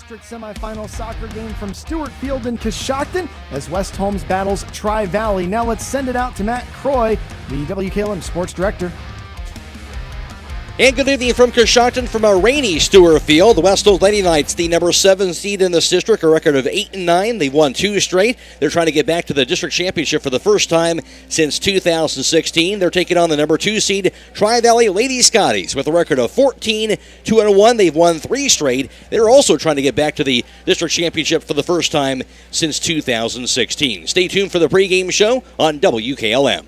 district semifinal soccer game from Stewart Field in Coshocton as West Holmes battles Tri-Valley. Now let's send it out to Matt Croy, the WKLM Sports Director. And good evening from Coshocton from a rainy Stewart Field. The West Holmes Lady Knights, the number 7 seed in this district, a record of 8-9. They've won 2 straight. They're trying to get back to the district championship for the first time since 2016. They're taking on the number 2 seed Tri-Valley Lady Scotties with a record of 14-2-1. They've won 3 straight. They're also trying to get back to the district championship for the first time since 2016. Stay tuned for the pregame show on WKLM.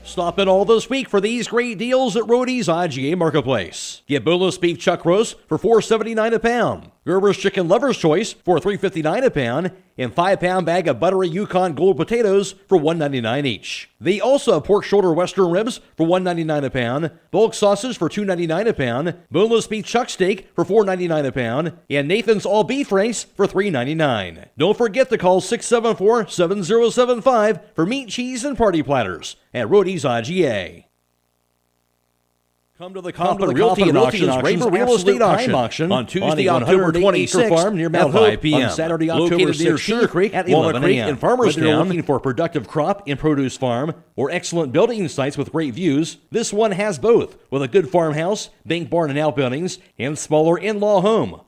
Stop in all this week for these great deals at Rody's IGA Marketplace. Get boneless beef chuck roast for $4.79 a pound. Gerber's Chicken Lover's Choice for $3.59 a pound. And 5-pound bag of buttery Yukon Gold potatoes for $1.99 each. They also have pork shoulder western ribs for $1.99 a pound. Bulk sausage for $2.99 a pound. Boneless beef chuck steak for $4.99 a pound. And Nathan's all beef ranks for $3.99. Don't forget to call 674-7075 for meat, cheese, and party platters at Rody's IGA. Come to the Coppin Realty and Auctions Raper Real Estate Auction on Tuesday, October 26th farm near Mount 5 p.m. On Saturday, October 16th, Sugar Creek at 11 a.m. in Farmerstown. Whether you're looking for a productive crop and produce farm or excellent building sites with great views, this one has both, with a good farmhouse, bank barn and outbuildings, and smaller in-law home.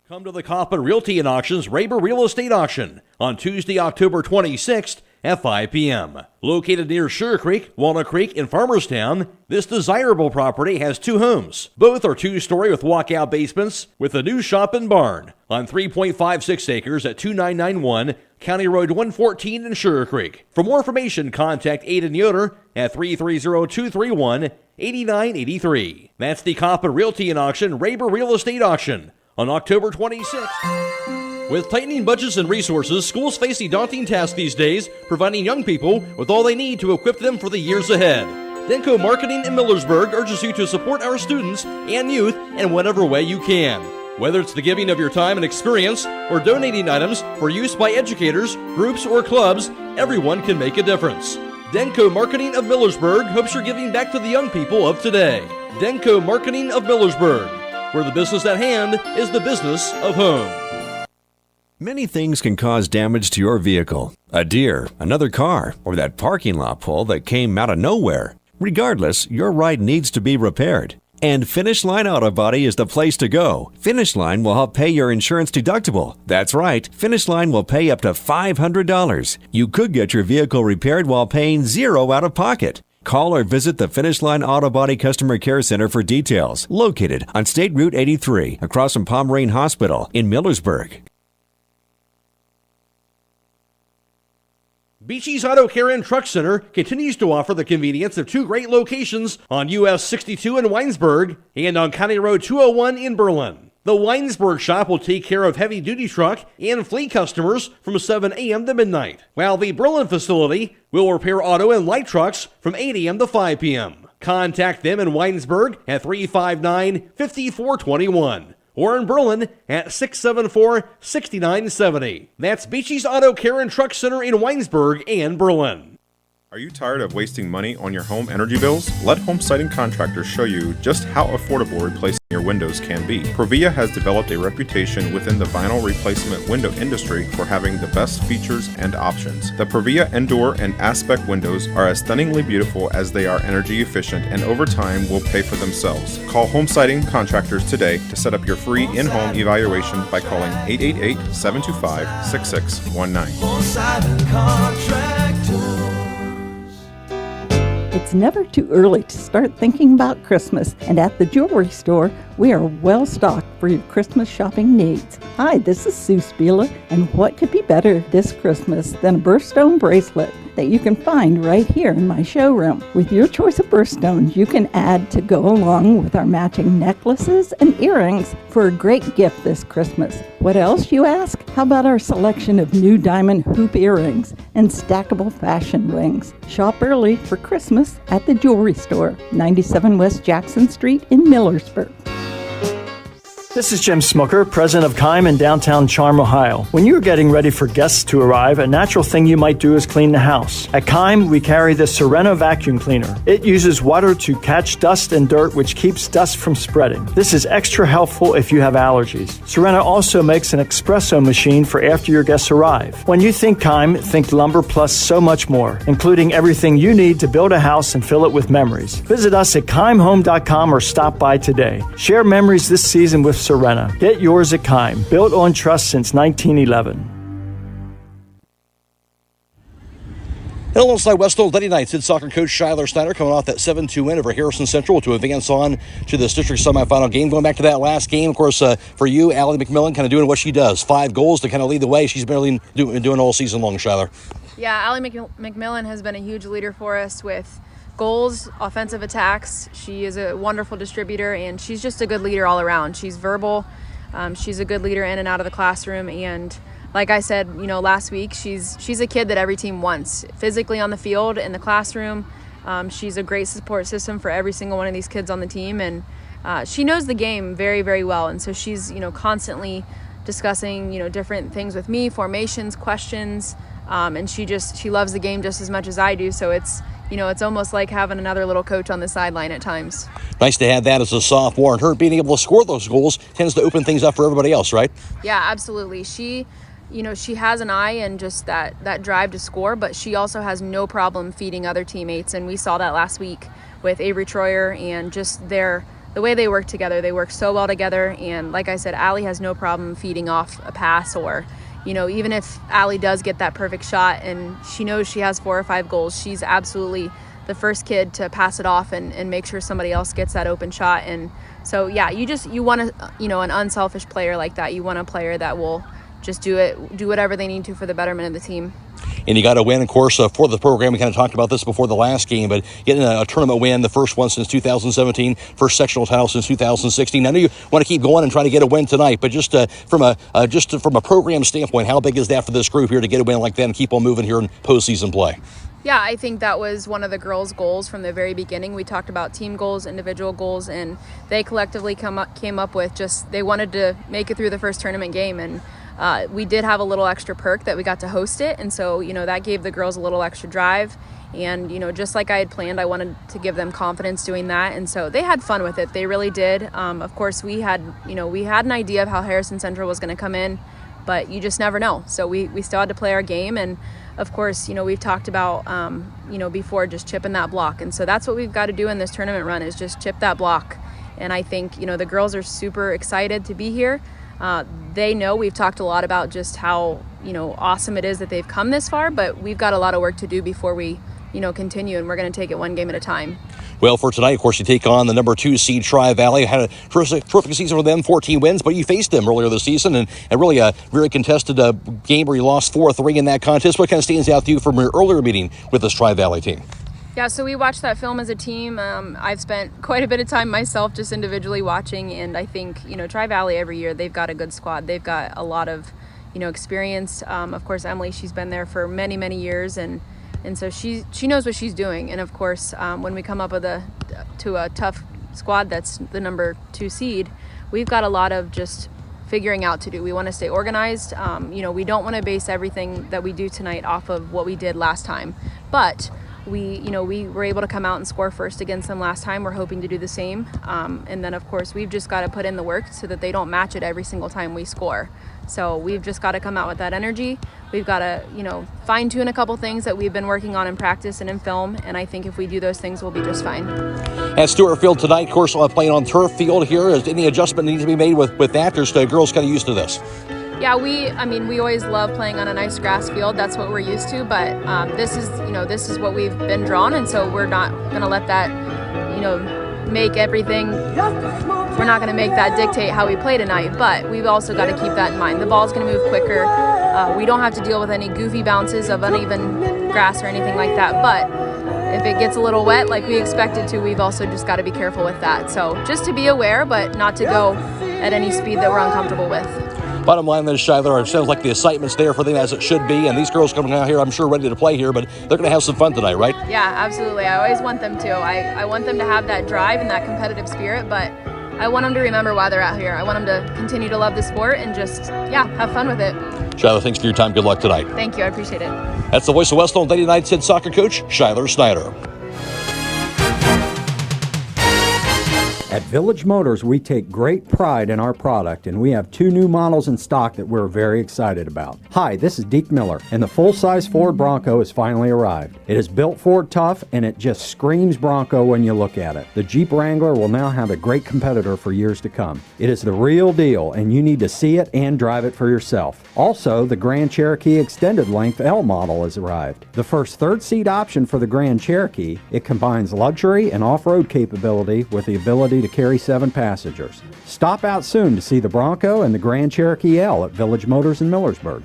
Come to the Coppin Realty and Auctions Raper Real Estate Auction on Tuesday, October 26th at 5 p.m. Located near Sugar Creek, Walnut Creek, and Farmerstown, this desirable property has 2 homes. Both are 2-story with walkout basements with a new shop and barn on 3.56 acres at 2991 County Road 114 in Sugar Creek. For more information, contact Aidan Yoder at 330-231-8983. That's the Coppin Realty and Auction Raper Real Estate Auction on October 26th. With tightening budgets and resources, schools face a daunting task these days, providing young people with all they need to equip them for the years ahead. Denko Marketing in Millersburg urges you to support our students and youth in whatever way you can. Whether it's the giving of your time and experience or donating items for use by educators, groups, or clubs, everyone can make a difference. Denko Marketing of Millersburg hopes you're giving back to the young people of today. Denko Marketing of Millersburg, where the business at hand is the business of home. Many things can cause damage to your vehicle. A deer, another car, or that parking lot pole that came out of nowhere. Regardless, your ride needs to be repaired. And Finish Line Auto Body is the place to go. Finish Line will help pay your insurance deductible. That's right, Finish Line will pay up to $500. You could get your vehicle repaired while paying $0 out of pocket. Call or visit the Finish Line Auto Body Customer Care Center for details. Located on State Route 83, across from Pomerane Hospital in Millersburg. Beachy's Auto Care and Truck Center continues to offer the convenience of 2 great locations on US 62 in Winesburg and on County Road 201 in Berlin. The Winesburg shop will take care of heavy-duty truck and fleet customers from 7 a.m. to midnight, while the Berlin facility will repair auto and light trucks from 8 a.m. to 5 p.m. Contact them in Winesburg at 359-5421 or in Berlin at 674-6970. That's Beachy's Auto Care and Truck Center in Winesburg and Berlin. Are you tired of wasting money on your home energy bills? Let Home Siding Contractors show you just how affordable replacing your windows can be. Provia has developed a reputation within the vinyl replacement window industry for having the best features and options. The Provia Endure and Aspect windows are as stunningly beautiful as they are energy efficient, and over time will pay for themselves. Call Home Siding Contractors today to set up your free in-home evaluation by calling 888-725-6619. Home Siding Contractors. It's never too early to start thinking about Christmas, and at the jewelry store, we are well stocked for your Christmas shopping needs. Hi, this is Sue Spieler, and what could be better this Christmas than a birthstone bracelet that you can find right here in my showroom. With your choice of birthstones, you can add to go along with our matching necklaces and earrings for a great gift this Christmas. What else, you ask? How about our selection of new diamond hoop earrings and stackable fashion rings? Shop early for Christmas at the jewelry store, 97 West Jackson Street in Millersburg. This is Jim Smucker, president of Kime in downtown Charm, Ohio. When you're getting ready for guests to arrive, a natural thing you might do is clean the house. At Kime, we carry the Serena vacuum cleaner. It uses water to catch dust and dirt, which keeps dust from spreading. This is extra helpful if you have allergies. Serena also makes an espresso machine for after your guests arrive. When you think Kime, think lumber plus so much more, including everything you need to build a house and fill it with memories. Visit us at KimeHome.com or stop by today. Share memories this season with Serena. Get yours at Kime, built on trust since 1911. Alongside Westfield Lady Knights head soccer coach Shyler Snyder coming off that 7-2 win over Harrison Central to advance on to the district semifinal game. Going back to that last game, of course, for you, Allie McMillan kind of doing what she does. 5 goals to kind of lead the way. She's barely doing all season long, Shyler. Yeah, Allie McMillan has been a huge leader for us with goals, offensive attacks. She is a wonderful distributor, and she's just a good leader all around. She's verbal. She's a good leader in and out of the classroom, and like I said, last week, she's a kid that every team wants. Physically on the field, in the classroom, she's a great support system for every single one of these kids on the team, and she knows the game very, very well. And so she's, constantly discussing, different things with me, formations, questions, and she loves the game just as much as I do. So it's almost like having another little coach on the sideline at times. Nice to have that as a sophomore, and her being able to score those goals tends to open things up for everybody else, right? Yeah, absolutely. She has an eye and just that drive to score, but she also has no problem feeding other teammates, and we saw that last week with Avery Troyer and just the way they work together. They work so well together, and like I said, Allie has no problem feeding off a pass or even if Allie does get that perfect shot and she knows she has 4 or 5 goals, she's absolutely the first kid to pass it off and make sure somebody else gets that open shot. And so, yeah, you want an unselfish player like that. You want a player that will just do whatever they need to for the betterment of the team. And you got a win, of course, for the program. We kind of talked about this before the last game, but getting a tournament win, the first one since 2017, first sectional title since 2016. I know you want to keep going and try to get a win tonight, but just from a program standpoint, how big is that for this group here to get a win like that and keep on moving here in postseason play? Yeah, I think that was one of the girls' goals from the very beginning. We talked about team goals, individual goals, and they collectively came up with just they wanted to make it through the first tournament game. And we did have a little extra perk that we got to host it, and so that gave the girls a little extra drive. And just like I had planned, I wanted to give them confidence doing that, and so they had fun with it. They really did. Of course, we had an idea of how Harrison Central was going to come in, but you just never know. So we still had to play our game, and of course, we've talked about before just chipping that block, and so that's what we've got to do in this tournament run is just chip that block. And I think the girls are super excited to be here. They know we've talked a lot about just how awesome it is that they've come this far, but we've got a lot of work to do before we continue, and we're going to take it one game at a time. Well, for tonight, of course, you take on the number 2 seed Tri-Valley. Had a terrific season for them, 14 wins, but you faced them earlier this season, and really a very contested game where you lost 4-3 in that contest. What kind of stands out to you from your earlier meeting with this Tri-Valley team? Yeah, so we watched that film as a team. I've spent quite a bit of time myself just individually watching, and I think, Tri-Valley every year, they've got a good squad. They've got a lot of, experience. Of course, Emily, she's been there for many, many years, and so she knows what she's doing. And of course, when we come up with to a tough squad that's the number 2 seed, we've got a lot of just figuring out to do. We want to stay organized. We don't want to base everything that we do tonight off of what we did last time, but we were able to come out and score first against them last time. We're hoping to do the same. And then, of course, we've just got to put in the work so that they don't match it every single time we score. So we've just got to come out with that energy. We've got to, fine-tune a couple things that we've been working on in practice and in film. And I think if we do those things, we'll be just fine. At Stewart Field tonight, of course, playing on turf field here. Is any adjustment need to be made with that? Or the girls kind of used to this? Yeah, we always love playing on a nice grass field. That's what we're used to. But this is what we've been drawn, and so we're not going to let that, make everything. We're not going to make that dictate how we play tonight. But we've also got to keep that in mind. The ball's going to move quicker. We don't have to deal with any goofy bounces of uneven grass or anything like that. But if it gets a little wet like we expected to, we've also just got to be careful with that. So just to be aware, but not to go at any speed that we're uncomfortable with. Bottom line then, Shyler, it sounds like the excitement's there for them as it should be, and these girls coming out here, I'm sure, ready to play here, but they're going to have some fun tonight, right? Yeah, absolutely. I always want them to. I want them to have that drive and that competitive spirit, but I want them to remember why they're out here. I want them to continue to love the sport and just, have fun with it. Shyler, thanks for your time. Good luck tonight. Thank you. I appreciate it. That's the voice of West Holmes Lady Knights head soccer coach, Shyler Snyder. At Village Motors, we take great pride in our product, and we have 2 new models in stock that we're very excited about. Hi, this is Deke Miller, and the full-size Ford Bronco has finally arrived. It is built Ford tough, and it just screams Bronco when you look at it. The Jeep Wrangler will now have a great competitor for years to come. It is the real deal, and you need to see it and drive it for yourself. Also, the Grand Cherokee Extended Length L model has arrived. The first third-seat option for the Grand Cherokee, it combines luxury and off-road capability with the ability to carry 7 passengers. Stop out soon to see the Bronco and the Grand Cherokee L at Village Motors in Millersburg.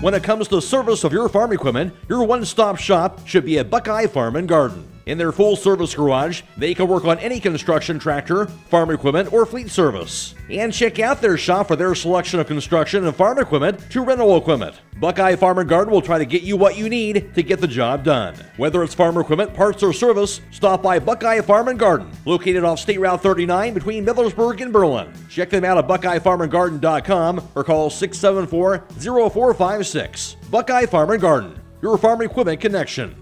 When it comes to service of your farm equipment, your one-stop shop should be at Buckeye Farm and Garden. In their full-service garage, they can work on any construction tractor, farm equipment, or fleet service. And check out their shop for their selection of construction and farm equipment to rental equipment. Buckeye Farm and Garden will try to get you what you need to get the job done. Whether it's farm equipment, parts, or service, stop by Buckeye Farm and Garden, located off State Route 39 between Millersburg and Berlin. Check them out at BuckeyeFarmandGarden.com or call 674-0456. Buckeye Farm and Garden, your farm equipment connection.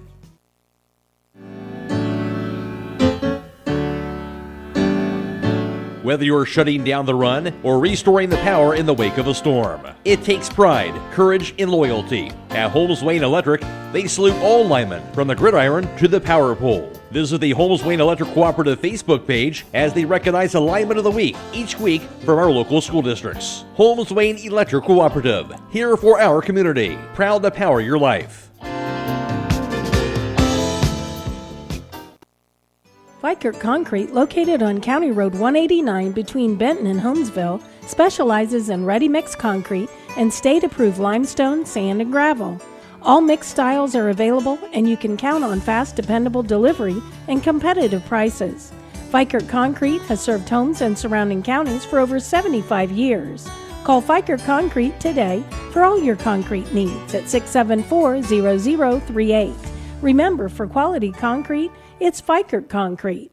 Whether you're shutting down the run or restoring the power in the wake of a storm, it takes pride, courage, and loyalty. At Holmes Wayne Electric, they salute all linemen from the gridiron to the power pole. Visit the Holmes Wayne Electric Cooperative Facebook page as they recognize a lineman of the week each week from our local school districts. Holmes Wayne Electric Cooperative, here for our community, proud to power your life. Vikert Concrete, located on County Road 189 between Benton and Holmesville, specializes in ready-mix concrete and state-approved limestone, sand, and gravel. All mixed styles are available, and you can count on fast, dependable delivery and competitive prices. Vikert Concrete has served Holmes and surrounding counties for over 75 years. Call Vikert Concrete today for all your concrete needs at 674-0038. Remember, for quality concrete, it's Vikert Concrete.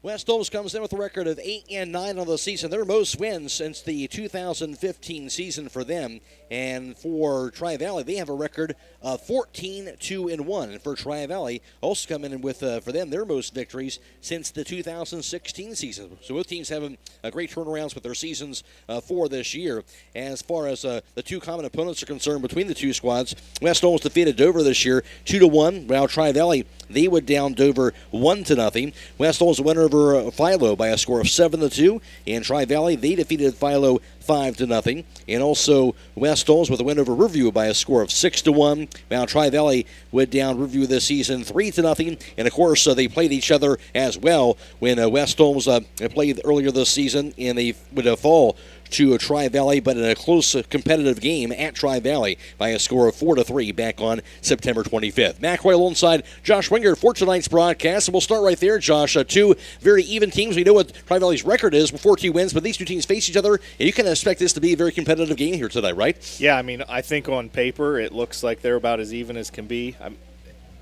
West Holmes comes in with a record of 8-9 on the season. Their most wins since the 2015 season for them. And for Tri-Valley, they have a record of 14-2-1. And for Tri-Valley, also coming in with, for them, their most victories since the 2016 season. So both teams having great turnarounds with their seasons for this year. As far as the 2 common opponents are concerned between the 2 squads, West Holmes defeated Dover this year 2-1, while Tri-Valley, they would down Dover 1-0. West Holmes went over Philo by a score of 7-2, and Tri-Valley, they defeated Philo 5-0. And also West Holmes with a win over Riverview by a score of 6-1. Now Tri-Valley would down Riverview this season 3-0. And of course they played each other as well when West Holmes played earlier this season, and they would fall to Tri-Valley, but in a close competitive game at Tri-Valley by a score of 4-3 back on September 25th. McRoy alongside Josh Wingard for tonight's broadcast, and we'll start right there, Josh. 2 very even teams. We know what Tri-Valley's record is with 4-2 wins, but these 2 teams face each other, and you can expect this to be a very competitive game here tonight, right? Yeah, I mean, I think on paper it looks like they're about as even as can be.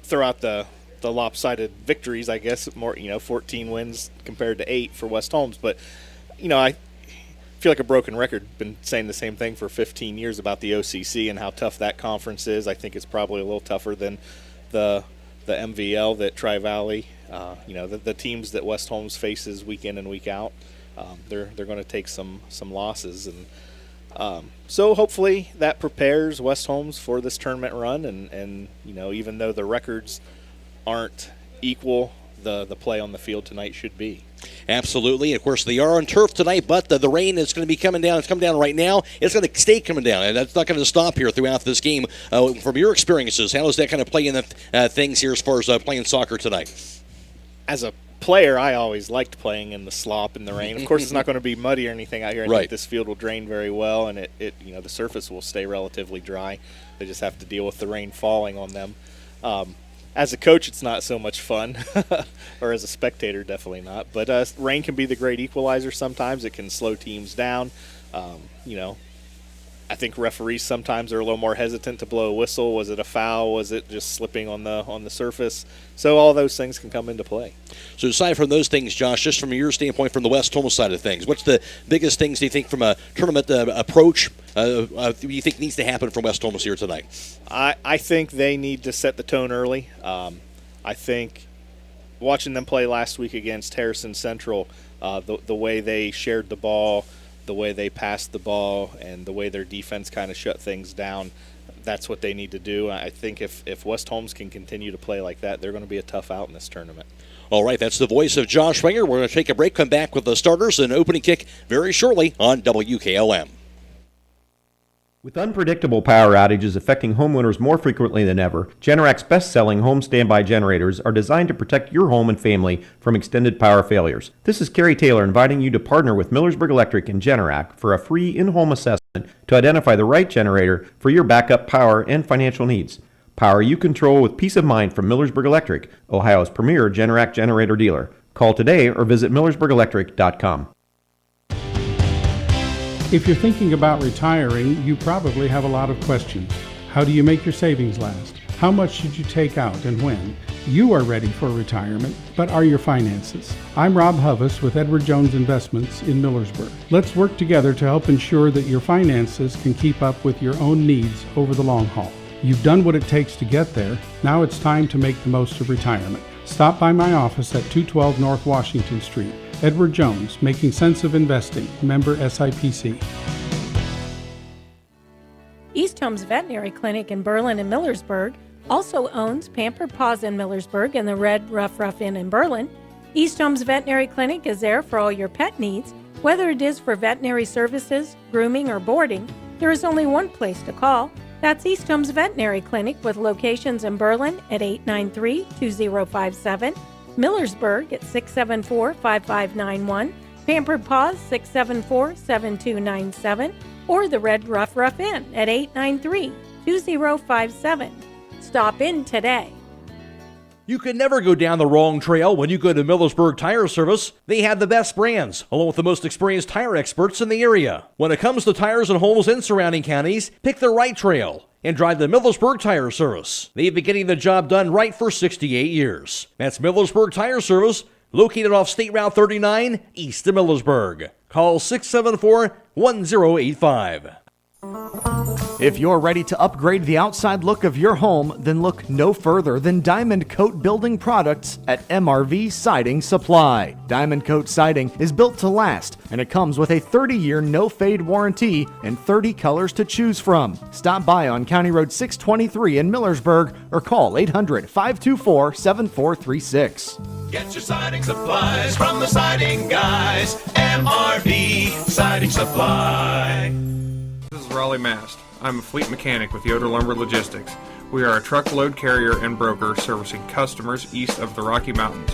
Throughout the lopsided victories, I guess, more 14 wins compared to 8 for West Holmes, but I feel like a broken record. Been saying the same thing for 15 years about the OCC and how tough that conference is. I think it's probably a little tougher than the MVL that Tri-Valley, the teams that West Holmes faces week in and week out. They're going to take some losses, and so hopefully that prepares West Holmes for this tournament run. And even though the records aren't equal, the play on the field tonight should be. Absolutely. Of course, they are on turf tonight, but the rain is going to be coming down. It's coming down right now. It's going to stay coming down, and that's not going to stop here throughout this game. From your experiences, how does that kind of play in things here as far as playing soccer tonight? As a player, I always liked playing in the slop in the rain. Of course, it's not going to be muddy or anything out here. I think this field will drain very well, and it the surface will stay relatively dry. They just have to deal with the rain falling on them. as a coach, it's not so much fun, or as a spectator, definitely not. But rain can be the great equalizer sometimes. It can slow teams down. I think referees sometimes are a little more hesitant to blow a whistle. Was it a foul? Was it just slipping on the surface? So all those things can come into play. So aside from those things, Josh, just from your standpoint, from the West Holmes side of things, what's the biggest things do you think from a tournament approach you think needs to happen from West Holmes here tonight? I think they need to set the tone early. I think watching them play last week against Harrison Central, the way they shared the ball, the way they passed the ball, and the way their defense kind of shut things down, that's what they need to do. I think if West Holmes can continue to play like that, they're going to be a tough out in this tournament. All right, that's the voice of Josh Swinger. We're going to take a break, come back with the starters and opening kick very shortly on WKLM. With unpredictable power outages affecting homeowners more frequently than ever, Generac's best-selling home standby generators are designed to protect your home and family from extended power failures. This is Kerry Taylor inviting you to partner with Millersburg Electric and Generac for a free in-home assessment to identify the right generator for your backup power and financial needs. Power you control with peace of mind from Millersburg Electric, Ohio's premier Generac generator dealer. Call today or visit millersburgelectric.com. If you're thinking about retiring, you probably have a lot of questions. How do you make your savings last? How much should you take out and when? You are ready for retirement, but are your finances? I'm Rob Huvis with Edward Jones Investments in Millersburg. Let's work together to help ensure that your finances can keep up with your own needs over the long haul. You've done what it takes to get there. Now it's time to make the most of retirement. Stop by my office at 212 North Washington Street. Edward Jones, Making Sense of Investing, member SIPC. East Holmes Veterinary Clinic in Berlin and Millersburg also owns Pampered Paws in Millersburg and the Red Rough Inn in Berlin. East Holmes Veterinary Clinic is there for all your pet needs. Whether it is for veterinary services, grooming, or boarding, there is only one place to call. That's East Holmes Veterinary Clinic with locations in Berlin at 893-2057, Millersburg at 674-5591, Pampered Paws 674-7297, or the Red Rough Inn at 893-2057. Stop in today. You can never go down the wrong trail when you go to Millersburg Tire Service. They have the best brands, along with the most experienced tire experts in the area. When it comes to tires in Holmes and surrounding counties, pick the right trail and drive the Millersburg Tire Service. They've been getting the job done right for 68 years. That's Millersburg Tire Service, located off State Route 39, east of Millersburg. Call 674-1085. If you're ready to upgrade the outside look of your home, then look no further than Diamond Coat Building Products at MRV Siding Supply. Diamond Coat Siding is built to last, and it comes with a 30-year no-fade warranty and 30 colors to choose from. Stop by on County Road 623 in Millersburg or call 800-524-7436. Get your siding supplies from the siding guys. MRV Siding Supply. This is Raleigh Mast. I'm a fleet mechanic with Yoder Lumber Logistics. We are a truckload carrier and broker servicing customers east of the Rocky Mountains.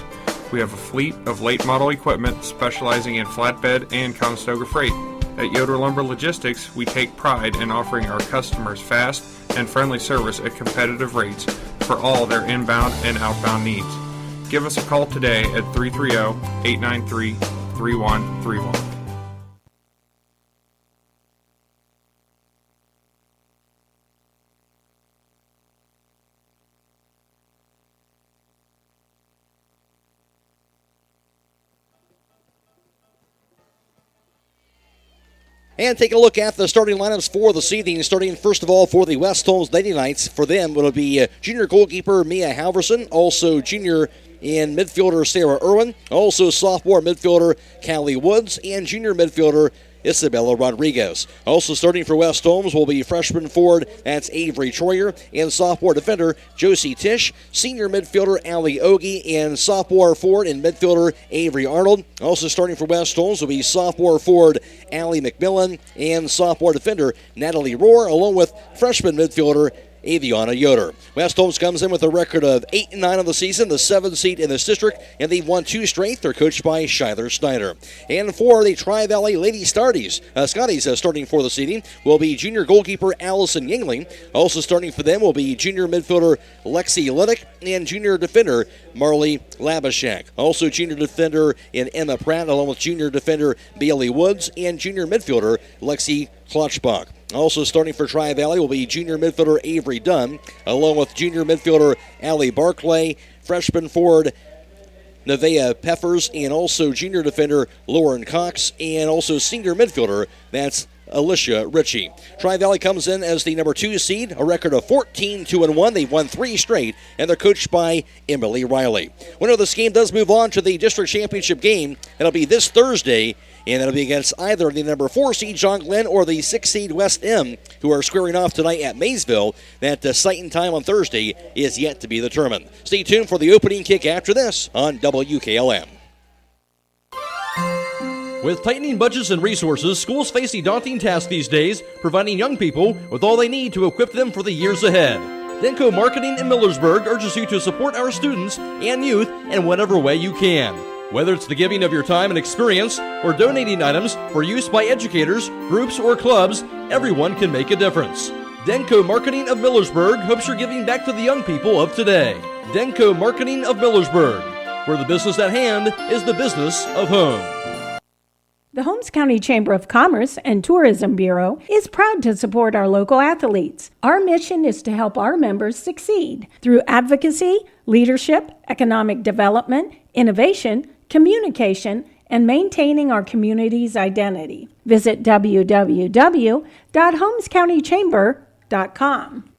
We have a fleet of late model equipment specializing in flatbed and Conestoga freight. At Yoder Lumber Logistics, we take pride in offering our customers fast and friendly service at competitive rates for all their inbound and outbound needs. Give us a call today at 330-893-3131. And take a look at the starting lineups for the evening. Starting first of all for the West Holmes Lady Knights. For them, it'll be junior goalkeeper Mia Halverson, also junior in midfielder Sarah Irwin, also sophomore midfielder Callie Woods, and junior midfielder Isabella Rodriguez. Also starting for West Holmes will be freshman forward, that's Avery Troyer, and sophomore defender Josie Tisch, senior midfielder Allie Ogie, and sophomore forward and midfielder Avery Arnold. Also starting for West Holmes will be sophomore forward Allie McMillan and sophomore defender Natalie Rohr, along with freshman midfielder Aviana Yoder. West Holmes comes in with a record of 8-9 on the season, the 7th seed in this district, and they've won 2 straight. They're coached by Shyler Snyder. And for the Tri-Valley Lady Scotties starting for the seeding will be junior goalkeeper Allison Yingling. Also starting for them will be junior midfielder Lexi Liddick and junior defender Marley Labashak. Also junior defender in Emma Pratt, along with junior defender Bailey Woods and junior midfielder Lexi Klotchbach. Also starting for Tri-Valley will be junior midfielder Avery Dunn, along with junior midfielder Allie Barclay, freshman forward Nevaeh Peffers, and also junior defender Lauren Cox, and also senior midfielder, that's Alicia Ritchie. Tri-Valley comes in as the number 2 seed, a record of 14-2-1. They've won 3 straight, and they're coached by Emily Riley. Winner of this game does move on to the district championship game. It'll be this Thursday, and it'll be against either the number 4 seed John Glenn or the 6 seed West M, who are squaring off tonight at Maysville. That site and time on Thursday is yet to be determined. Stay tuned for the opening kick after this on WKLM. With tightening budgets and resources, schools face a daunting task these days, providing young people with all they need to equip them for the years ahead. Denko Marketing in Millersburg urges you to support our students and youth in whatever way you can. Whether it's the giving of your time and experience or donating items for use by educators, groups, or clubs, everyone can make a difference. Denko Marketing of Millersburg hopes you're giving back to the young people of today. Denko Marketing of Millersburg, where the business at hand is the business of home. The Holmes County Chamber of Commerce and Tourism Bureau is proud to support our local athletes. Our mission is to help our members succeed through advocacy, leadership, economic development, innovation, communication, and maintaining our community's identity. Visit www.holmescountychamber.com.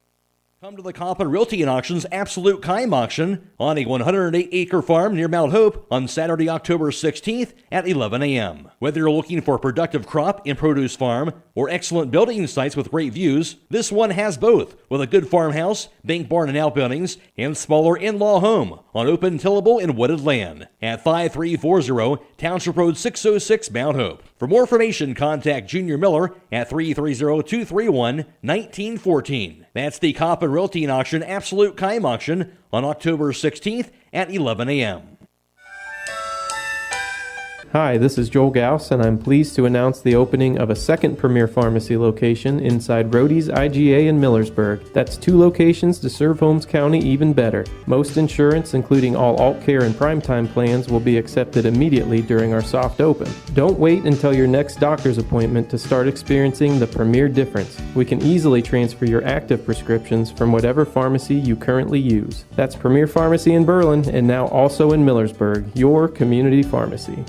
Come to the Coppin Realty and Auctions Absolute Kime Auction on a 108-acre farm near Mount Hope on Saturday, October 16th at 11 a.m. Whether you're looking for a productive crop and produce farm or excellent building sites with great views, this one has both, with a good farmhouse, bank barn and outbuildings, and smaller in-law home on open, tillable, and wooded land at 5340 Township Road 606, Mount Hope. For more information, contact Junior Miller at 330-231-1914. That's the Coppin Realty and Auction Absolute Kime Auction on October 16th at 11 a.m. Hi, this is Joel Gauss, and I'm pleased to announce the opening of a second Premier Pharmacy location inside Rody's IGA in Millersburg. That's 2 locations to serve Holmes County even better. Most insurance, including all alt care and primetime plans, will be accepted immediately during our soft open. Don't wait until your next doctor's appointment to start experiencing the Premier difference. We can easily transfer your active prescriptions from whatever pharmacy you currently use. That's Premier Pharmacy in Berlin, and now also in Millersburg, your community pharmacy.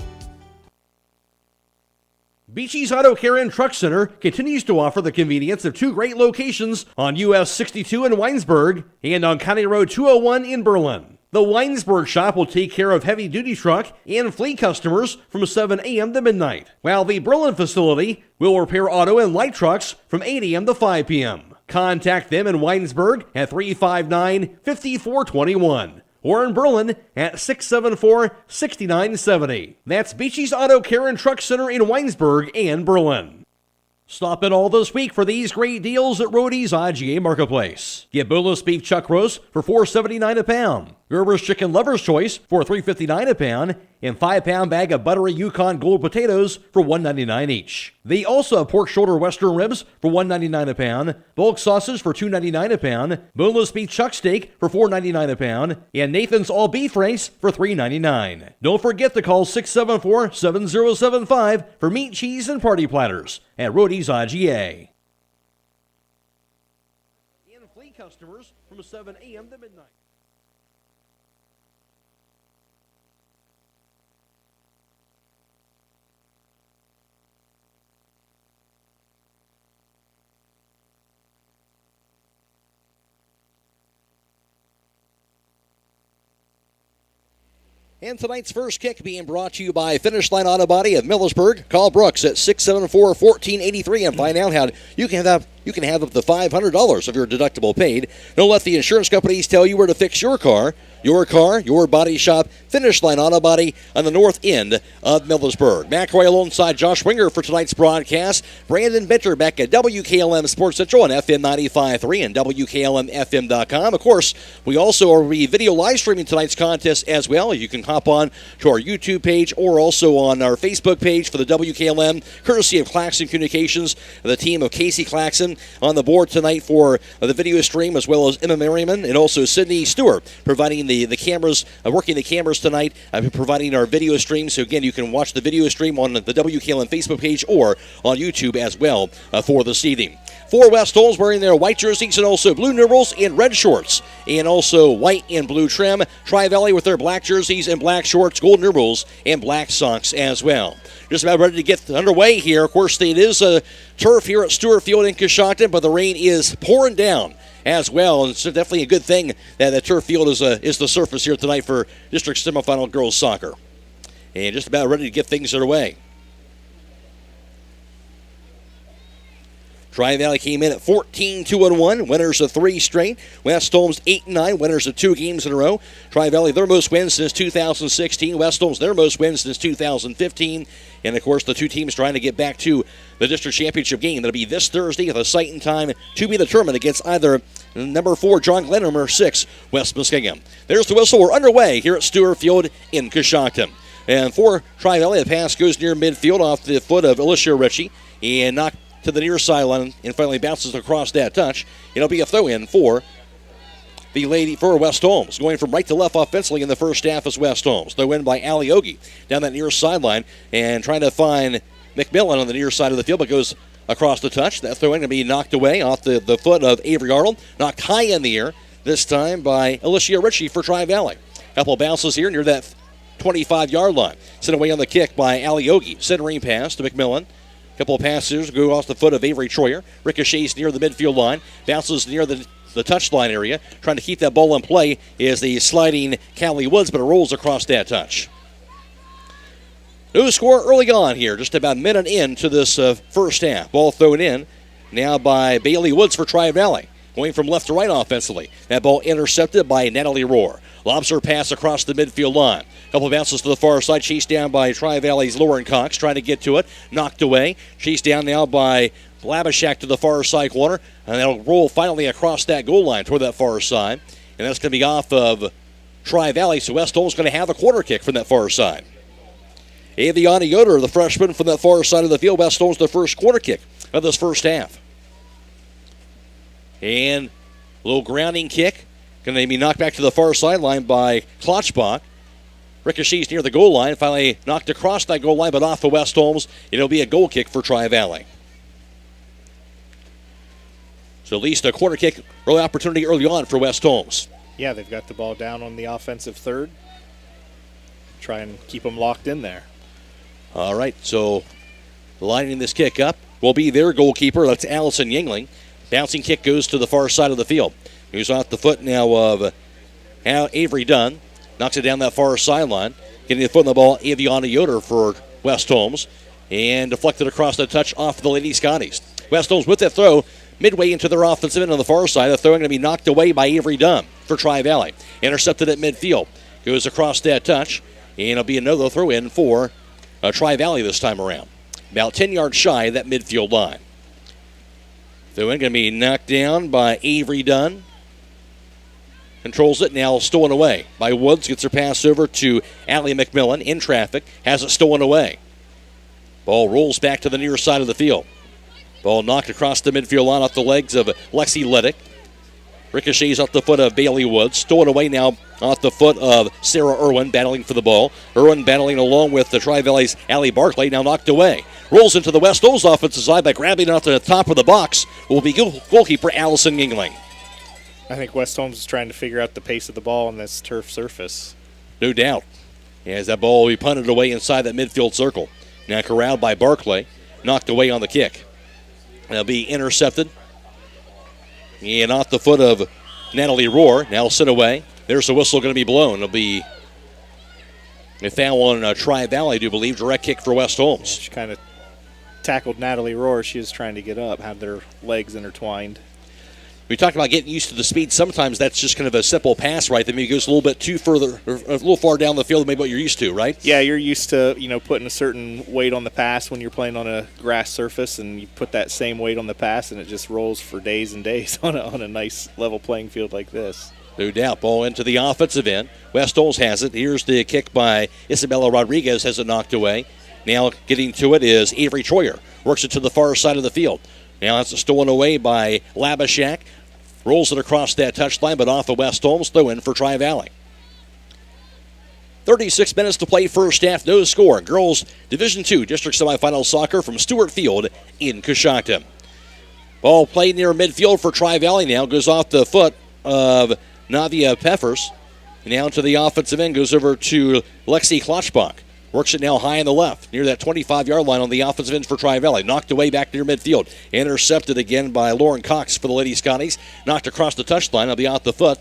Beachy's Auto Care and Truck Center continues to offer the convenience of 2 great locations on US 62 in Winesburg and on County Road 201 in Berlin. The Winesburg shop will take care of heavy-duty truck and fleet customers from 7 a.m. to midnight, while the Berlin facility will repair auto and light trucks from 8 a.m. to 5 p.m. Contact them in Winesburg at 359-5421. Or in Berlin at 674-6970. That's Beachy's Auto Care and Truck Center in Winesburg and Berlin. Stop in all this week for these great deals at Rody's IGA Marketplace. Get boneless beef chuck roast for $4.79 a pound. Gerber's Chicken Lover's Choice for $3.59 a pound. And 5-pound bag of buttery Yukon Gold potatoes for $1.99 each. They also have pork shoulder western ribs for $1.99 a pound. Bulk sausage for $2.99 a pound. Boneless beef chuck steak for $4.99 a pound. And Nathan's all beef race for $3.99. Don't forget to call 674-7075 for meat, cheese, and party platters at Rody's IGA. And fleet customers from 7 a.m. to midnight. And tonight's first kick being brought to you by Finish Line Auto Body of Millersburg. Call Brooks at 674-1483 and find out how you can have up to $500 of your deductible paid. Don't let the insurance companies tell you where to fix your car. your car, your body shop, Finish Line Auto Body on the north end of Millersburg. McRoy alongside Josh Winger for tonight's broadcast. Brandon Bitter back at WKLM Sports Central on FM 95.3 and WKLM-FM.com. Of course, we also are video live streaming tonight's contest as well. You can hop on to our YouTube page or also on our Facebook page for the WKLM, courtesy of Claxon Communications, the team of Casey Claxon on the board tonight for the video stream, as well as Emma Merriman and also Sydney Stewart providing the cameras, working the cameras tonight, providing our video stream. So again, you can watch the video stream on the WKLM Facebook page or on YouTube as well for this evening. For West Holmes wearing their white jerseys and also blue numerals and red shorts, and also white and blue trim. Tri-Valley with their black jerseys and black shorts, gold numerals, and black socks as well. Just about ready to get underway here. Of course, it is a turf here at Stewart Field in Coshocton, but the rain is pouring down as well. And it's definitely a good thing that the turf field is the surface here tonight for district semifinal girls soccer. And just about ready to get things underway. Tri-Valley came in at 14-2-1, winners of 3 straight. West Holmes 8-9, winners of 2 games in a row. Tri-Valley, their most wins since 2016. West Holmes, their most wins since 2015. And, of course, the two teams trying to get back to the district championship game. That'll be this Thursday at the site and time to be determined against either number 4, John Glenn, or number 6, West Muskingum. There's the whistle. We're underway here at Stewart Field in Coshocton. And for Tri-Valley, the pass goes near midfield off the foot of Alicia Ritchie and knocked to the near sideline and finally bounces across that touch. It'll be a throw-in for the lady for West Holmes. Going from right to left offensively in the first half is West Holmes. Throw-in by Ali Ogie down that near sideline and trying to find McMillan on the near side of the field, but goes across the touch. That throw-in going to be knocked away off the foot of Avery Arnold. Knocked high in the air, this time by Alicia Ritchie for Tri-Valley. Couple of bounces here near that 25-yard line. Sent away on the kick by Ali Ogie. Centering pass to McMillan. Couple of passes go off the foot of Avery Troyer. Ricochets near the midfield line. Bounces near the touchline area. Trying to keep that ball in play is the sliding Callie Woods, but it rolls across that touch. No score early on here. Just about a minute into this first half. Ball thrown in now by Bailey Woods for Tri-Valley. Going from left to right offensively. That ball intercepted by Natalie Rohr. Lobs her pass across the midfield line. Couple of bounces to the far side. Chased down by Tri-Valley's Lauren Cox. Trying to get to it. Knocked away. Chased down now by Blabishak to the far side corner. And that'll roll finally across that goal line toward that far side. And that's going to be off of Tri-Valley. So West Holmes going to have a corner kick from that far side. Aviana Yoder, the freshman from that far side of the field. West Holmes the first corner kick of this first half. And a little grounding kick. Going to be knocked back to the far sideline by Klotchbach. Ricochets near the goal line. Finally knocked across that goal line, but off of West Holmes. It'll be a goal kick for Tri-Valley. So at least a corner kick early opportunity early on for West Holmes. Yeah, they've got the ball down on the offensive third. Try and keep them locked in there. All right, so lining this kick up will be their goalkeeper. That's Allison Yingling. Bouncing kick goes to the far side of the field. Who's off the foot now of Avery Dunn. Knocks it down that far sideline. Getting the foot on the ball, Aviana Yoder for West Holmes. And deflected across the touch off the Lady Scotties. West Holmes with that throw midway into their offensive end on the far side. The throw going to be knocked away by Avery Dunn for Tri-Valley. Intercepted at midfield. Goes across that touch. And it'll be another throw in for Tri-Valley this time around. About 10 yards shy of that midfield line. Throw in going to be knocked down by Avery Dunn. Controls it, now stolen away by Woods. Gets her pass over to Allie McMillan in traffic. Has it stolen away. Ball rolls back to the near side of the field. Ball knocked across the midfield line off the legs of Lexi Liddick. Ricochets off the foot of Bailey Woods. Stolen away now off the foot of Sarah Irwin, battling for the ball. Irwin battling along with the Tri-Valley's Allie Barclay, now knocked away. Rolls into the West Holmes offensive side by grabbing it off the top of the box. Will be goalkeeper Allison Yingling. I think West Holmes is trying to figure out the pace of the ball on this turf surface. No doubt. As that ball will be punted away inside that midfield circle. Now corralled by Barclay. Knocked away on the kick. That'll be intercepted. And off the foot of Natalie Rohr. Now sent away. There's the whistle going to be blown. It'll be a foul on Tri-Valley, I do believe. Direct kick for West Holmes. She kind of tackled Natalie Rohr. She was trying to get up, had their legs intertwined. We talked about getting used to the speed. Sometimes that's just kind of a simple pass, right? That maybe goes a little bit too further, or a little far down the field than maybe what you're used to, right? Yeah, you're used to, putting a certain weight on the pass when you're playing on a grass surface, and you put that same weight on the pass, and it just rolls for days and days on a nice level playing field like this. No doubt. Ball into the offensive end. West Holmes has it. Here's the kick by Isabella Rodriguez, has it knocked away. Now getting to it is Avery Troyer. Works it to the far side of the field. Now it's stolen away by Labashak. Rolls it across that touchline, but off of West Holmes. Throw in for Tri-Valley. 36 minutes to play first half. No score. Girls Division II District Semifinal Soccer from Stewart Field in Coshocton. Ball played near midfield for Tri-Valley now. Goes off the foot of Navia Peffers. Now to the offensive end. Goes over to Lexi Klotschbach. Works it now high on the left, near that 25-yard line on the offensive end for Tri-Valley. Knocked away back near midfield. Intercepted again by Lauren Cox for the Lady Scotties. Knocked across the touchline. It'll be off the foot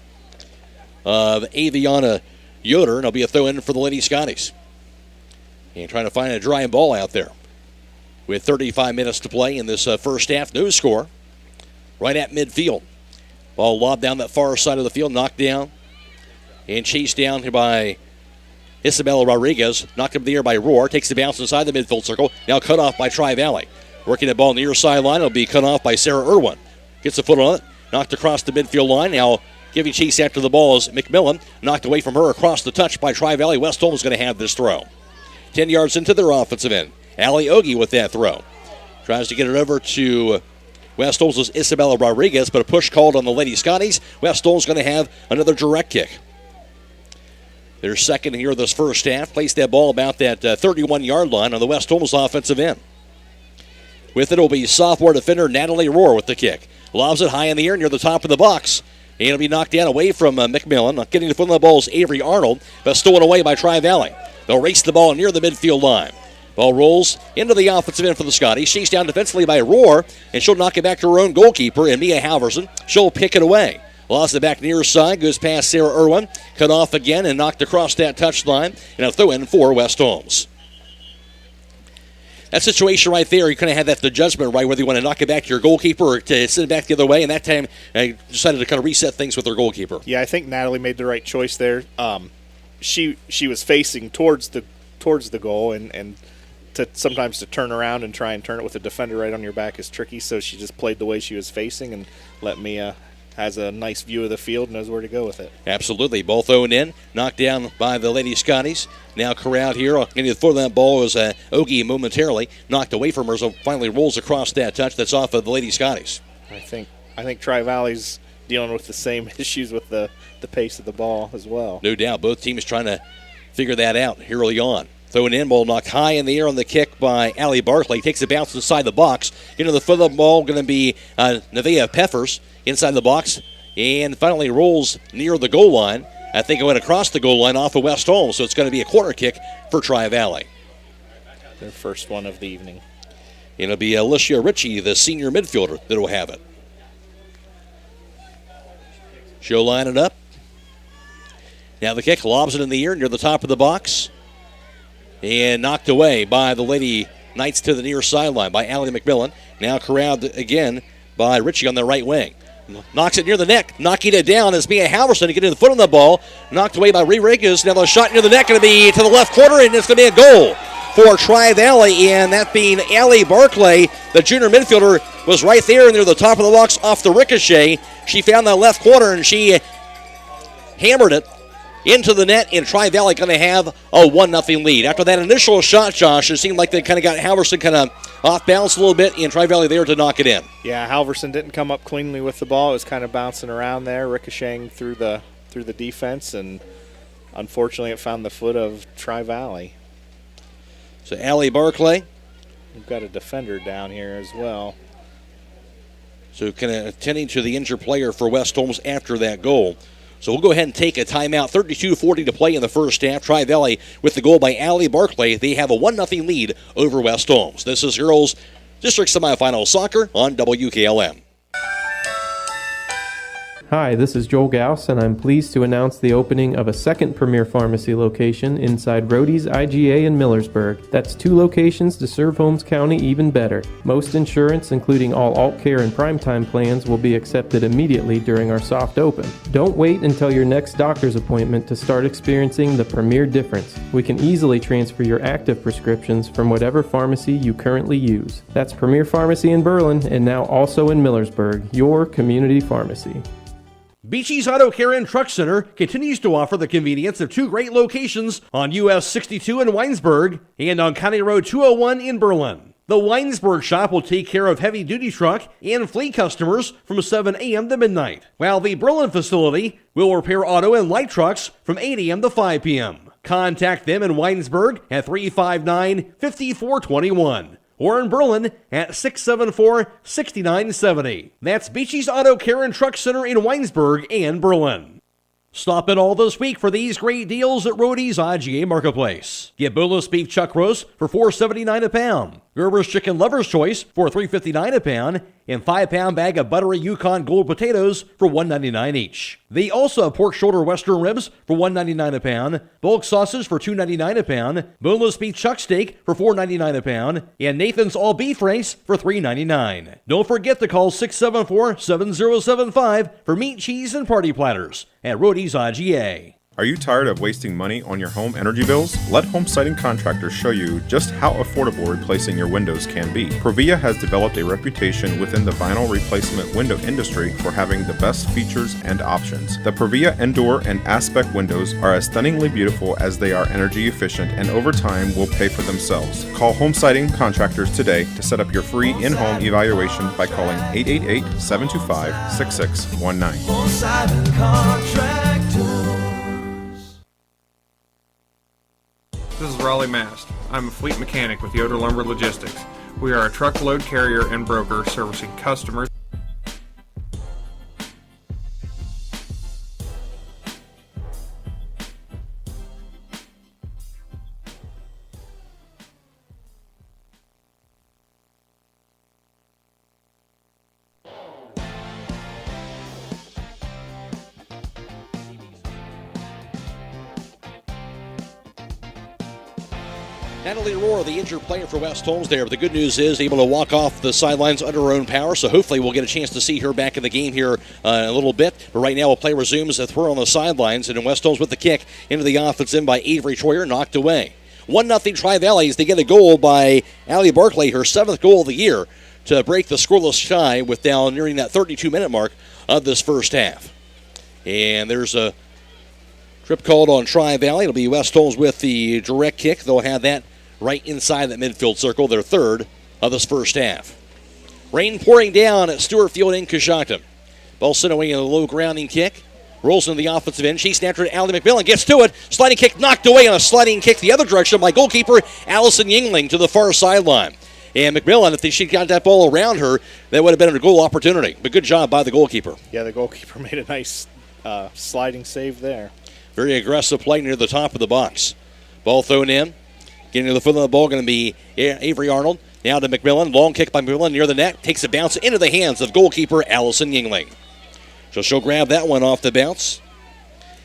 of Aviana Yoder, and it'll be a throw-in for the Lady Scotties. And trying to find a dry ball out there. With 35 minutes to play in this first half. No score. Right at midfield. Ball lobbed down that far side of the field. Knocked down. And chased down here by Isabella Rodriguez. Knocked up in the air by Roar. Takes the bounce inside the midfield circle. Now cut off by Tri-Valley. Working the ball near sideline. It'll be cut off by Sarah Irwin. Gets a foot on it. Knocked across the midfield line. Now giving chase after the ball is McMillan. Knocked away from her across the touch by Tri-Valley. West Holmes is going to have this throw. 10 yards into their offensive end. Allie Ogie with that throw. Tries to get it over to West Holmes' Isabella Rodriguez, but a push called on the Lady Scotties. West Holmes going to have another direct kick. Their second here this first half. Placed that ball about that 31-yard line on the West Holmes offensive end. With it will be sophomore defender Natalie Rohr with the kick. Lobs it high in the air near the top of the box. And it'll be knocked down away from McMillan. Not getting the foot on the ball is Avery Arnold, but stolen away by Tri-Valley. They'll race the ball near the midfield line. Ball rolls into the offensive end for the Scotties. Chased down defensively by Rohr, and she'll knock it back to her own goalkeeper, and Mia Halverson. She'll pick it away. Lost it back near side, goes past Sarah Irwin. Cut off again and knocked across that touchline, and a throw in for West Holmes. That situation right there, you kind of had that the judgment right, whether you want to knock it back to your goalkeeper or to send it back the other way, and that time I decided to kind of reset things with their goalkeeper. Yeah, I think Natalie made the right choice there. She was facing towards the goal, and sometimes to turn around and try and turn it with a defender right on your back is tricky, so she just played the way she was facing and let Mia has a nice view of the field and knows where to go with it. Absolutely. Ball thrown in. Knocked down by the Lady Scotties. Now corralled here. Getting the foot of that ball is Ogie momentarily. Knocked away from her, so finally rolls across that touch. That's off of the Lady Scotties. I think Tri-Valley's dealing with the same issues with the pace of the ball as well. No doubt. Both teams trying to figure that out here early on. Throw an in ball knocked high in the air on the kick by Allie Barkley. Takes a bounce inside the box. Into the foot of the ball going to be Nevaeh Peffers inside the box. And finally rolls near the goal line. I think it went across the goal line off of West Holmes. So it's going to be a corner kick for Tri-Valley. Their first one of the evening. It'll be Alicia Ritchie, the senior midfielder, that will have it. She'll line it up. Now the kick lobs it in the air near the top of the box. And knocked away by the Lady Knights to the near sideline by Allie McMillan. Now corralled again by Ritchie on the right wing. Knocks it near the neck. Knocking it down is Mia Halverson to get in the foot on the ball. Knocked away by Rodriguez. Now the shot near the neck going to be to the left corner, and it's going to be a goal for Tri-Valley. And that being Allie Barclay, the junior midfielder, was right there near the top of the box off the ricochet. She found that left corner, and she hammered it into the net, and Tri-Valley going to have a 1-0 lead. After that initial shot, Josh, it seemed like they kind of got Halverson kind of off balance a little bit, and Tri-Valley there to knock it in. Yeah, Halverson didn't come up cleanly with the ball. It was kind of bouncing around there, ricocheting through the defense, and unfortunately it found the foot of Tri-Valley. So Allie Barclay. We've got a defender down here as well. So kind of attending to the injured player for West Holmes after that goal. So we'll go ahead and take a timeout. 32-40 to play in the first half. Tri-Valley with the goal by Allie Barclay. They have a 1-0 lead over West Holmes. This is Girls District Semifinal Soccer on WKLM. Hi, this is Joel Gauss, and I'm pleased to announce the opening of a second Premier Pharmacy location inside Rody's IGA in Millersburg. That's 2 locations to serve Holmes County even better. Most insurance, including all alt care and primetime plans, will be accepted immediately during our soft open. Don't wait until your next doctor's appointment to start experiencing the Premier difference. We can easily transfer your active prescriptions from whatever pharmacy you currently use. That's Premier Pharmacy in Berlin and now also in Millersburg, your community pharmacy. Beachy's Auto Care and Truck Center continues to offer the convenience of 2 great locations on US 62 in Weinsberg and on County Road 201 in Berlin. The Weinsberg shop will take care of heavy-duty truck and fleet customers from 7 a.m. to midnight, while the Berlin facility will repair auto and light trucks from 8 a.m. to 5 p.m. Contact them in Weinsberg at 359-5421. Or in Berlin at 674-6970. That's Beachy's Auto Care and Truck Center in Weinsberg and Berlin. Stop in all this week for these great deals at Rody's IGA Marketplace. Get boneless beef chuck roast for $4.79 a pound. Gerber's Chicken Lover's Choice for $3.59 a pound. And 5-pound bag of buttery Yukon Gold potatoes for $1.99 each. They also have pork shoulder western ribs for $1.99 a pound. Bulk sausage for $2.99 a pound. Boneless beef chuck steak for $4.99 a pound. And Nathan's all beef race for $3.99. Don't forget to call 674-7075 for meat, cheese, and party platters at Rody's IGA. Are you tired of wasting money on your home energy bills? Let Holmes Siding Contractors show you just how affordable replacing your windows can be. Provia has developed a reputation within the vinyl replacement window industry for having the best features and options. The Provia Endure and Aspect windows are as stunningly beautiful as they are energy efficient, and over time will pay for themselves. Call Holmes Siding Contractors today to set up your free in-home evaluation by calling 888-725-6619. Holmes Siding Contractors. This is Raleigh Mast. I'm a fleet mechanic with Yoder Lumber Logistics. We are a truckload carrier and broker servicing customers. Natalie Rohr, the injured player for West Holmes there. But the good news is able to walk off the sidelines under her own power, so hopefully we'll get a chance to see her back in the game here in a little bit. But right now, play resumes with her on the sidelines, and West Holmes with the kick into the offense in by Avery Troyer, knocked away. 1-0 Tri-Valley as they get a goal by Allie Barclay, her 7th goal of the year, to break the scoreless tie with now nearing that 32-minute mark of this first half. And there's a trip called on Tri-Valley. It'll be West Holmes with the direct kick. They'll have that right inside that midfield circle, their 3rd of this first half. Rain pouring down at Stewart Field in Coshocton. Ball sent away in a low grounding kick. Rolls into the offensive end. Chasing after it, Allie McMillan gets to it. Sliding kick knocked away on a sliding kick the other direction by goalkeeper Allison Yingling to the far sideline. And McMillan, if she got that ball around her, that would have been a goal opportunity. But good job by the goalkeeper. Yeah, the goalkeeper made a nice sliding save there. Very aggressive play near the top of the box. Ball thrown in. Getting to the foot of the ball going to be Avery Arnold. Now to McMillan. Long kick by McMillan near the net. Takes a bounce into the hands of goalkeeper Allison Yingling. So she'll grab that one off the bounce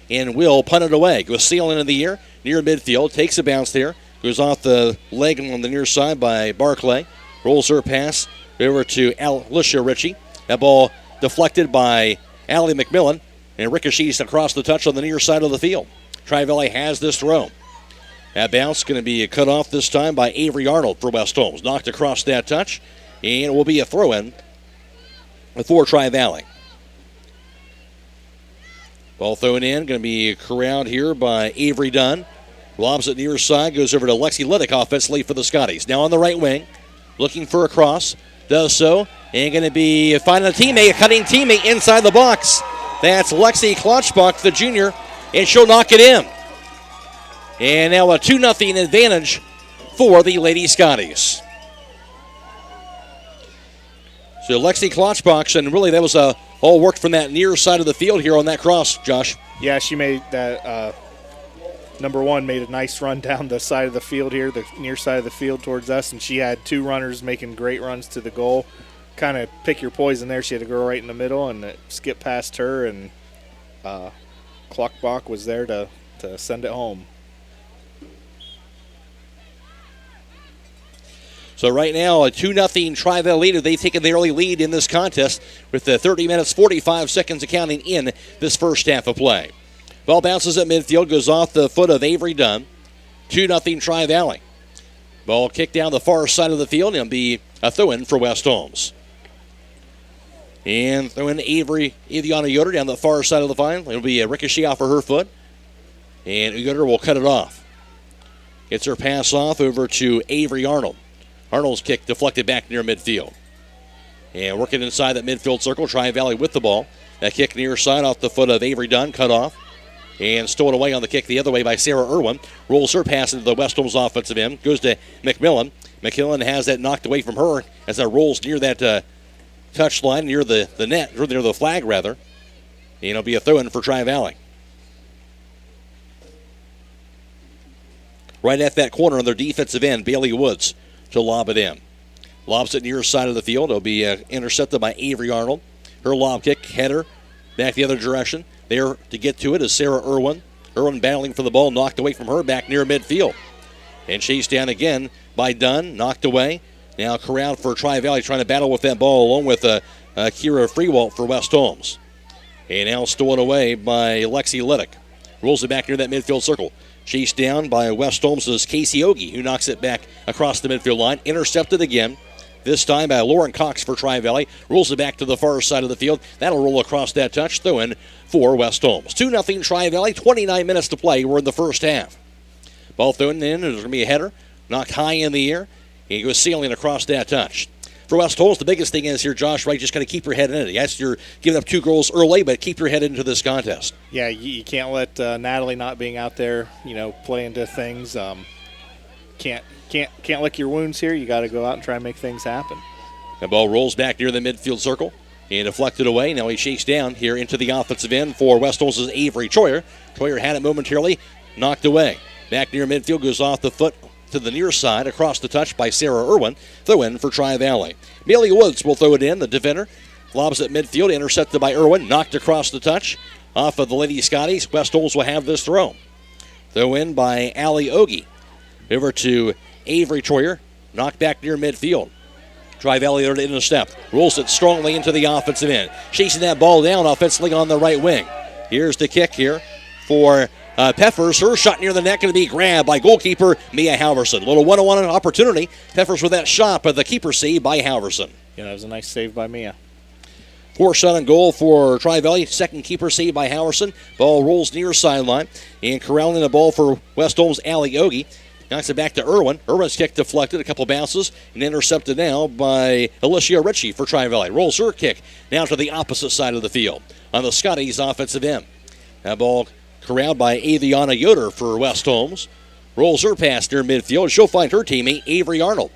and will punt it away. Goes sailing into the air near midfield. Takes a bounce there. Goes off the leg on the near side by Barclay. Rolls her pass over to Alicia Ritchie. That ball deflected by Allie McMillan and ricochets across the touch on the near side of the field. Tri-Valley has this throw. That bounce going to be cut off this time by Avery Arnold for West Holmes. Knocked across that touch, and it will be a throw-in for Tri-Valley. Ball thrown in, going to be corralled here by Avery Dunn. Lobs it near side, goes over to Lexi Liddick offensively for the Scotties. Now on the right wing, looking for a cross, does so, and going to be finding a teammate, a cutting teammate inside the box. That's Lexi Klotschbach, the junior, and she'll knock it in. And now a 2-0 advantage for the Lady Scotties. So Lexi Klotschbach, and really that was all worked from that near side of the field here on that cross, Josh. Yeah, she made that, number one, made a nice run down the side of the field here, the near side of the field towards us, and she had 2 runners making great runs to the goal. kind of pick your poison there. She had to go right in the middle and skip past her, and Klockbach was there to send it home. So right now, a 2-0 Tri-Valley leader. They've taken the early lead in this contest with the 30 minutes, 45 seconds accounting in this first half of play. Ball bounces at midfield, goes off the foot of Avery Dunn. 2-0 Tri-Valley. Ball kicked down the far side of the field and be a throw-in for West Holmes. And throw in Aviana Yoder down the far side of the line. It'll be a ricochet off of her foot. And Yoder will cut it off. Gets her pass off over to Avery Arnold. Arnold's kick deflected back near midfield. And working inside that midfield circle, Tri-Valley with the ball. That kick near side off the foot of Avery Dunn, cut off. And stolen away on the kick the other way by Sarah Irwin. Rolls her pass into the West Holmes offensive end. Goes to McMillan. McMillan has that knocked away from her as that rolls near that touch line, near the net, or near the flag rather. And it'll be a throw-in for Tri-Valley. Right at that corner on their defensive end, Bailey Woods to lob it in. Lobs it near side of the field. It'll be intercepted by Avery Arnold. Her lob kick, header, back the other direction. There to get to it is Sarah Irwin. Irwin battling for the ball, knocked away from her, back near midfield. And chased down again by Dunn, knocked away. Now corralled for Tri-Valley, trying to battle with that ball along with Kira Freewalt for West Holmes. And now stolen away by Lexi Liddick. Rolls it back near that midfield circle. Chased down by West Holmes' Casey Ogie, who knocks it back across the midfield line. Intercepted again, this time by Lauren Cox for Tri-Valley. Rolls it back to the far side of the field. That'll roll across that touch, throw-in for West Holmes. 2-0 Tri-Valley, 29 minutes to play. We're in the first half. Ball thrown in, there's going to be a header. Knocked high in the air. And he goes sailing across that touch. For West Holmes, the biggest thing is here, Josh, right, just kind of keep your head in it. Yes, you're giving up 2 goals early, but keep your head into this contest. Yeah, you can't let Natalie not being out there, play into things. Can't lick your wounds here. You got to go out and try and make things happen. The ball rolls back near the midfield circle and deflected away. Now he shakes down here into the offensive end for West Holmes' Avery Troyer. Troyer had it momentarily, knocked away. Back near midfield, goes off the foot to the near side, across the touch by Sarah Irwin. Throw in for Tri-Valley. Bailey Woods will throw it in. The defender lobs at midfield, intercepted by Irwin, knocked across the touch off of the Lady Scotties. West Holmes will have this throw. Throw in by Allie Ogie. Over to Avery Troyer, knocked back near midfield. Tri-Valley there to intercept. Rolls it strongly into the offensive end. Chasing that ball down offensively on the right wing. Here's the kick here for Peffers. Her shot near the net going to be grabbed by goalkeeper Mia Halverson. A little one-on-one opportunity. Peffers with that shot, but the keeper save by Halverson. Yeah, that was a nice save by Mia. 4 shot on goal for Tri-Valley. Second keeper save by Halverson. Ball rolls near sideline. And corralling the ball for West Holmes' Allie Ogie. Knocks it back to Irwin. Irwin's kick deflected, a couple bounces, and intercepted now by Alicia Ritchie for Tri-Valley. Rolls her kick now to the opposite side of the field on the Scotties' offensive end. That ball corralled by Aviana Yoder for West Holmes. Rolls her pass near midfield. She'll find her teammate, Avery Arnold.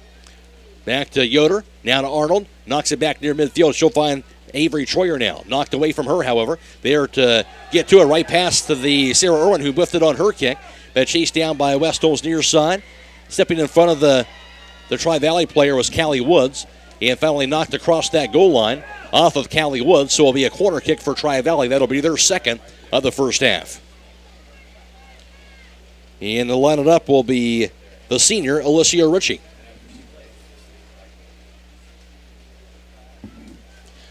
Back to Yoder, now to Arnold. Knocks it back near midfield. She'll find Avery Troyer now. Knocked away from her, however. There to get to it, right past to the Sarah Irwin, who whiffed it on her kick. But chased down by West Holmes near side. Stepping in front of the Tri-Valley player was Callie Woods. And finally knocked across that goal line off of Callie Woods. So it'll be a corner kick for Tri-Valley. That'll be their second of the first half. And to line it up will be the senior, Alicia Ritchie.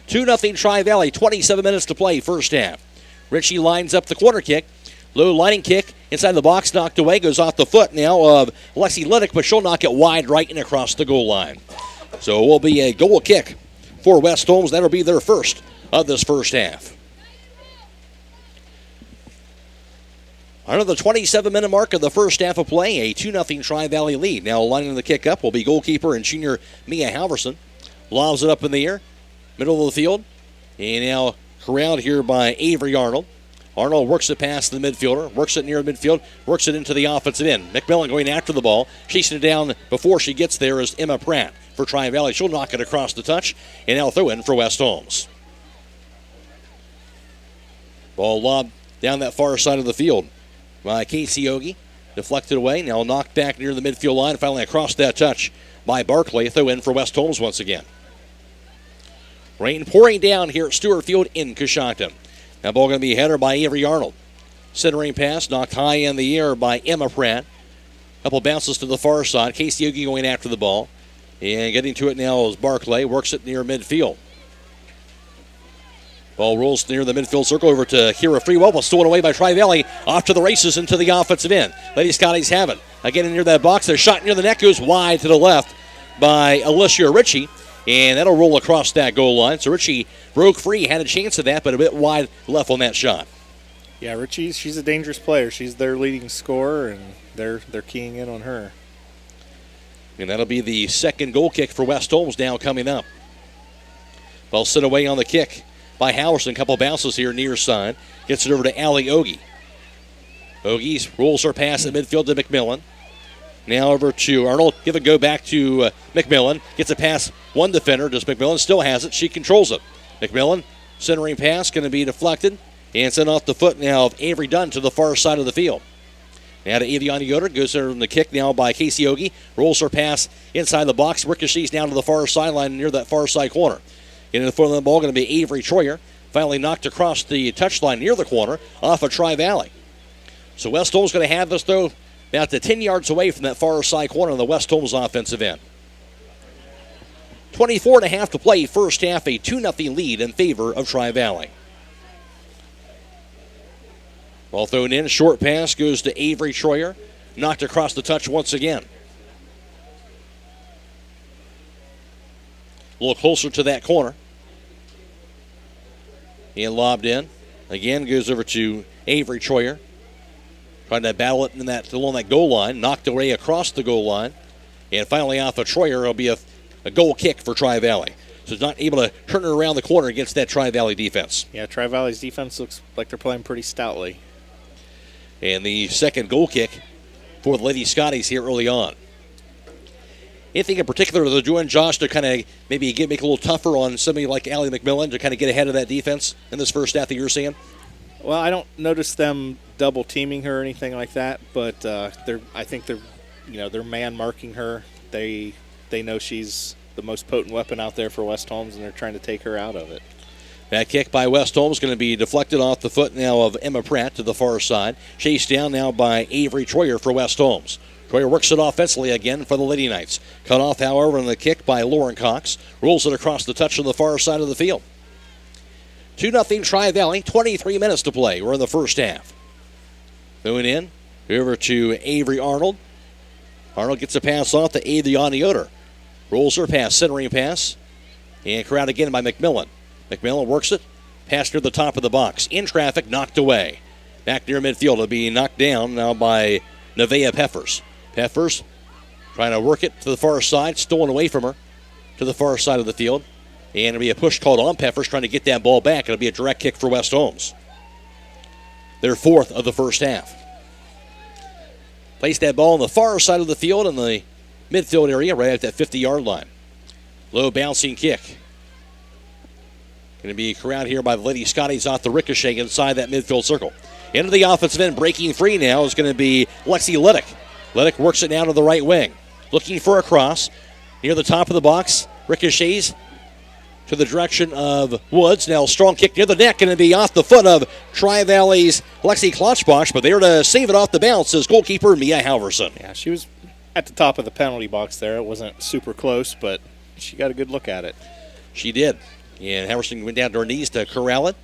2-0 Tri-Valley, 27 minutes to play, first half. Ritchie lines up the corner kick. Low lining kick inside the box, knocked away, goes off the foot now of Lexi Liddick, but she'll knock it wide right and across the goal line. So it will be a goal kick for West Holmes. That'll be their first of this first half. Under the 27-minute mark of the first half of play, a 2-0 Tri-Valley lead. Now lining the kick up will be goalkeeper and junior Mia Halverson. Lobs it up in the air, middle of the field, and now corralled here by Avery Arnold. Arnold works it past the midfielder, works it near midfield, works it into the offensive end. McMillan going after the ball, chasing it down before she gets there is Emma Pratt for Tri-Valley. She'll knock it across the touch, and now throw in for West Holmes. Ball lobbed down that far side of the field by Casey Ogie. Deflected away, now knocked back near the midfield line, finally across that touch by Barclay. Throw in for West Holmes once again. Rain pouring down here at Stewart Field in Coshocton. That ball going to be a header by Avery Arnold. Centering pass knocked high in the air by Emma Pratt. Couple bounces to the far side. Casey Ogie going after the ball. And getting to it now is Barclay. Works it near midfield. Ball rolls near the midfield circle over to Kira Freewell. Well, stolen away by Tri-Valley. Off to the races into the offensive end. Lady Scotties have it. Again near that box. Their shot near the net goes wide to the left by Alicia Ritchie. And that'll roll across that goal line. So Ritchie broke free, had a chance of that, but a bit wide left on that shot. Yeah, Ritchie, she's a dangerous player. She's their leading scorer, and they're keying in on her. And that'll be the second goal kick for West Holmes now coming up. Ball set away on the kick by Howerson. A couple bounces here near side. Gets it over to Allie Ogie. Ogie rolls her pass in midfield to McMillan. Now over to Arnold. Give a go back to McMillan. Gets a pass. One defender. Does McMillan still has it? She controls it. McMillan, centering pass, going to be deflected. And sent off the foot now of Avery Dunn to the far side of the field. Now to Aviana Yoder. Goes there on the kick now by Casey Ogie. Rolls her pass inside the box. Ricochets down to the far sideline near that far side corner. In the front of the ball going to be Avery Troyer. Finally knocked across the touchline near the corner off of Tri-Valley. So West Holmes going to have this, though, about the 10 yards away from that far side corner on the West Holmes offensive end. 24.5 to play, first half, a 2-0 lead in favor of Tri-Valley. Ball thrown in, short pass goes to Avery Troyer. Knocked across the touch once again. A little closer to that corner. And lobbed in. Again goes over to Avery Troyer. Trying to battle it in that, along that goal line. Knocked away across the goal line. And finally off of Troyer, it'll be a goal kick for Tri-Valley. So it's not able to turn it around the corner against that Tri-Valley defense. Yeah, Tri-Valley's defense looks like they're playing pretty stoutly. And the second goal kick for the Lady Scotties here early on. Anything in particular they're doing, Josh, to kind of maybe make it a little tougher on somebody like Allie McMillan to kind of get ahead of that defense in this first half that you're seeing? Well, I don't notice them double teaming her or anything like that, but I think they're man marking her. They know she's the most potent weapon out there for West Holmes, and they're trying to take her out of it. That kick by West Holmes going to be deflected off the foot now of Emma Pratt to the far side. Chased down now by Avery Troyer for West Holmes. Troyer works it offensively again for the Lady Knights. Cut off, however, on the kick by Lauren Cox. Rolls it across the touch on the far side of the field. 2-0 Tri-Valley, 23 minutes to play. We're in the first half. Going in, over to Avery Arnold. Arnold gets a pass off to Aviana Yoder. Rolls her pass, centering pass. And corralled again by McMillan. McMillan works it. Pass near the top of the box. In traffic, knocked away. Back near midfield. It'll be knocked down now by Nevaeh Peffers. Peffers trying to work it to the far side. Stolen away from her to the far side of the field. And it'll be a push called on Peffers trying to get that ball back. It'll be a direct kick for West Holmes. Their fourth of the first half. Place that ball on the far side of the field in the midfield area right at that 50-yard line. Low bouncing kick. Going to be corralled here by the Lady Scotties off the ricochet inside that midfield circle. Into the offensive end, breaking free now is going to be Lexi Liddick. Liddick works it down to the right wing. Looking for a cross. Near the top of the box, ricochets to the direction of Woods. Now strong kick near the net, going to be off the foot of Tri-Valley's Lexi Klotschbach, but they're to save it off the bounce as goalkeeper Mia Halverson. Yeah, she was at the top of the penalty box there. It wasn't super close, but she got a good look at it. She did. And Halverson went down to her knees to corral it.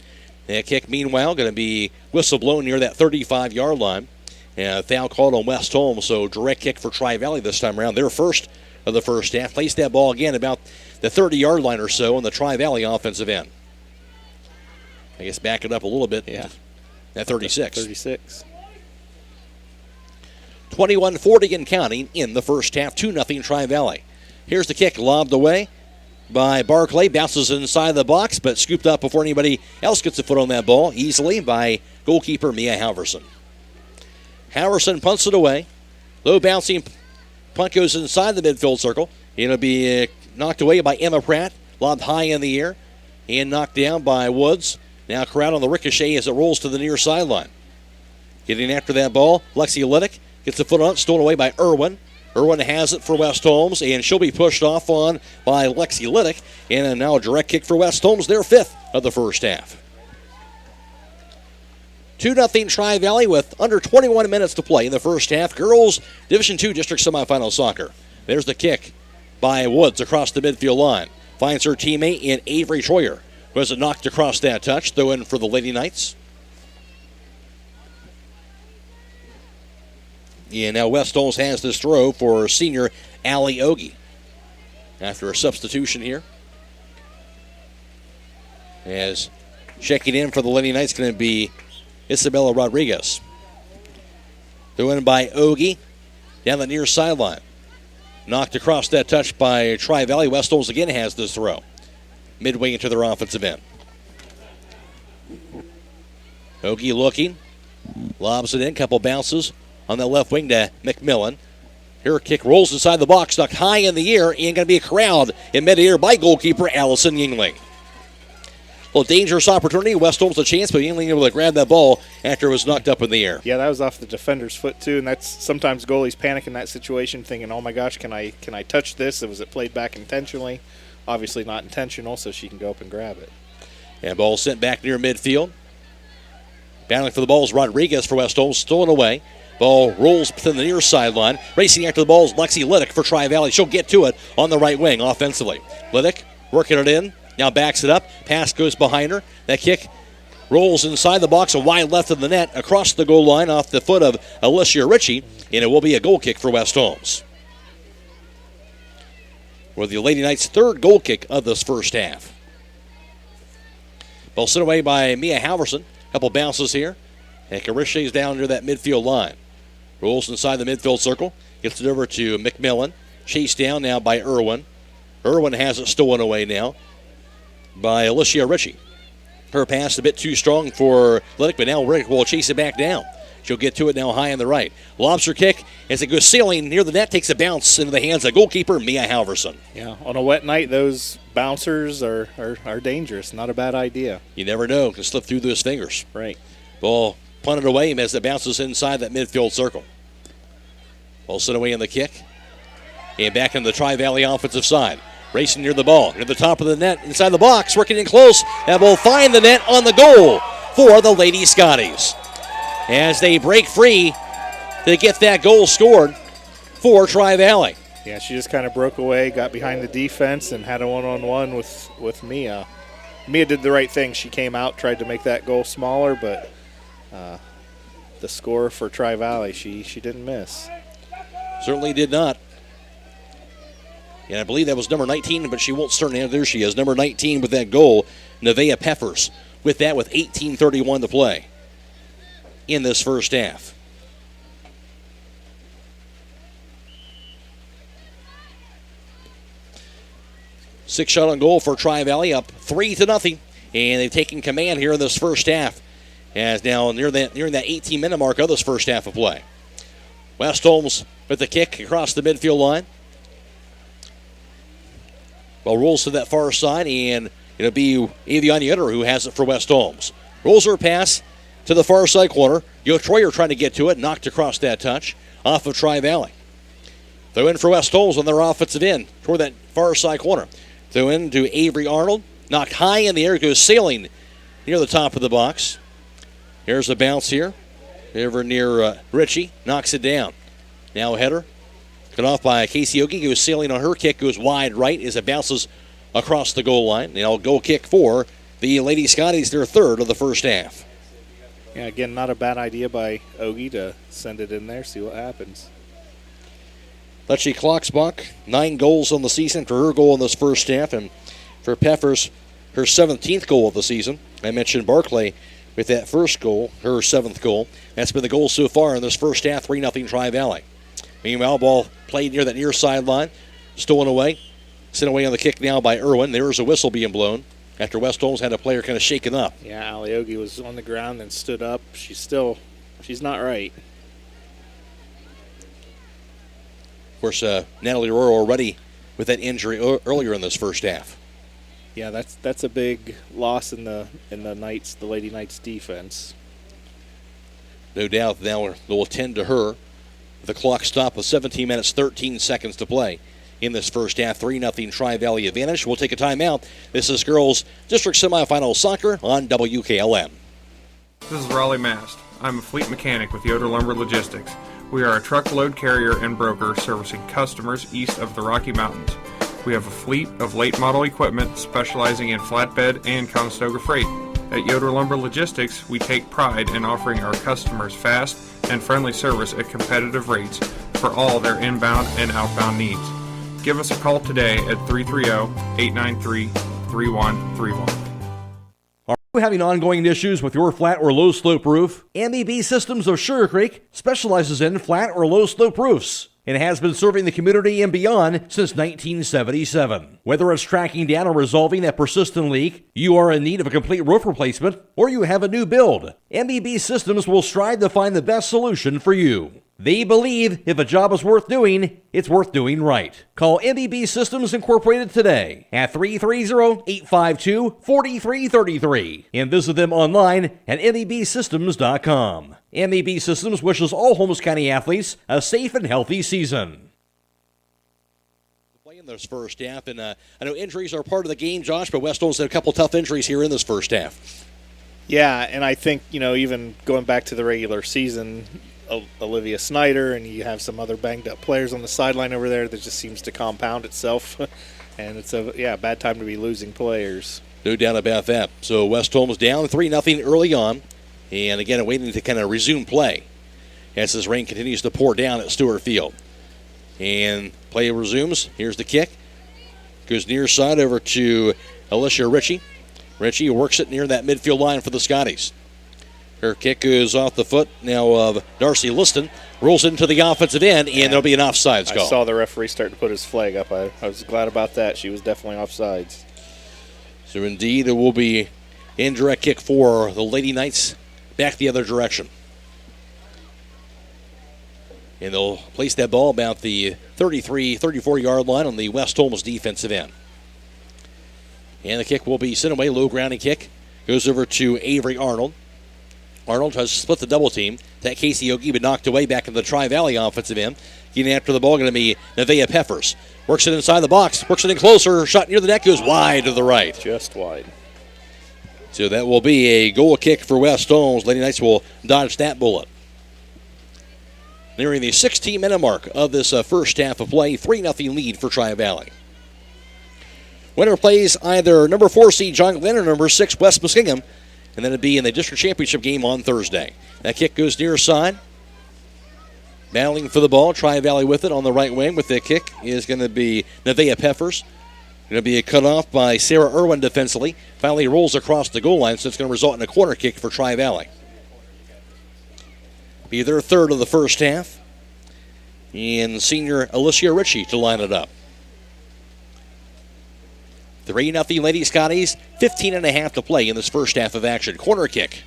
That kick, meanwhile, going to be whistle blown near that 35-yard line. And foul called on West Holmes, so direct kick for Tri-Valley this time around. Their first of the first half. Placed that ball again about the 30-yard line or so on the Tri-Valley offensive end. I guess back it up a little bit. Yeah. At 36. 36. 21-40 and counting in the first half. 2-0 Tri-Valley. Here's the kick, lobbed away by Barclay. Bounces inside the box, but scooped up before anybody else gets a foot on that ball easily by goalkeeper Mia Halverson. Halverson punts it away. Low bouncing punt goes inside the midfield circle. It'll be knocked away by Emma Pratt. Lobbed high in the air and knocked down by Woods. Now corralled on the ricochet as it rolls to the near sideline. Getting after that ball, Lexi Liddick gets the foot on it, stolen away by Irwin. Irwin has it for West Holmes, and she'll be pushed off on by Lexi Liddick. And now a direct kick for West Holmes, their 5th of the first half. 2-0 Tri-Valley with under 21 minutes to play in the first half. Girls Division II District Semifinal Soccer. There's the kick by Woods across the midfield line. Finds her teammate in Avery Troyer, who has it knocked across that touch. Throw in for the Lady Knights. And now West Holmes has this throw for senior Allie Ogie. After a substitution here. As checking in for the Lady Knights going to be Isabella Rodriguez. Throw in by Ogie down the near sideline. Knocked across that touch by Tri-Valley. West Holmes again has this throw. Midway into their offensive end. Ogie looking. Lobs it in. Couple bounces on the left wing to McMillan. Her kick rolls inside the box, stuck high in the air, and going to be a crowd in mid-air by goalkeeper Allison Yingling. A little dangerous opportunity. West Holmes a chance, but Yingling able to grab that ball after it was knocked up in the air. Yeah, that was off the defender's foot too, and that's sometimes goalies panic in that situation, thinking, "Oh my gosh, can I touch this? Was it played back intentionally?" Obviously not intentional, so she can go up and grab it. And ball sent back near midfield. Battling for the ball is Rodriguez for West Holmes, stolen away. Ball rolls within the near sideline. Racing after the ball is Lexi Liddick for Tri-Valley. She'll get to it on the right wing offensively. Liddick working it in. Now backs it up. Pass goes behind her. That kick rolls inside the box, a wide left of the net, across the goal line off the foot of Alicia Ritchie, and it will be a goal kick for West Holmes. With the Lady Knights' 3rd goal kick of this first half. Ball sent away by Mia Halverson. Couple bounces here. And ricochets down near that midfield line. Rolls inside the midfield circle. Gets it over to McMillan. Chased down now by Irwin. Irwin has it stolen away now by Alicia Ritchie. Her pass a bit too strong for Liddick, but now Rick will chase it back down. She'll get to it now high on the right. Lobs her kick as it goes sailing near the net, takes a bounce into the hands of goalkeeper Mia Halverson. Yeah, on a wet night, those bouncers are dangerous. Not a bad idea. You never know. Can slip through those fingers. Right. Ball punted away as it bounces inside that midfield circle. Ball sent away in the kick. And back in the Tri-Valley offensive side. Racing near the ball. Near the top of the net, inside the box, working in close. And will find the net on the goal for the Lady Scotties. As they break free to get that goal scored for Tri-Valley. Yeah, she just kind of broke away, got behind the defense, and had a one-on-one with Mia. Mia did the right thing. She came out, tried to make that goal smaller, but the score for Tri-Valley, she didn't miss. Certainly did not. And I believe that was number 19, but she won't start now. There she is, number 19 with that goal, Nevaeh Peppers. With that, with 18:31 to play in this first half. Six shot on goal for Tri-Valley, up 3-0. And they've taken command here in this first half. As now nearing that 18-minute mark of this first half of play. West Holmes with the kick across the midfield line. Ball rolls to that far side, and it'll be Aviana Utter who has it for West Holmes. Rolls her pass to the far side corner. Yo Troyer trying to get to it, knocked across that touch off of Tri-Valley. Throw in for West Holmes on their offensive end toward that far side corner. Throw in to Avery Arnold, knocked high in the air, goes sailing near the top of the box. Here's a bounce here. Over near Ritchie, knocks it down. Now a header. Cut off by Casey Ogie, goes sailing on her kick, goes wide right as it bounces across the goal line. Now goal kick for the Lady Scotties, their 3rd of the first half. Yeah, again, not a bad idea by Ogie to send it in there, see what happens. Lexi Klocksbach, 9 goals on the season for her goal in this first half, and for Peppers, her 17th goal of the season. I mentioned Barclay with that first goal, her 7th goal. That's been the goal so far in this first half, 3-0 Tri-Valley. Meanwhile, ball played near that near sideline, stolen away. Sent away on the kick now by Irwin. There's a whistle being blown after West Holmes had a player kind of shaken up. Yeah, Allie Ogie was on the ground and stood up. She's not right. Of course, Natalie Rohr already with that injury earlier in this first half. Yeah, that's a big loss in the Lady Knights defense. No doubt now they'll attend to her The clock stopped with 17 minutes, 13 seconds to play in this first half. 3-0 Tri-Valley advantage. We'll take a timeout. This is girls district semifinal soccer on WKLM. This is Raleigh Mast. I'm a fleet mechanic with Yoder Lumber Logistics. We are a truckload carrier and broker servicing customers east of the Rocky Mountains. We have a fleet of late model equipment specializing in flatbed and Conestoga freight. At Yoder Lumber Logistics, we take pride in offering our customers fast and friendly service at competitive rates for all their inbound and outbound needs. Give us a call today at 330-893-3131. Are you having ongoing issues with your flat or low slope roof? MEB Systems of Sugar Creek specializes in flat or low slope roofs and has been serving the community and beyond since 1977. Whether it's tracking down or resolving that persistent leak, you are in need of a complete roof replacement, or you have a new build, MEB Systems will strive to find the best solution for you. They believe if a job is worth doing, it's worth doing right. Call MEB Systems Incorporated today at 330-852-4333 and visit them online at mebsystems.com. MEB Systems wishes all Holmes County athletes a safe and healthy season. In this first half, and I know injuries are part of the game, Josh, but West Holmes had a couple tough injuries here in this first half. Yeah, and I think, even going back to the regular season, Olivia Snyder, and you have some other banged-up players on the sideline over there that just seems to compound itself. And it's a bad time to be losing players. No doubt about that. So West Holmes down 3-0 early on, and again waiting to kind of resume play as this rain continues to pour down at Stewart Field. And play resumes. Here's the kick. Goes near side over to Alicia Ritchie. Ritchie works it near that midfield line for the Scotties. Her kick goes off the foot now of Darcy Liston. Rolls into the offensive end, and there'll be an offsides call. I saw the referee start to put his flag up. I was glad about that. She was definitely offsides. So indeed, it will be indirect kick for the Lady Knights back the other direction. And they'll place that ball about the 34-yard line on the West Holmes defensive end. And the kick will be sent away. Low grounding kick. Goes over to Avery Arnold. Arnold tries to split the double team. That Casey Ogie but knocked away back in the Tri-Valley offensive end. Getting after the ball going to be Nevaeh Peppers. Works it inside the box. Works it in closer. Shot near the net. Goes wide to the right. Just wide. So that will be a goal kick for West Holmes. Lady Knights will dodge that bullet. Nearing the 16-minute mark of this first half of play. 3-0 lead for Tri-Valley. Winner plays either number 4 seed John Glenn or number 6 West Muskingum. And then it'll be in the district championship game on Thursday. That kick goes near side. Battling for the ball. Tri-Valley with it on the right wing with the kick is going to be Nevaeh Peppers. Going to be a cutoff by Sarah Irwin defensively. Finally rolls across the goal line, so it's going to result in a corner kick for Tri-Valley. Be their third of the first half. And senior Alicia Ritchie to line it up. 3-0 Lady Scotties, 15.5 to play in this first half of action. Corner kick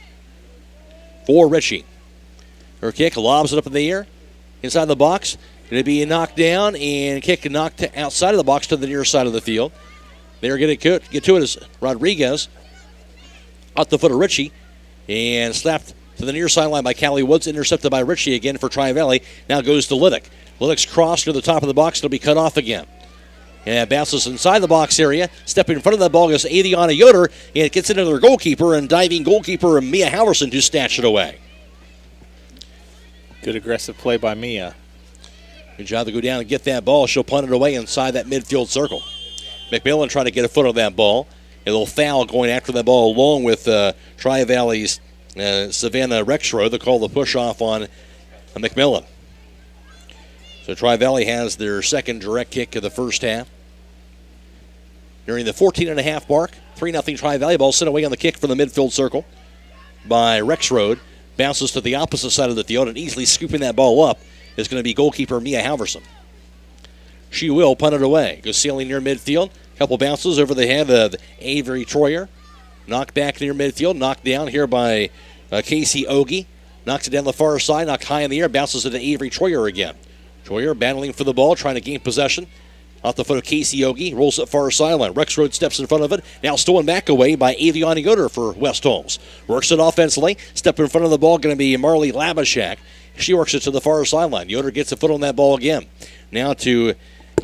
for Ritchie. Her kick lobs it up in the air. Inside the box. Going to be a knockdown and kick knocked outside of the box to the near side of the field. They're going to get to it as Rodriguez off the foot of Ritchie and slapped to the near sideline by Callie Woods. Intercepted by Ritchie again for Tri-Valley. Now goes to Liddick. Liddick's crossed to the top of the box. It'll be cut off again. And bounces inside the box area. Stepping in front of that ball goes Aviana Yoder. And it gets into their goalkeeper, and diving goalkeeper Mia Halverson to snatch it away. Good aggressive play by Mia. Good job to go down and get that ball. She'll punt it away inside that midfield circle. McMillan trying to get a foot on that ball. A little foul going after that ball along with Tri-Valley's Savannah Rexroad. They call the push off on McMillan. So Tri-Valley has their second direct kick of the first half. During the 14.5 mark, 3-0 Tri-Valley. Ball sent away on the kick from the midfield circle by Rexroad. Bounces to the opposite side of the field, and easily scooping that ball up is going to be goalkeeper Mia Halverson. She will punt it away. Goes sailing near midfield. Couple bounces over the head of Avery Troyer. Knocked back near midfield. Knocked down here by Casey Ogie. Knocks it down the far side. Knocked high in the air. Bounces it to Avery Troyer again. Troyer battling for the ball, trying to gain possession. Off the foot of Casey Ogie. Rolls it far sideline. Rexroad steps in front of it. Now stolen back away by Aviana Yoder for West Holmes. Works it offensively. Step in front of the ball. Going to be Marley Labashak. She works it to the far sideline. Yoder gets a foot on that ball again. Now to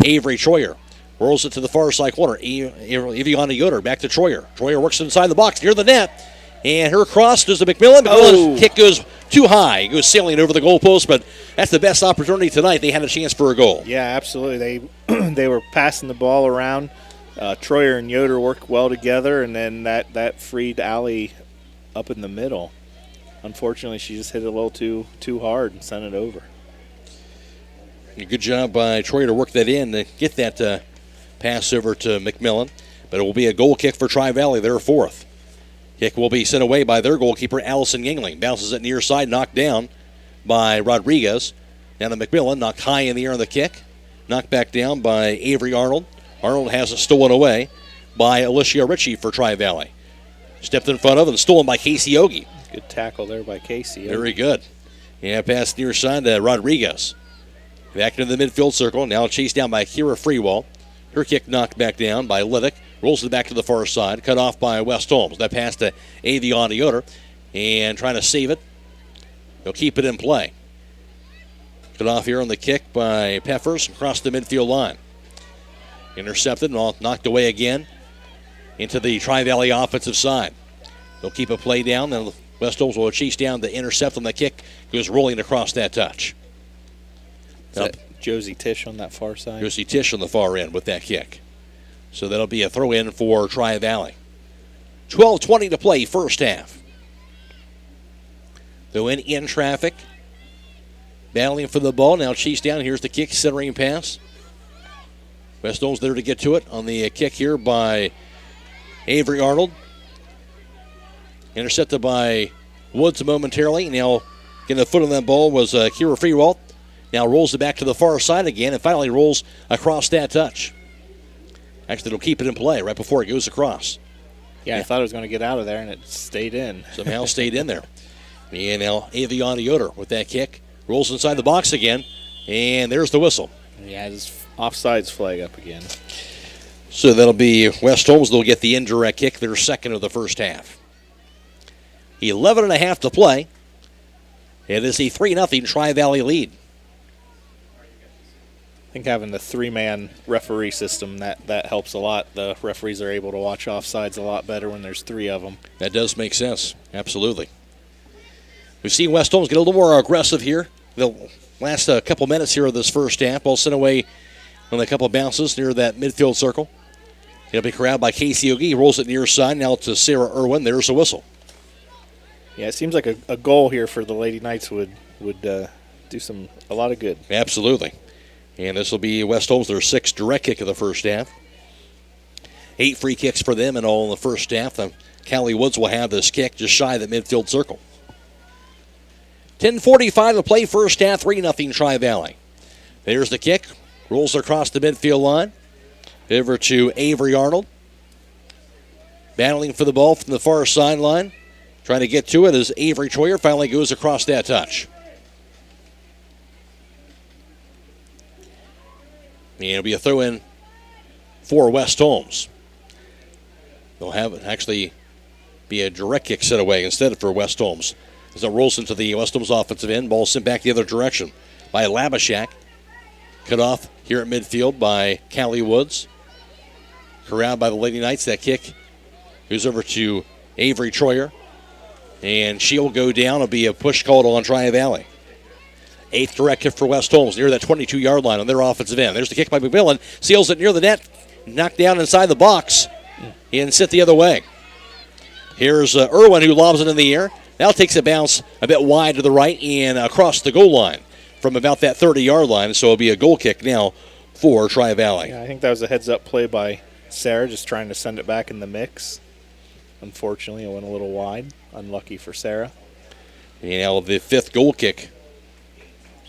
Avery Troyer. Rolls it to the far side corner. Eviana Yoder back to Troyer. Troyer works inside the box near the net. And her cross goes to McMillan. McMillan's kick goes too high. It goes sailing over the goalpost, but that's the best opportunity tonight. They had a chance for a goal. Yeah, absolutely. They were passing the ball around. Troyer and Yoder worked well together, and then that freed Allie up in the middle. Unfortunately, she just hit it a little too hard and sent it over. A good job by Troyer to work that in to get that pass over to McMillan. But it will be a goal kick for Tri-Valley, their fourth. Kick will be sent away by their goalkeeper, Allison Yingling. Bounces it near side, knocked down by Rodriguez. Now to McMillan, knocked high in the air on the kick. Knocked back down by Avery Arnold. Arnold has it stolen away by Alicia Ritchie for Tri-Valley. Stepped in front of and stolen by Casey Ogie. Good tackle there by Casey. Very good. Yeah, pass near side to Rodriguez. Back into the midfield circle. Now chased down by Kira Freewall. Her kick knocked back down by Liddick. Rolls it back to the far side. Cut off by West Holmes. That pass to Aviana Yoder. And trying to save it. They'll keep it in play. Cut off here on the kick by Peffers across the midfield line. Intercepted and knocked away again into the Tri-Valley offensive side. They'll keep a play down. Then West Holmes will chase down the intercept on the kick. Goes rolling across that touch. Is that Josie Tish on that far side? Josie Tish on the far end with that kick. So that'll be a throw-in for Tri-Valley. 12:20 to play, first half. They'll in traffic. Battling for the ball. Now chased down. Here's the kick, centering pass. West Holmes there to get to it on the kick here by Avery Arnold. Intercepted by Woods momentarily. Now getting the foot on that ball was Kira Freewalt. Now rolls it back to the far side again and finally rolls across that touch. Actually, it'll keep it in play right before it goes across. Yeah, I thought it was going to get out of there, and it stayed in. Somehow stayed in there. And now Aviana Yoder with that kick. Rolls inside the box again, and there's the whistle. Yeah, his offsides flag up again. So that'll be West Holmes. They'll get the indirect kick, their second of the first half. 11.5 to play. It is a 3-0 Tri-Valley lead. I think having the three-man referee system, that helps a lot. The referees are able to watch offsides a lot better when there's three of them. That does make sense. Absolutely. We've seen West Holmes get a little more aggressive here. The last couple minutes here of this first half. Ball sent away on a couple of bounces near that midfield circle. It'll be corralled by Casey Ogie. He rolls it near side. Now to Sarah Irwin. There's a whistle. Yeah, it seems like a goal here for the Lady Knights would do a lot of good. Absolutely. And this will be West Holmes, their sixth direct kick of the first half. 8 free kicks for them in all in the first half. Callie Woods will have this kick just shy of the midfield circle. 10:45 to play, first half, 3-0 Tri-Valley. There's the kick. Rolls across the midfield line. Over to Avery Arnold. Battling for the ball from the far sideline. Trying to get to it as Avery Troyer finally goes across that touch. And it'll be a throw-in for West Holmes. They'll have it actually be a direct kick set away instead for West Holmes. As it rolls into the West Holmes offensive end, ball sent back the other direction by Labashak. Cut off here at midfield by Callie Woods. Corralled by the Lady Knights. That kick goes over to Avery Troyer. And she'll go down. It'll be a push called on Tri-Valley. 8th direct kick for West Holmes near that 22-yard line on their offensive end. There's the kick by McMillan. Seals it near the net. Knocked down inside the box. And sit the other way. Here's Irwin who lobs it in the air. Now takes a bounce a bit wide to the right and across the goal line from about that 30-yard line. So it'll be a goal kick now for Tri-Valley. Yeah, I think that was a heads-up play by Sarah, just trying to send it back in the mix. Unfortunately, it went a little wide. Unlucky for Sarah. And now the 5th goal kick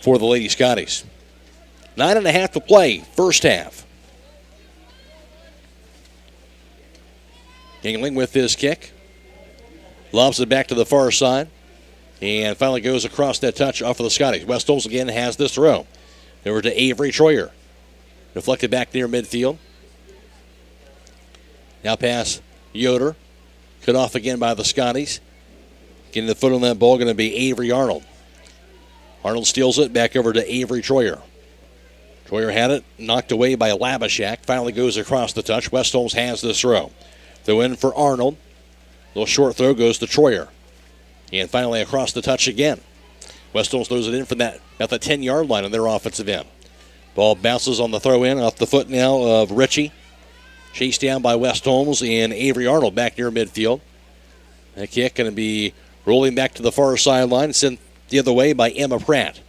for the Lady Scotties. 9.5 to play, first half. Yingling with his kick. Lobs it back to the far side. And finally goes across that touch off of the Scotties. West Holmes again has this throw. Over to Avery Troyer. Deflected back near midfield. Now pass Yoder. Cut off again by the Scotties. Getting the foot on that ball going to be Avery Arnold. Arnold steals it back over to Avery Troyer. Troyer had it, knocked away by Labashak. Finally goes across the touch. West Holmes has this throw. Throw in for Arnold. Little short throw goes to Troyer. And finally across the touch again. West Holmes throws it in from that at the 10-yard line on their offensive end. Ball bounces on the throw in off the foot now of Ritchie. Chased down by West Holmes and Avery Arnold back near midfield. That kick going to be rolling back to the far sideline, sent the other way by Emma Pratt.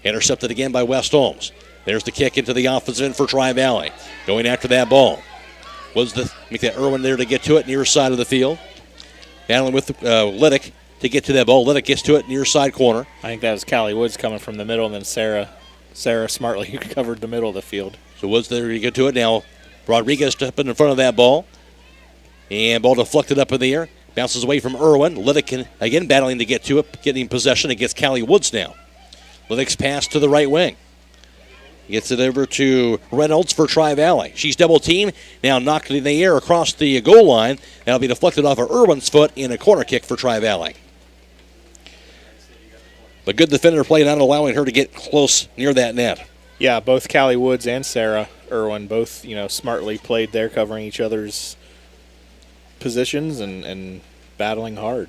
Intercepted again by West Holmes. There's the kick into the offensive end for Tri-Valley. Going after that ball. Make that Irwin there to get to it near side of the field. Battling with Liddick to get to that ball. Liddick gets to it near side corner. I think that was Callie Woods coming from the middle, and then Sarah smartly covered the middle of the field. So Woods there to get to it. Now Rodriguez stepping in front of that ball. And ball deflected up in the air. Bounces away from Irwin. Liddick again battling to get to it, getting possession against Callie Woods now. Liddick's pass to the right wing. Gets it over to Reynolds for Tri-Valley. She's double-teamed. Now knocked in the air across the goal line. That'll be deflected off of Irwin's foot in a corner kick for Tri-Valley. But good defender play, not allowing her to get close near that net. Yeah, both Callie Woods and Sarah Irwin both, smartly played there, covering each other's positions and battling hard.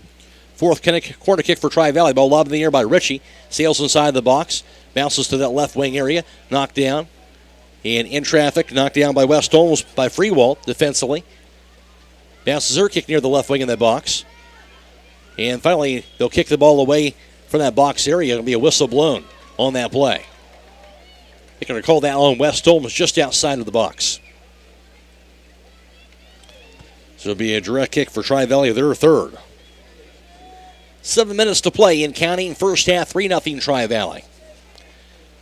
Fourth corner kick for Tri-Valley. Ball lobbed in the air by Ritchie. Sails inside the box. Bounces to that left wing area. Knocked down. And in traffic, knocked down by West Holmes by Freewalt defensively. Bounces her kick near the left wing in that box. And finally, they'll kick the ball away from that box area. It'll be a whistle blown on that play. They're going to call that on West Holmes just outside of the box. So it'll be a direct kick for Tri-Valley, their third. 7 minutes to play in counting. First half, 3-0 Tri-Valley.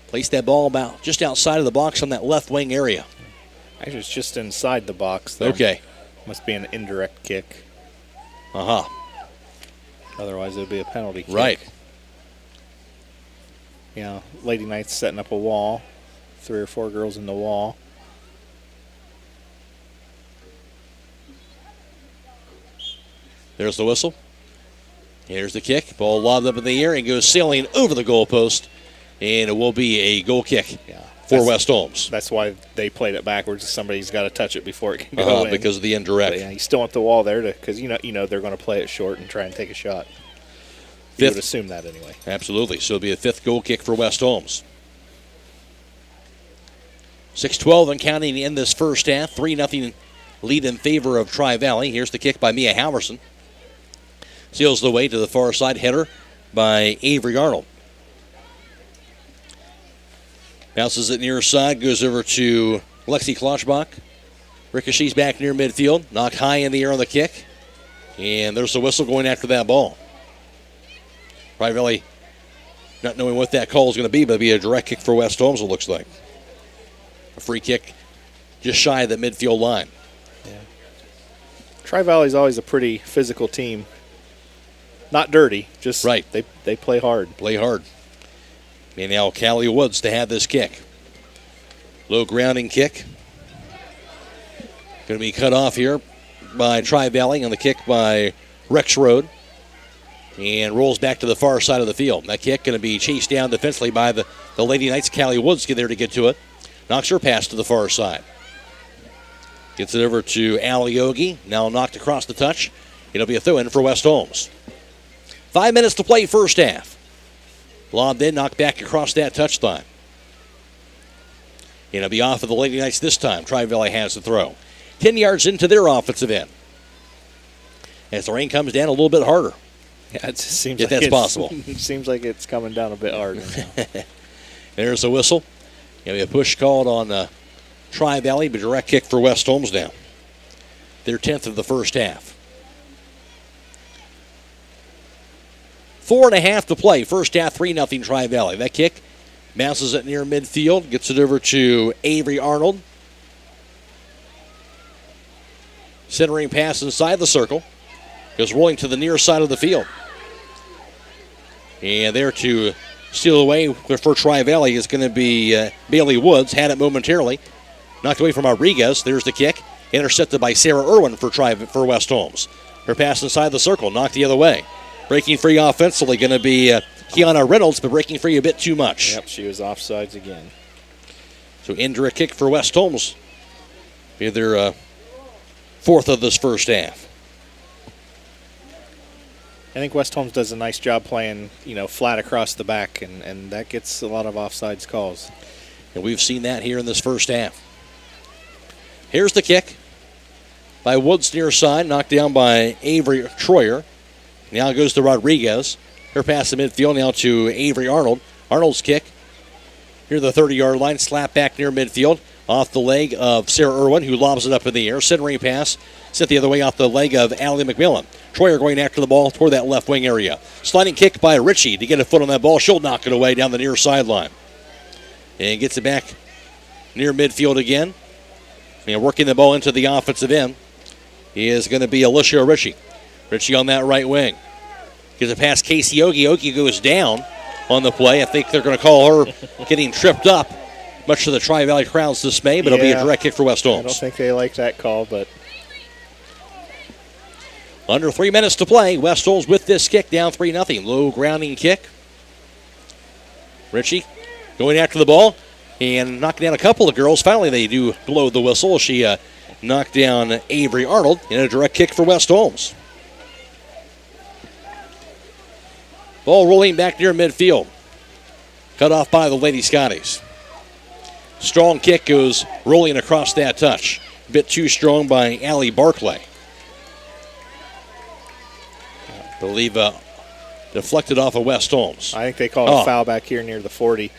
Place that ball about just outside of the box on that left wing area. Actually, it's just inside the box there. Okay. Must be an indirect kick. Uh-huh. Otherwise, it would be a penalty kick. Right. Lady Knights setting up a wall. 3 or 4 girls in the wall. There's the whistle. Here's the kick. Ball lobbed up in the air and goes sailing over the goalpost. And it will be a goal kick for West Holmes. That's why they played it backwards. Somebody's got to touch it before it can go in. Because of the indirect. But, you still want the wall there because you know they're going to play it short and try and take a shot. You would assume that anyway. Absolutely. So it'll be a 5th goal kick for West Holmes. 6:12 and counting in this first half. 3-0 lead in favor of Tri-Valley. Here's the kick by Mia Halverson. Seals the way to the far side. Header by Avery Arnold. Bounces it near side. Goes over to Lexi Kloschbach. Ricochets back near midfield. Knocked high in the air on the kick. And there's the whistle going after that ball. Tri-Valley not knowing what that call is going to be, but it'll be a direct kick for West Holmes, it looks like. A free kick just shy of the midfield line. Yeah. Tri-Valley's always a pretty physical team. Not dirty, just right. They play hard. Play hard. And now Callie Woods to have this kick. Low grounding kick. Going to be cut off here by Tri-Valley on the kick by Rex Road. And rolls back to the far side of the field. That kick going to be chased down defensively by the Lady Knights. Callie Woods get there to get to it. Knocks her pass to the far side. Gets it over to Allie Ogie. Now knocked across the touch. It'll be a throw-in for West Holmes. 5 minutes to play first half. Lobbed in, knocked back across that touchline. It'll be off of the Lady Knights this time. Tri-Valley has the throw. 10 yards into their offensive end. As the rain comes down a little bit harder. Yeah, it seems if like that's possible. It seems like it's coming down a bit harder now. There's a whistle. It'll be a push called on Tri-Valley, but direct kick for West Holmes now. Their 10th of the first half. 4.5 to play. First half, 3-0 Tri-Valley. That kick bounces it near midfield. Gets it over to Avery Arnold. Centering pass inside the circle. Goes rolling to the near side of the field. And there to steal away for Tri-Valley is going to be Bailey Woods. Had it momentarily. Knocked away from Rodriguez. There's the kick. Intercepted by Sarah Irwin for West Holmes. Her pass inside the circle. Knocked the other way. Breaking free offensively going to be Kiana Reynolds, but breaking free a bit too much. Yep, she was offsides again. So indirect kick for West Holmes. Be their fourth of this first half. I think West Holmes does a nice job playing, flat across the back, and that gets a lot of offsides calls. And we've seen that here in this first half. Here's the kick by Woods near side, knocked down by Avery Troyer. Now it goes to Rodriguez. Her pass to midfield now to Avery Arnold. Arnold's kick near the 30-yard line, slap back near midfield off the leg of Sarah Irwin, who lobs it up in the air. Centering pass sent the other way off the leg of Allie McMillan. Troyer going after the ball toward that left wing area. Sliding kick by Ritchie to get a foot on that ball. She'll knock it away down the near sideline. And gets it back near midfield again. And working the ball into the offensive end is going to be Alicia Ritchie. Ritchie on that right wing. Gives it past Casey Ogie. Ogie goes down on the play. I think they're going to call her getting tripped up, much to the Tri-Valley crowd's dismay, but it'll be a direct kick for West Holmes. I don't think they like that call, but... Under 3 minutes to play. West Holmes with this kick down 3-0. Low grounding kick. Ritchie going after the ball and knocking down a couple of girls. Finally, they do blow the whistle. She knocked down Avery Arnold in a direct kick for West Holmes. Ball rolling back near midfield. Cut off by the Lady Scotties. Strong kick goes rolling across that touch. A bit too strong by Allie Barclay. I believe deflected off of West Holmes. I think they call a foul back here near the 40.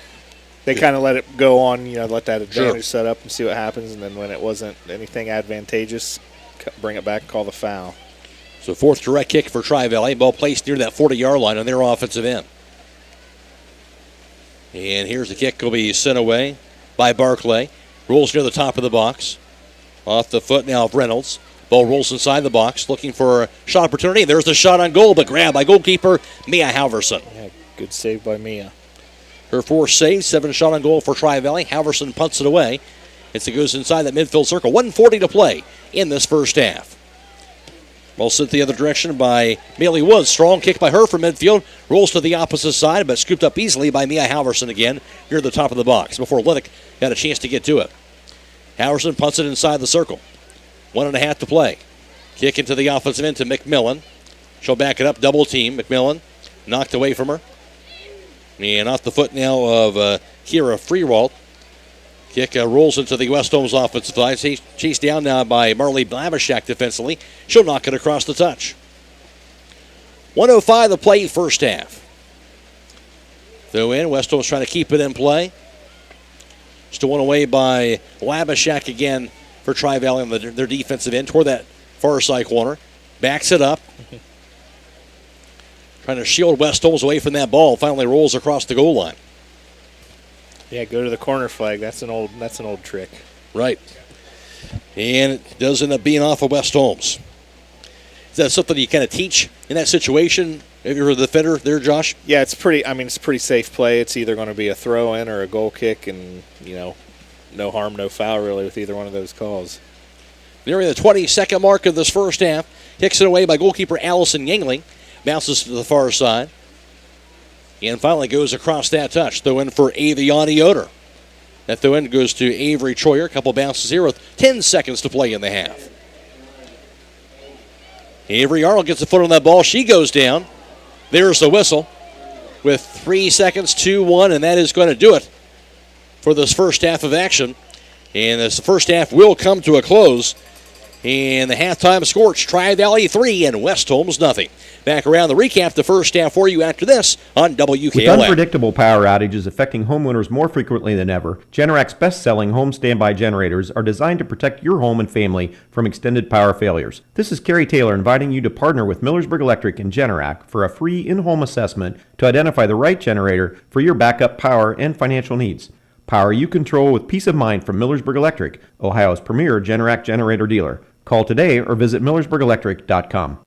They kind of let it go on, let that advantage set up and see what happens, and then when it wasn't anything advantageous, bring it back and call the foul. So fourth direct kick for Tri-Valley. Ball placed near that 40-yard line on their offensive end. And here's the kick. Will be sent away by Barclay. Rolls near the top of the box. Off the foot now of Reynolds. Ball rolls inside the box, looking for a shot opportunity. There's the shot on goal, but grabbed by goalkeeper Mia Halverson. Yeah, good save by Mia. Her 4 saves, 7 shot on goal for Tri-Valley. Halverson punts it away. It goes inside that midfield circle. 1:40 to play in this first half. Ball sent the other direction by Bailey Woods. Strong kick by her from midfield. Rolls to the opposite side, but scooped up easily by Mia Halverson again near the top of the box before Liddick got a chance to get to it. Halverson punts it inside the circle. 1.5 to play. Kick into the offensive end to McMillan. She'll back it up, double team. McMillan knocked away from her. And off the foot now of Kira Freewalt. Kick rolls into the West Holmes offensive line. Chased down now by Marley Blavashak defensively. She'll knock it across the touch. 1:05 to play first half. Throw in. West Holmes trying to keep it in play. Stolen away by Blavashak again for Tri-Valley on their defensive end toward that far side corner. Backs it up. Trying to shield West Holmes away from that ball. Finally rolls across the goal line. Yeah, go to the corner flag. That's an old trick. Right. And it does end up being off of West Holmes. Is that something you kind of teach in that situation if you're the defender there, Josh? Yeah, it's pretty safe play. It's either going to be a throw in or a goal kick, and no harm, no foul really with either one of those calls. Nearing the 20-second mark of this first half. Kicks it away by goalkeeper Allison Yingling. Bounces to the far side. And finally goes across that touch. Throw in for Aviani Yoder. That throw in goes to Avery Troyer. A couple bounces here with 10 seconds to play in the half. Avery Arnold gets a foot on that ball. She goes down. There's the whistle with 3 seconds, 2-1, and that is going to do it for this first half of action. And this first half will come to a close. And the halftime score, Tri-Valley 3 and West Holmes nothing. Back around the recap the first half for you after this on WKLM. With unpredictable power outages affecting homeowners more frequently than ever, Generac's best-selling home standby generators are designed to protect your home and family from extended power failures. This is Kerry Taylor inviting you to partner with Millersburg Electric and Generac for a free in-home assessment to identify the right generator for your backup power and financial needs. Power you control with peace of mind from Millersburg Electric, Ohio's premier Generac generator dealer. Call today or visit millersburgelectric.com.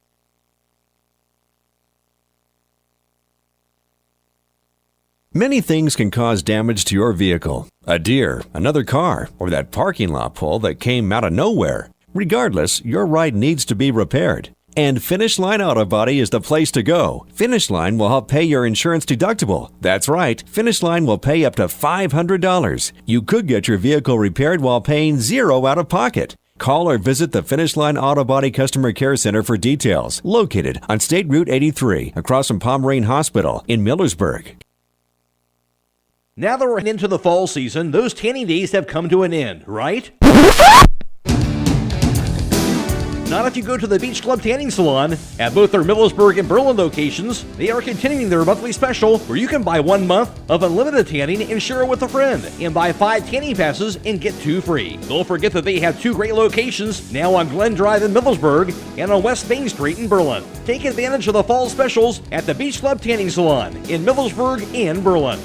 Many things can cause damage to your vehicle. A deer, another car, or that parking lot pole that came out of nowhere. Regardless, your ride needs to be repaired. And Finish Line Auto Body is the place to go. Finish Line will help pay your insurance deductible. That's right, Finish Line will pay up to $500. You could get your vehicle repaired while paying $0 out of pocket. Call or visit the Finish Line Auto Body Customer Care Center for details. Located on State Route 83, across from Pomerane Hospital in Millersburg. Now that we're into the fall season, those tanning days have come to an end, right? Not if you go to the Beach Club Tanning Salon. At both their Millersburg and Berlin locations, they are continuing their monthly special where you can buy 1 month of unlimited tanning and share it with a friend, and buy 5 tanning passes and get 2 free. Don't forget that they have 2 great locations now on Glen Drive in Millersburg and on West Main Street in Berlin. Take advantage of the fall specials at the Beach Club Tanning Salon in Millersburg and Berlin.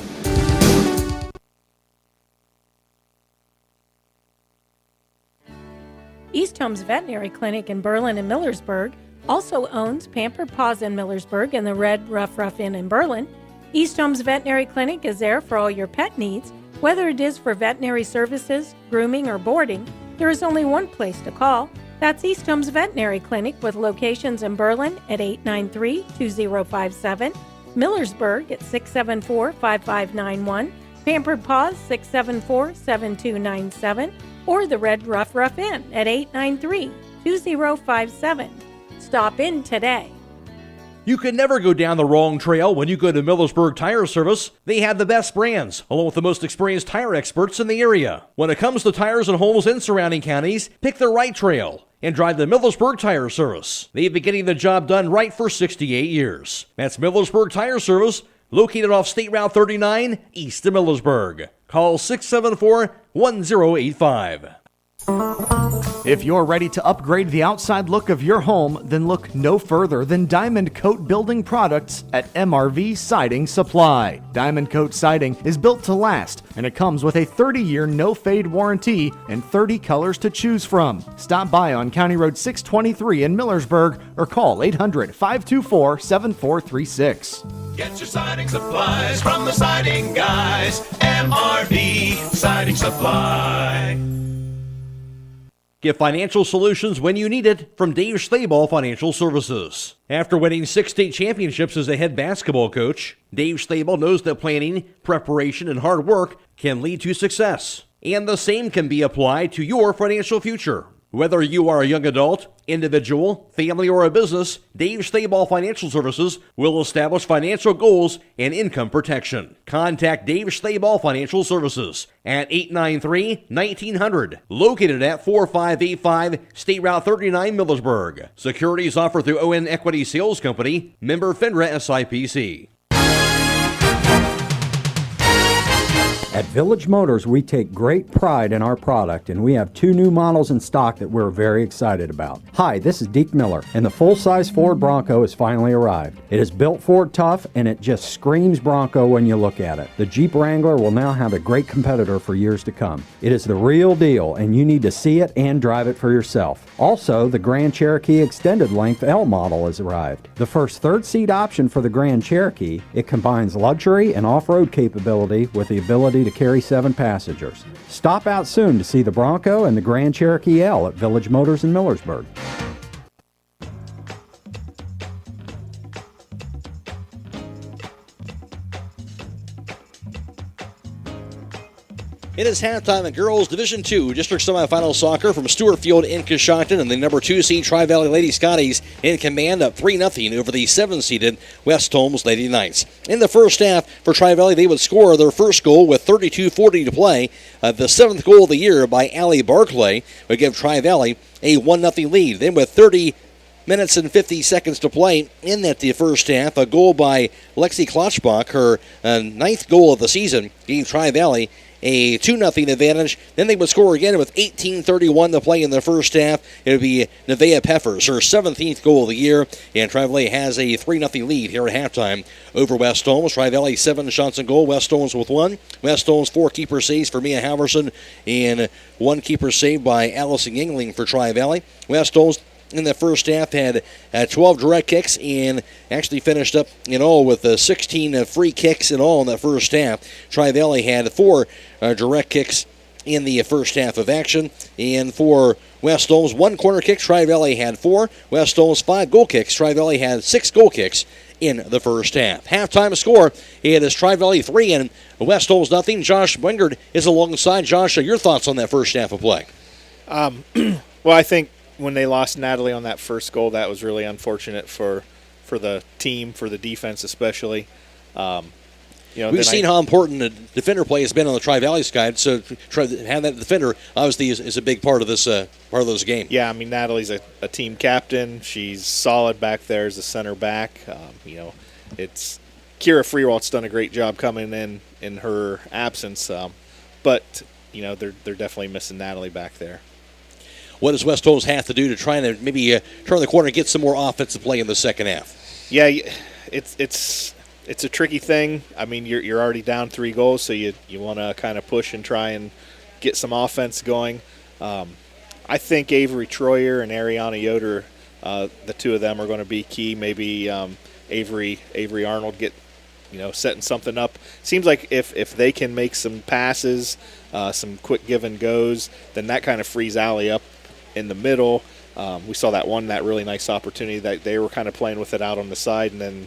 East Holmes Veterinary Clinic in Berlin and Millersburg also owns Pampered Paws in Millersburg and the Red Rough Inn in Berlin. East Holmes Veterinary Clinic is there for all your pet needs. Whether it is for veterinary services, grooming, or boarding, there is only one place to call. That's East Holmes Veterinary Clinic with locations in Berlin at 893-2057, Millersburg at 674-5591, Pampered Paws 674-7297, or the Red Rough Inn at 893-2057. Stop in today. You can never go down the wrong trail when you go to Millersburg Tire Service. They have the best brands, along with the most experienced tire experts in the area. When it comes to tires in Holmes and surrounding counties, pick the right trail and drive the Millersburg Tire Service. They've been getting the job done right for 68 years. That's Millersburg Tire Service, located off State Route 39, east of Millersburg. Call 674-1085. If you're ready to upgrade the outside look of your home, then look no further than Diamond Coat Building Products at MRV Siding Supply. Diamond Coat Siding is built to last, and it comes with a 30-year no-fade warranty and 30 colors to choose from. Stop by on County Road 623 in Millersburg or call 800-524-7436. Get your siding supplies from the siding guys. MRV Siding Supply. Get financial solutions when you need it from Dave Stayball Financial Services. After winning 6 state championships as a head basketball coach, Dave Stayball knows that planning, preparation, and hard work can lead to success. And the same can be applied to your financial future. Whether you are a young adult, individual, family, or a business, Dave Stayball Financial Services will establish financial goals and income protection. Contact Dave Stayball Financial Services at 893-1900, located at 4585 State Route 39, Millersburg. Securities offered through ON Equity Sales Company, member FINRA SIPC. At Village Motors, we take great pride in our product, and we have 2 new models in stock that we're very excited about. Hi, this is Deke Miller, and the full-size Ford Bronco has finally arrived. It is built Ford tough, and it just screams Bronco when you look at it. The Jeep Wrangler will now have a great competitor for years to come. It is the real deal, and you need to see it and drive it for yourself. Also, the Grand Cherokee Extended Length L model has arrived. The first third-seat option for the Grand Cherokee, it combines luxury and off-road capability with the ability to carry 7 passengers. Stop out soon to see the Bronco and the Grand Cherokee L at Village Motors in Millersburg. It is halftime in Girls Division II District Semifinal Soccer from Stewart Field in Coshocton, and the number 2 seed Tri-Valley Lady Scotties in command up 3-0 over the 7-seeded West Holmes Lady Knights. In the first half for Tri-Valley, they would score their first goal with 32:40 to play. The 7th goal of the year by Allie Barclay would give Tri-Valley a 1-0 lead. Then with 30 minutes and 50 seconds to play in that the first half, a goal by Lexi Klotschbach, her 9th goal of the season, gave Tri-Valley a 2-0 advantage. Then they would score again with 18:31 to play in the first half. It would be Nevaeh Peffers, her 17th goal of the year, and Tri-Valley has a 3-0 lead here at halftime over West Holmes. Tri-Valley 7 shots on goal, West Holmes with 1. West Holmes 4 keeper saves for Mia Halverson and 1 keeper save by Allison Yingling for Tri-Valley. West Holmes in the first half had 12 direct kicks and actually finished up in all with 16 free kicks in all in that first half. Tri-Valley had 4 direct kicks in the first half of action. And for West Holmes, 1 corner kick, Tri-Valley had 4. West Holmes 5 goal kicks. Tri-Valley had 6 goal kicks in the first half. Halftime score, it is Tri-Valley 3 and West Holmes nothing. Josh Wingard is alongside. Josh, your thoughts on that first half of play? Well, I think when they lost Natalie on that first goal, that was really unfortunate for the team, for the defense especially. We've seen how important the defender play has been on the Tri-Valley side, so try to have that defender obviously is a big part of this game. Yeah, I mean, Natalie's a team captain. She's solid back there as a center back. It's Kira Freewalt's done a great job coming in her absence, but they're definitely missing Natalie back there. What does West Holmes have to do to try and maybe turn the corner and get some more offensive play in the second half? Yeah, it's a tricky thing. I mean, you're already down 3 goals, so you want to kind of push and try and get some offense going. I think Avery Troyer and Ariana Yoder, the two of them are going to be key. Maybe Avery Arnold get setting something up. Seems like if they can make some passes, some quick give and goes, then that kind of frees Allie up in the middle. We saw that really nice opportunity that they were kind of playing with it out on the side, and then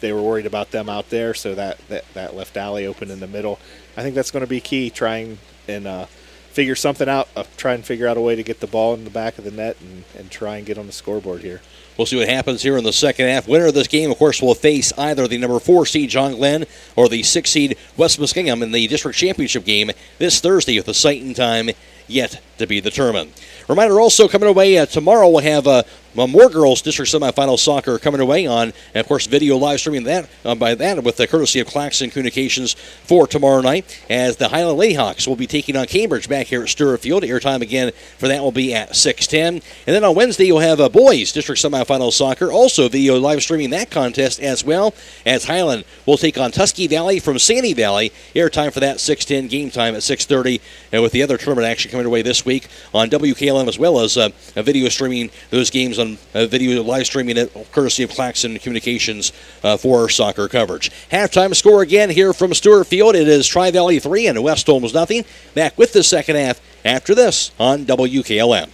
they were worried about them out there, so that left Allie open in the middle. I think that's going to be key, trying and figure something out, try and figure out a way to get the ball in the back of the net and try and get on the scoreboard here. We'll see what happens here in the second half. Winner of this game, of course, will face either the number 4 seed John Glenn or the 6 seed West Muskingum in the district championship game this Thursday, with a site and time yet to be determined. Reminder also, coming away tomorrow, we'll have more girls district semifinal soccer coming away on, and of course, video live streaming that with the courtesy of Claxon Communications for tomorrow night, as the Highland Ladyhawks will be taking on Cambridge back here at Stewart Field. Airtime again for that will be at 6:10. And then on Wednesday, you'll have boys district semifinal soccer, also video live streaming that contest, as well as Highland will take on Tusky Valley from Sandy Valley. Airtime for that 6:10, game time at 6:30, and with the other tournament action coming away this week on WKLM, as well as a video streaming those games on video live streaming it courtesy of Claxon Communications for soccer coverage. Halftime score again here from Stewart Field. It is Tri-Valley 3 and West Holmes nothing. Back with the second half after this on WKLM.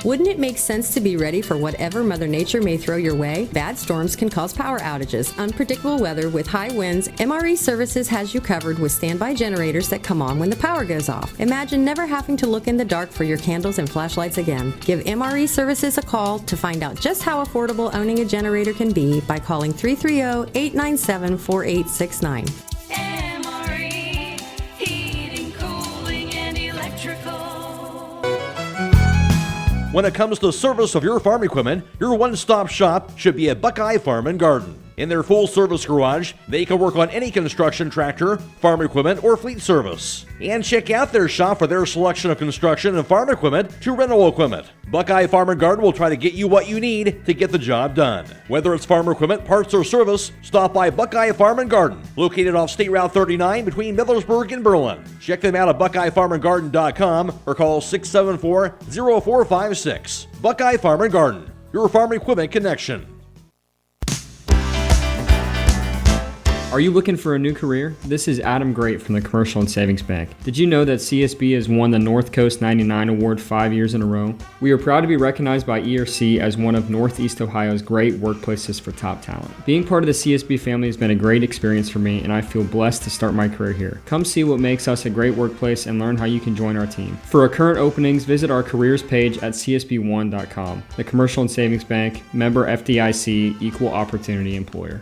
Wouldn't it make sense to be ready for whatever Mother Nature may throw your way? Bad storms can cause power outages, unpredictable weather with high winds. MRE Services has you covered with standby generators that come on when the power goes off. Imagine never having to look in the dark for your candles and flashlights again. Give MRE Services a call to find out just how affordable owning a generator can be by calling 330-897-4869. MRE, heating, cooling, and electrical. When it comes to service of your farm equipment, your one-stop shop should be at Buckeye Farm and Garden. In their full-service garage, they can work on any construction tractor, farm equipment, or fleet service. And check out their shop for their selection of construction and farm equipment to rental equipment. Buckeye Farm and Garden will try to get you what you need to get the job done. Whether it's farm equipment, parts, or service, stop by Buckeye Farm and Garden, located off State Route 39 between Millersburg and Berlin. Check them out at BuckeyeFarmandGarden.com or call 674-0456. Buckeye Farm and Garden, your farm equipment connection. Are you looking for a new career? This is Adam Great from the Commercial and Savings Bank. Did you know that CSB has won the North Coast 99 Award 5 years in a row? We are proud to be recognized by ERC as one of Northeast Ohio's great workplaces for top talent. Being part of the CSB family has been a great experience for me, and I feel blessed to start my career here. Come see what makes us a great workplace and learn how you can join our team. For our current openings, visit our careers page at csb1.com. The Commercial and Savings Bank, member FDIC, equal opportunity employer.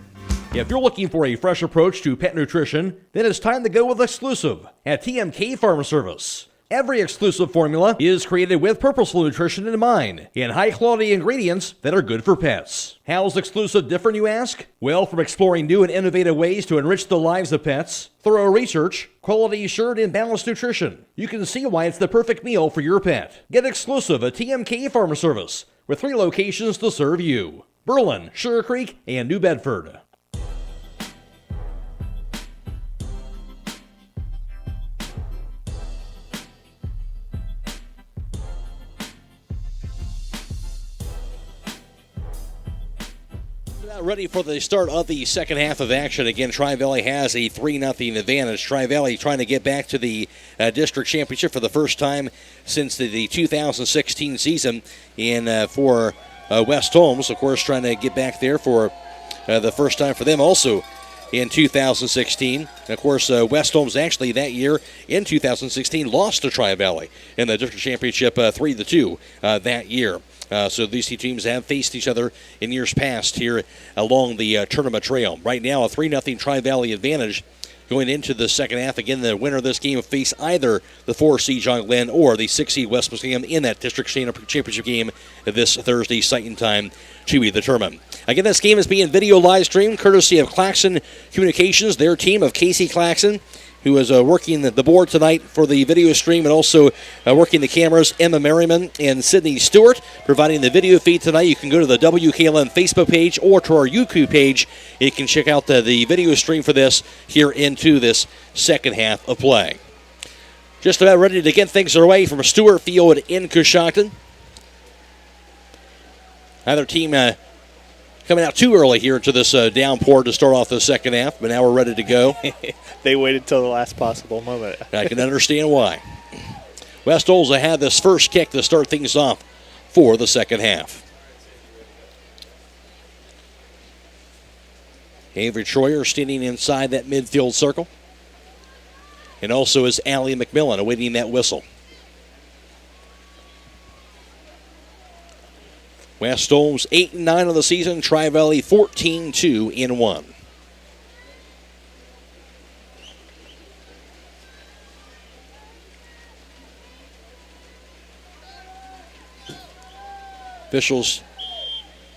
If you're looking for a fresh approach to pet nutrition, then it's time to go with Exclusive at TMK Farm Service. Every Exclusive formula is created with purposeful nutrition in mind, and high-quality ingredients that are good for pets. How's Exclusive different, you ask? Well, from exploring new and innovative ways to enrich the lives of pets, thorough research, quality assured and balanced nutrition, you can see why it's the perfect meal for your pet. Get Exclusive at TMK Farm Service, with 3 locations to serve you: Berlin, Sugar Creek, and New Bedford. ready for the start of the second half of action. Again, Tri-Valley has a 3-0 advantage. Tri-Valley trying to get back to the district championship for the first time since the 2016 season. And for West Holmes, of course, trying to get back there for the first time for them also in 2016. And of course, West Holmes actually that year in 2016 lost to Tri-Valley in the district championship 3-2 that year. So these two teams have faced each other in years past here along the tournament trail. Right now, a 3-0 Tri-Valley advantage going into the second half. Again, the winner of this game will face either the 4-seed John Glenn or the 6-seed West Muskingum in that district championship game this Thursday, sight and time to be determined. Again, this game is being video live streamed courtesy of Claxon Communications, their team of Casey Claxon, who is working the board tonight for the video stream, and also working the cameras, Emma Merriman and Sydney Stewart, providing the video feed tonight. You can go to the WKLM Facebook page or to our YouTube page. You can check out the video stream for this here into this second half of play. Just about ready to get things underway from Stewart Field in Coshocton. Either team coming out too early here into this downpour to start off the second half, but now we're ready to go. They waited till the last possible moment. I can understand why. West Holmes will have this first kick to start things off for the second half. Avery Troyer standing inside that midfield circle. And also is Allie McMillan awaiting that whistle. West Holmes 8-9 on the season. Tri-Valley 14-2-1. Officials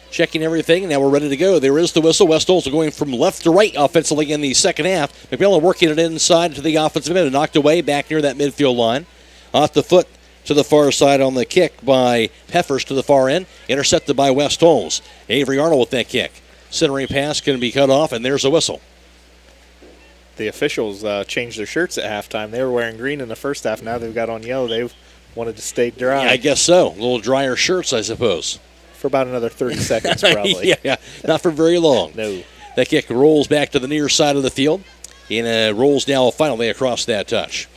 checking everything. Now we're ready to go. There is the whistle. West Holmes are going from left to right offensively in the second half. McMillan working it inside to the offensive end and knocked away back near that midfield line. Off the foot to the far side on the kick by Peffers to the far end. Intercepted by West Holmes. Avery Arnold with that kick. Centering pass going to be cut off, and there's a whistle. The officials changed their shirts at halftime. They were wearing green in the first half. Now they've got on yellow. They've wanted to stay dry. Yeah, I guess so. A little drier shirts, I suppose. For about another 30 seconds, probably. Yeah, not for very long. No. That kick rolls back to the near side of the field and rolls now finally across that touch.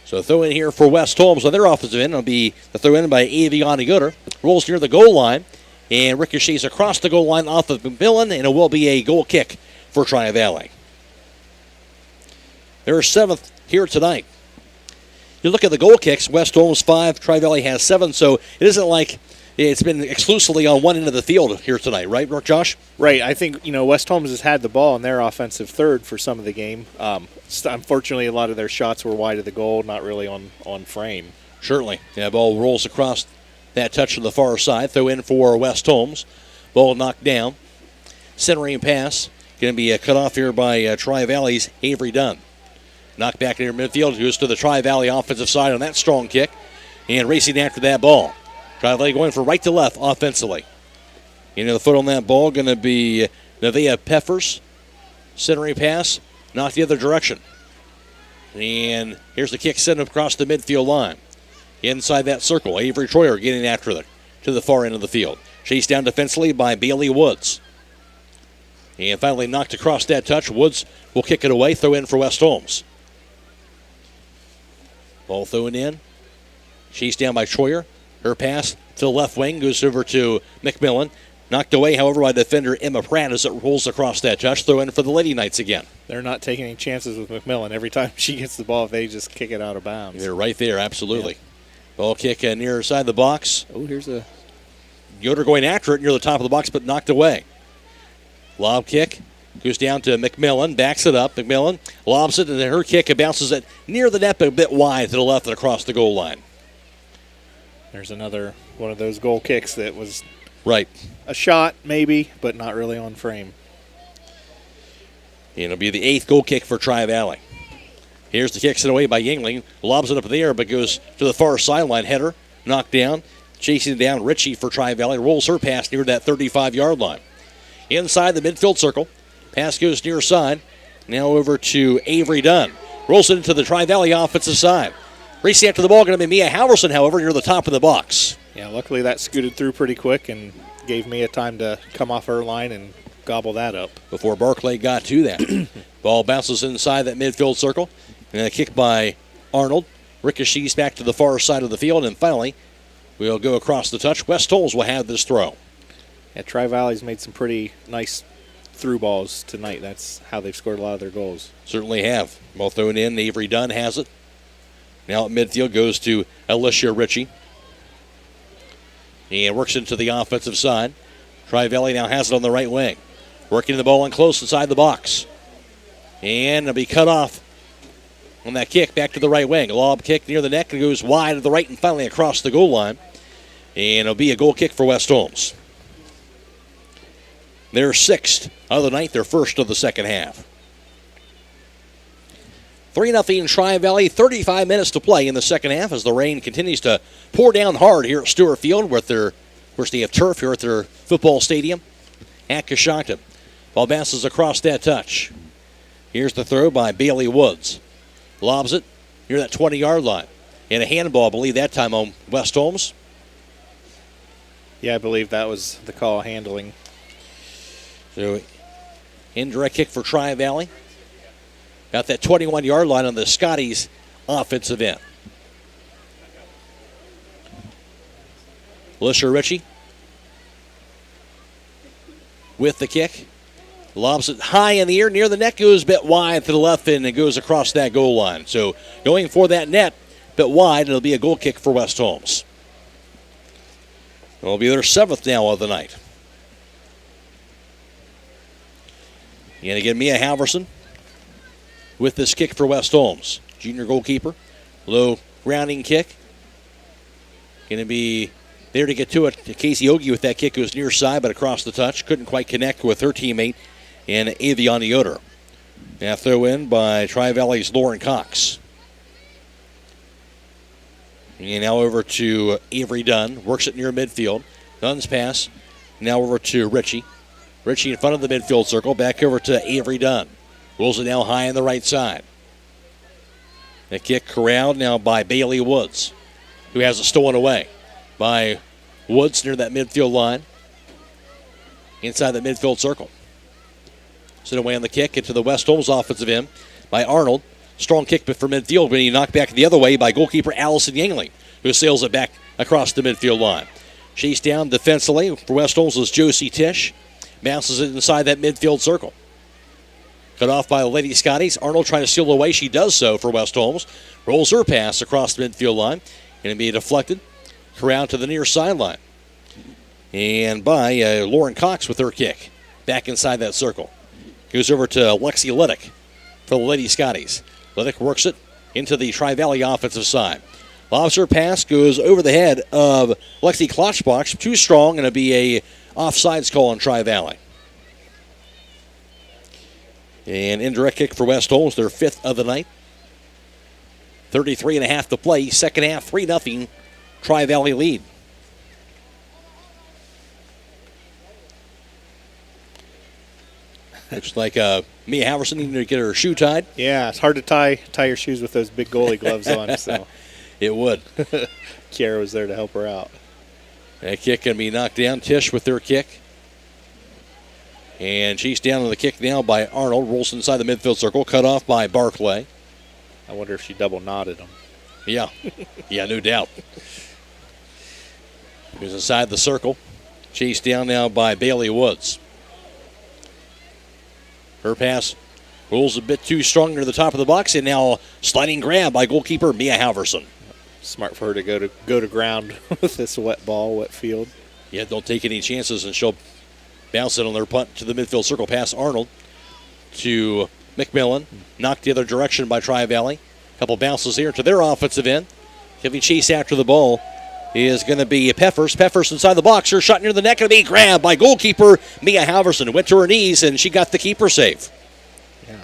So throw in here for West Holmes on their offensive end. It'll be the throw in by Aviana Gooder. Rolls near the goal line and ricochets across the goal line off of McMillan, and it will be a goal kick for Tri-Valley. They're seventh here tonight. You look at the goal kicks, West Holmes 5, Tri-Valley has 7, so it isn't like it's been exclusively on one end of the field here tonight, right, Josh? Right. I think, West Holmes has had the ball in their offensive third for some of the game. Unfortunately, a lot of their shots were wide of the goal, not really on frame. Certainly. Yeah, ball rolls across that touch to the far side. Throw in for West Holmes. Ball knocked down. Centering pass. Going to be cut off here by Tri-Valley's Avery Dunn. Knocked back near midfield. Goes to the Tri-Valley offensive side on that strong kick. And racing after that ball. Tri-Valley going from right to left offensively. The foot on that ball going to be Nevaeh Peffers. Centering pass. Knocked the other direction. And here's the kick sent across the midfield line. Inside that circle, Avery Troyer getting after it to the far end of the field. Chased down defensively by Bailey Woods. And finally knocked across that touch. Woods will kick it away. Throw in for West Holmes. Ball thrown in. Chased down by Troyer. Her pass to the left wing goes over to McMillan. Knocked away, however, by defender Emma Pratt as it rolls across that touch. Throw in for the Lady Knights again. They're not taking any chances with McMillan. Every time she gets the ball, they just kick it out of bounds. They're right there, absolutely. Yeah. Ball kick near side of the box. Oh, here's a... Yoder going after it near the top of the box, but knocked away. Lob kick goes down to McMillan, backs it up. McMillan lobs it, and then her kick bounces it near the net, but a bit wide to the left and across the goal line. There's another one of those goal kicks that was right. A shot, maybe, but not really on frame. And it'll be the 8th goal kick for Tri-Valley. Here's the kick sent away by Yingling. Lobs it up in the air, but goes to the far sideline. Header, knocked down. Chasing it down, Ritchie for Tri-Valley. Rolls her pass near that 35-yard line. Inside the midfield circle. Pass goes near side. Now over to Avery Dunn. Rolls it into the Tri-Valley offensive side. Racing after the ball going to be Mia Halverson, however, near the top of the box. Yeah, luckily that scooted through pretty quick and gave Mia time to come off her line and gobble that up. Before Barclay got to that. Ball bounces inside that midfield circle. And a kick by Arnold. Ricochets back to the far side of the field. And finally, we'll go across the touch. West Holmes will have this throw. Yeah, Tri-Valley's made some pretty nice through balls tonight. That's how they've scored a lot of their goals. Certainly have. Ball thrown in. Avery Dunn has it. Now at midfield goes to Alicia Ritchie. And works into the offensive side. Tri-Valley now has it on the right wing. Working the ball in close inside the box. And it'll be cut off on that kick back to the right wing. A lob kick near the neck and goes wide to the right and finally across the goal line. And it'll be a goal kick for West Holmes. Their sixth of the night, their first of the second half. 3-0 Tri-Valley, 35 minutes to play in the second half as the rain continues to pour down hard here at Stewart Field, with their, of course, they have turf here at their football stadium at Coshocton. Ball bounces across that touch. Here's the throw by Bailey Woods. Lobs it near that 20-yard line. And a handball, I believe, that time on West Holmes. Yeah, I believe that was the call, handling. So, indirect kick for Tri-Valley. Got that 21-yard line on the Scotties offensive end. Alicia Ritchie with the kick. Lobs it high in the air, near the net, goes a bit wide to the left end and goes across that goal line. So going for that net, bit wide, it'll be a goal kick for West Holmes. It'll be their seventh now of the night. And again, Mia Halverson with this kick for West Holmes. Junior goalkeeper. Low grounding kick. Going to be there to get to it. Casey Ogie with that kick goes near side, but across the touch. Couldn't quite connect with her teammate and Avion Yoder. Now throw in by Tri-Valley's Lauren Cox. And now over to Avery Dunn. Works it near midfield. Dunn's pass. Now over to Ritchie. Ritchie in front of the midfield circle. Back over to Avery Dunn. Rolls it now high on the right side. The kick corralled now by Bailey Woods, who has it stolen away by Woods near that midfield line. Inside the midfield circle. Sent away on the kick into the West Holmes offensive end by Arnold. Strong kick for midfield, but he knocked back the other way by goalkeeper Allison Yangling, who sails it back across the midfield line. Chased down defensively for West Holmes was Josie Tisch. Bounces it inside that midfield circle. Cut off by the Lady Scotties. Arnold trying to steal away. She does so for West Holmes. Rolls her pass across the midfield line. Going to be deflected. Corralled to the near sideline. And by Lauren Cox with her kick. Back inside that circle. Goes over to Lexi Liddick for the Lady Scotties. Liddick works it into the Tri-Valley offensive side. Lobs her pass, goes over the head of Lexi Klotchbach. Too strong, and it'll be a offsides call on Tri-Valley. And indirect kick for West Holmes, their fifth of the night. 33.5 to play. Second half, 3-0 Tri-Valley lead. Looks like Mia Halverson needing to get her shoe tied. Yeah, it's hard to tie your shoes with those big goalie gloves on. So it would. Kiara was there to help her out. That kick can be knocked down. Tisch with their kick. And she's down on the kick now by Arnold. Rolls inside the midfield circle. Cut off by Barclay. I wonder if she double knotted him. Yeah. Yeah, no doubt. Goes inside the circle. Chased down now by Bailey Woods. Her pass rolls a bit too strong near the top of the box, and now sliding grab by goalkeeper Mia Halverson. Smart for her to go to ground with this wet ball, wet field. Yeah, don't take any chances, and she'll bounce it on their punt to the midfield circle. Pass Arnold to McMillan. Knocked the other direction by Tri-Valley. Couple bounces here to their offensive end. Giving chase after the ball is going to be Peffers. Peffers inside the box. Her shot near the neck. Going to be grabbed by goalkeeper Mia Halverson. Went to her knees, and she got the keeper save. Yeah.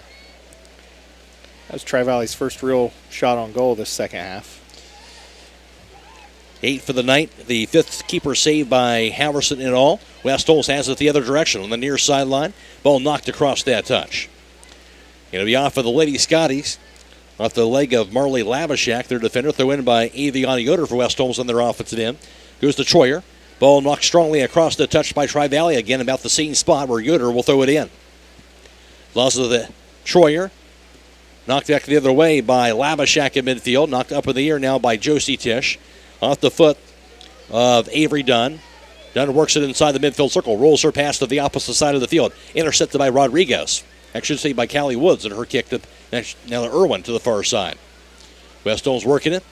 That was Tri-Valley's first real shot on goal this second half. 8 for the night. The fifth keeper saved by Halverson in all. West Holmes has it the other direction on the near sideline. Ball knocked across that touch. Going to be off of the Lady Scotties. Off the leg of Marley Lavishak, their defender. Throw in by Aviana Yoder for West Holmes on their offensive end. Goes to Troyer. Ball knocked strongly across the touch by Tri-Valley. Again, about the same spot where Yoder will throw it in. Loss of the Troyer. Knocked back the other way by Labashak in midfield. Knocked up in the air now by Josie Tisch. Off the foot of Avery Dunn. Dunn works it inside the midfield circle. Rolls her pass to the opposite side of the field. Intercepted by Rodriguez. I should say by Callie Woods, and her kick to now Irwin to the far side. West Holmes working it.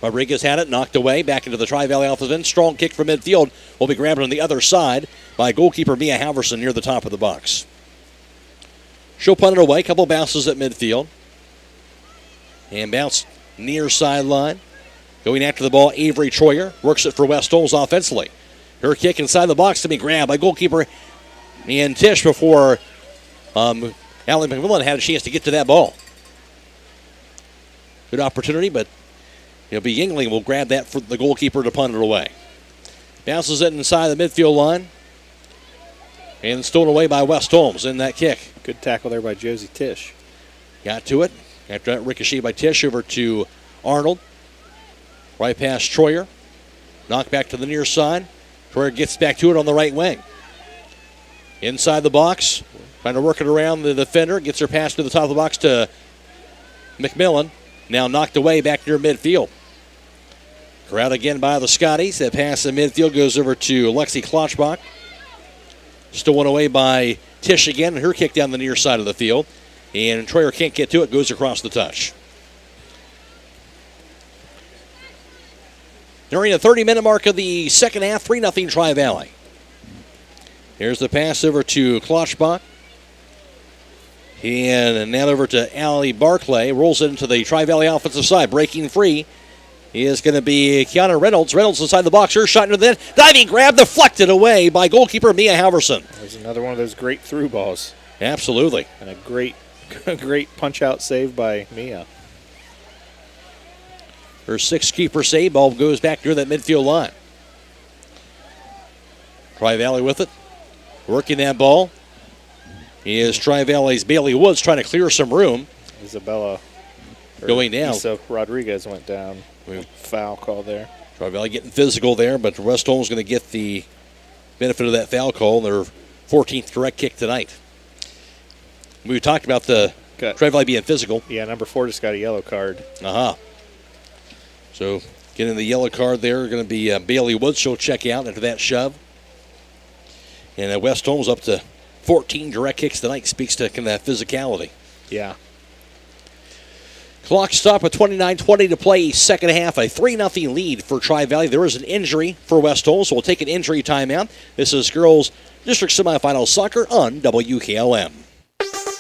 Rodriguez had it, knocked away, back into the Tri-Valley offensive end. Strong kick from midfield will be grabbed on the other side by goalkeeper Mia Halverson near the top of the box. She'll punt it away, couple bounces at midfield. And bounce near sideline. Going after the ball, Avery Troyer works it for West Holmes offensively. Her kick inside the box to be grabbed by goalkeeper and Tisch before Allie McMillan had a chance to get to that ball. Good opportunity, but it'll be Yingling will grab that for the goalkeeper to punt it away. Bounces it inside the midfield line. And stolen away by West Holmes in that kick. Good tackle there by Josie Tisch. Got to it. After that ricochet by Tisch over to Arnold. Right past Troyer. Knocked back to the near side. Troyer gets back to it on the right wing. Inside the box. Trying to work it around the defender. Gets her pass to the top of the box to McMillan. Now knocked away back near midfield. Crowd again by the Scotties. That pass in midfield goes over to Lexi Klotzbach. Stolen away by Tisch again. And her kick down the near side of the field. And Troyer can't get to it. Goes across the touch. During the 30-minute mark of the second half, 3-0 Tri-Valley. Here's the pass over to Klotzbach. And now over to Allie Barclay. Rolls it into the Tri-Valley offensive side. Breaking free is going to be Kiana Reynolds. Reynolds inside the box. Her shot into the net. Diving grab deflected away by goalkeeper Mia Halverson. There's another one of those great through balls. Absolutely. And a great punch-out save by Mia. Her sixth keeper save. Ball goes back near that midfield line. Tri-Valley with it. Working that ball is Tri-Valley's Bailey Woods trying to clear some room. Isabella going down. So Rodriguez went down. Foul call there. Tri-Valley getting physical there, but West Holmes going to get the benefit of that foul call. Their 14th direct kick tonight. We talked about the Tri-Valley being physical. Yeah, number 4 just got a yellow card. So getting the yellow card there going to be Bailey Woods. She'll check out after that shove. And West Holmes up to 14 direct kicks tonight. Speaks to kind of that physicality. Yeah. Clock stop with 29:20 to play second half. A 3-0 lead for Tri-Valley. There is an injury for West Holmes, so we'll take an injury timeout. This is girls district semifinal soccer on WKLM.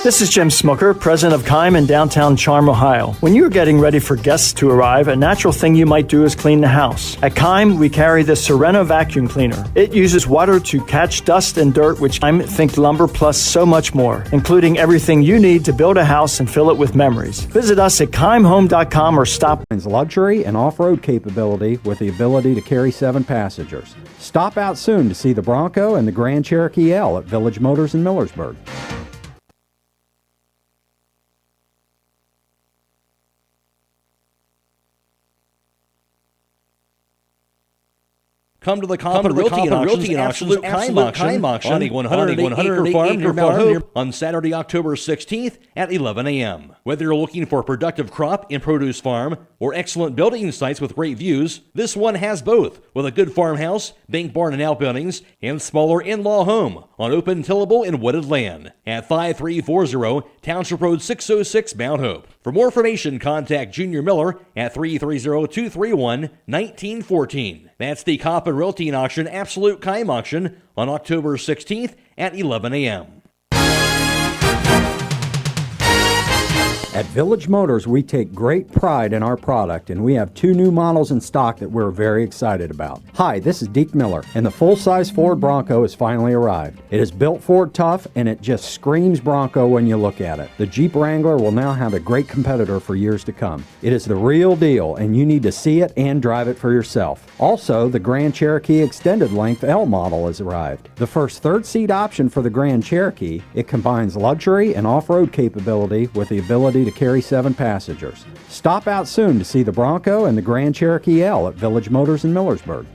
This is Jim Smucker, president of Keim in downtown Charm, Ohio. When you're getting ready for guests to arrive, a natural thing you might do is clean the house. At Keim, we carry the Serena vacuum cleaner. It uses water to catch dust and dirt, which Keim think lumber plus so much more, including everything you need to build a house and fill it with memories. Visit us at KeimHome.com or stop. Luxury and off-road capability with the ability to carry 7 passengers. Stop out soon to see the Bronco and the Grand Cherokee L at Village Motors in Millersburg. Come to the Compa Realty and Auctions Absolute Keim Auction on a 100-acre farm near Mount Hope on Saturday, October 16th at 11 a.m. Whether you're looking for a productive crop and produce farm or excellent building sites with great views, this one has both, with a good farmhouse, bank barn and outbuildings, and smaller in-law home on open, tillable, and wooded land at 5340 Township Road 606, Mount Hope. For more information, contact Junior Miller at 330-231-1914. That's the Compa Realty and Auction Absolute Keim Auction on October 16th at 11 a.m. At Village Motors, we take great pride in our product, and we have 2 new models in stock that we're very excited about. Hi, this is Deke Miller, and the full-size Ford Bronco has finally arrived. It is built Ford tough, and it just screams Bronco when you look at it. The Jeep Wrangler will now have a great competitor for years to come. It is the real deal, and you need to see it and drive it for yourself. Also, the Grand Cherokee Extended Length L model has arrived. The first third-seat option for the Grand Cherokee, it combines luxury and off-road capability with the ability to carry 7 passengers. Stop out soon to see the Bronco and the Grand Cherokee L at Village Motors in Millersburg.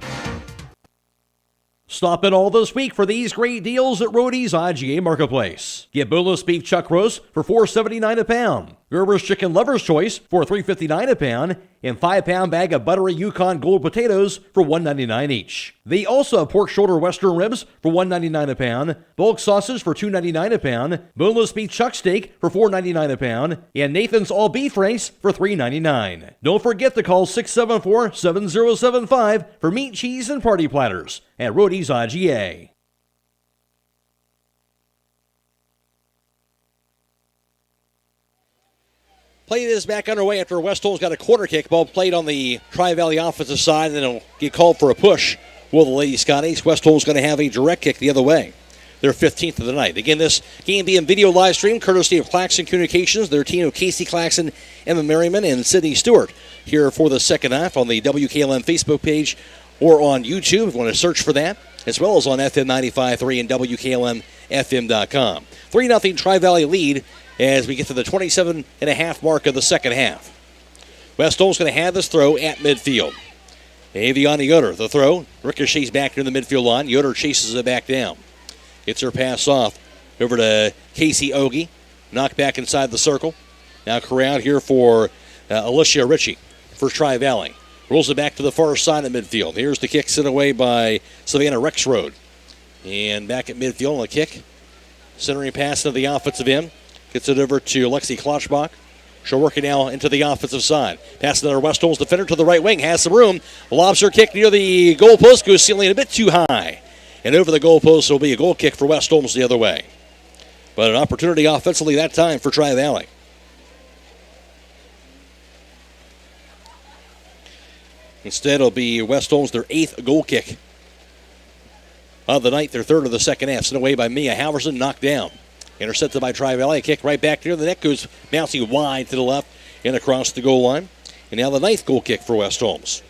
Stop in all this week for these great deals at Roadie's IGA Marketplace. Get boneless beef chuck roast for $4.79 a pound. Gerber's Chicken Lover's Choice for $3.59 a pound. And 5-pound bag of buttery Yukon Gold potatoes for $1.99 each. They also have pork shoulder western ribs for $1.99 a pound. Bulk sausage for $2.99 a pound. Boneless beef chuck steak for $4.99 a pound. And Nathan's all beef ranks for $3.99. Don't forget to call 674-7075 for meat, cheese, and party platters at Roadie's IGA. Play is back underway after West Holmes got a corner kick. Ball played on the Tri-Valley offensive side, and then it'll get called for a push. Will the Lady Scotties? West Holmes going to have a direct kick the other way. They're 15th of the night. Again, this game being video live stream courtesy of Claxon Communications, their team of Casey Claxon, Emma Merriman, and Sydney Stewart here for the second half on the WKLM Facebook page or on YouTube if you want to search for that, as well as on FM 95.3 and WKLM-FM.com. 3-0 Tri-Valley lead as we get to the 27.5 mark of the second half. West Holmes going to have this throw at midfield. Aviana Yoder, the throw. Ricochets back near the midfield line. Yoder chases it back down. Gets her pass off over to Casey Ogie. Knocked back inside the circle. Now corral here for Alicia Ritchie for Tri-Valley. Rolls it back to the far side of midfield. Here's the kick sent away by Savannah Rexroad. And back at midfield on the kick. Centering pass into the offensive end. Gets it over to Lexi Klotzbach. She'll work it now into the offensive side. Pass another West Holmes defender to the right wing. Has some room. Lobs her kick near the goalpost. Goes ceiling a bit too high. And over the goalpost will be a goal kick for West Holmes the other way. But an opportunity offensively that time for Tri-Valley. Instead, it'll be West Holmes, their 8th goal kick of the night, their 3rd of the second half. Sent away by Mia Halverson, knocked down. Intercepted by Tri-Valley. A kick right back near the net. Goes bouncing wide to the left and across the goal line. And now the 9th goal kick for West Holmes.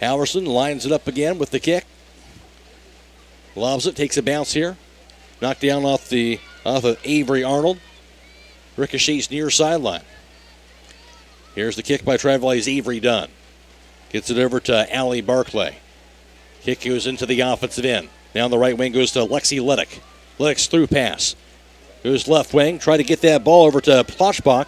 Halverson lines it up again with the kick. Lobs it. Takes a bounce here. Knocked down off of Avery Arnold. Ricochets near sideline. Here's the kick by Tri-Valley's Avery Dunn. Gets it over to Allie Barclay. Kick goes into the offensive end. Now on the right wing goes to Lexi Liddick. Liddick's through pass. Goes left wing. Try to get that ball over to Klotzbach.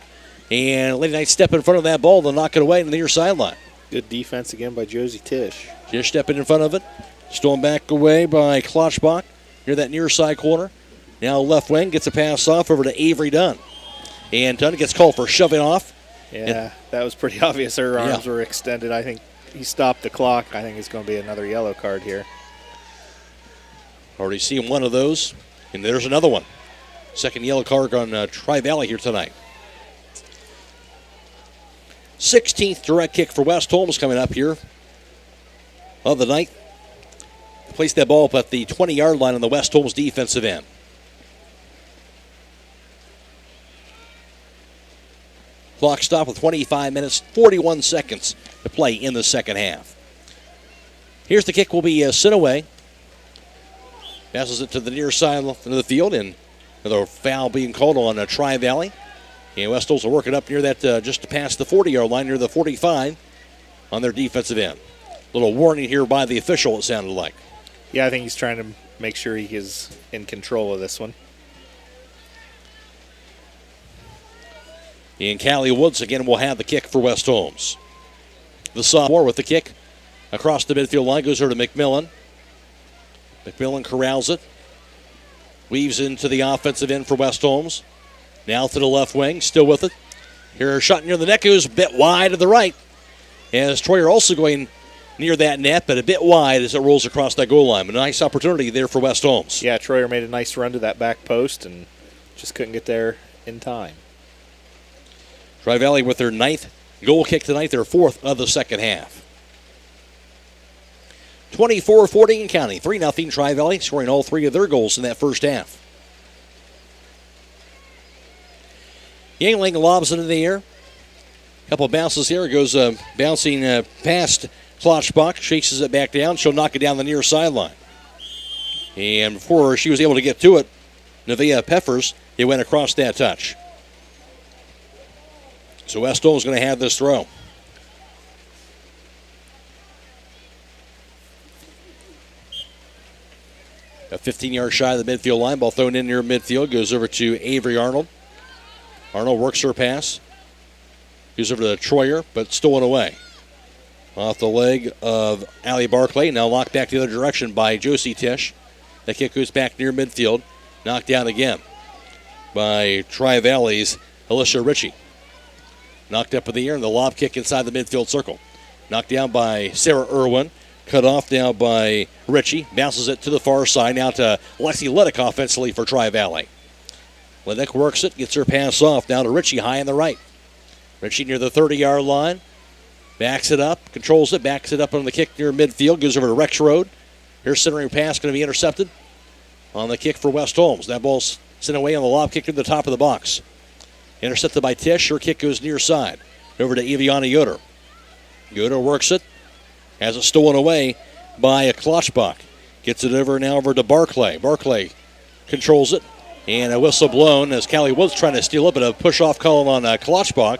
And Lady Knights step in front of that ball. They'll knock it away to the near sideline. Good defense again by Josie Tisch. Tisch stepping in front of it. Stolen back away by Klotzbach near that near side corner. Now left wing gets a pass off over to Avery Dunn. And Dunn gets called for shoving off. Yeah, that was pretty obvious. Her arms were extended. I think he stopped the clock. I think it's going to be another yellow card here. Already seen one of those. And there's another one. Second yellow card on Tri-Valley here tonight. 16th direct kick for West Holmes coming up here of the night. Place that ball up at the 20-yard line on the West Holmes defensive end. Clock stop with 25 minutes, 41 seconds to play in the second half. Here's the kick will be sent away. Passes it to the near side of the field, and another foul being called on Tri-Valley. And West Holmes will work it up near that, just past the 40-yard line, near the 45 on their defensive end. Little warning here by the official, it sounded like. Yeah, I think he's trying to make sure he is in control of this one. And Callie Woods again will have the kick for West Holmes. The sophomore with the kick across the midfield line goes over to McMillan. McMillan corrals it. Weaves into the offensive end for West Holmes. Now to the left wing, still with it. Here a shot near the net goes a bit wide to the right. As Troyer also going near that net, but a bit wide as it rolls across that goal line. A nice opportunity there for West Holmes. Yeah, Troyer made a nice run to that back post and just couldn't get there in time. Tri-Valley with their 9th goal kick tonight, their 4th of the second half. 24-40 and counting. 3-0 Tri-Valley, scoring all 3 of their goals in that first half. Yangling lobs it in the air. Couple of bounces here. It goes bouncing past Klotzbach. Chases it back down. She'll knock it down the near sideline. And before she was able to get to it, Nevaeh Peffers, it went across that touch. So West Holmes is going to have this throw. A 15-yard shy of the midfield line. Ball thrown in near midfield. Goes over to Avery Arnold. Arnold works her pass. Goes over to Troyer, but stolen away. Off the leg of Allie Barclay. Now locked back the other direction by Josie Tisch. The kick goes back near midfield. Knocked down again by Tri-Valley's Alicia Ritchie. Knocked up in the air, and the lob kick inside the midfield circle. Knocked down by Sarah Irwin. Cut off now by Ritchie. Bounces it to the far side. Now to Lexi Liddick offensively for Tri-Valley. Liddick works it. Gets her pass off. Now to Ritchie high on the right. Ritchie near the 30-yard line. Backs it up. Controls it. Backs it up on the kick near midfield. Goes over to Rex Road. Here's centering pass. Going to be intercepted on the kick for West Holmes. That ball's sent away on the lob kick to the top of the box. Intercepted by Tisch. Her kick goes near side. Over to Aviana Yoder. Yoder works it. Has it stolen away by a Klotzbach. Gets it over now over to Barclay. Barclay controls it. And a whistle blown as Callie Woods trying to steal it, but a push-off call on Klotzbach.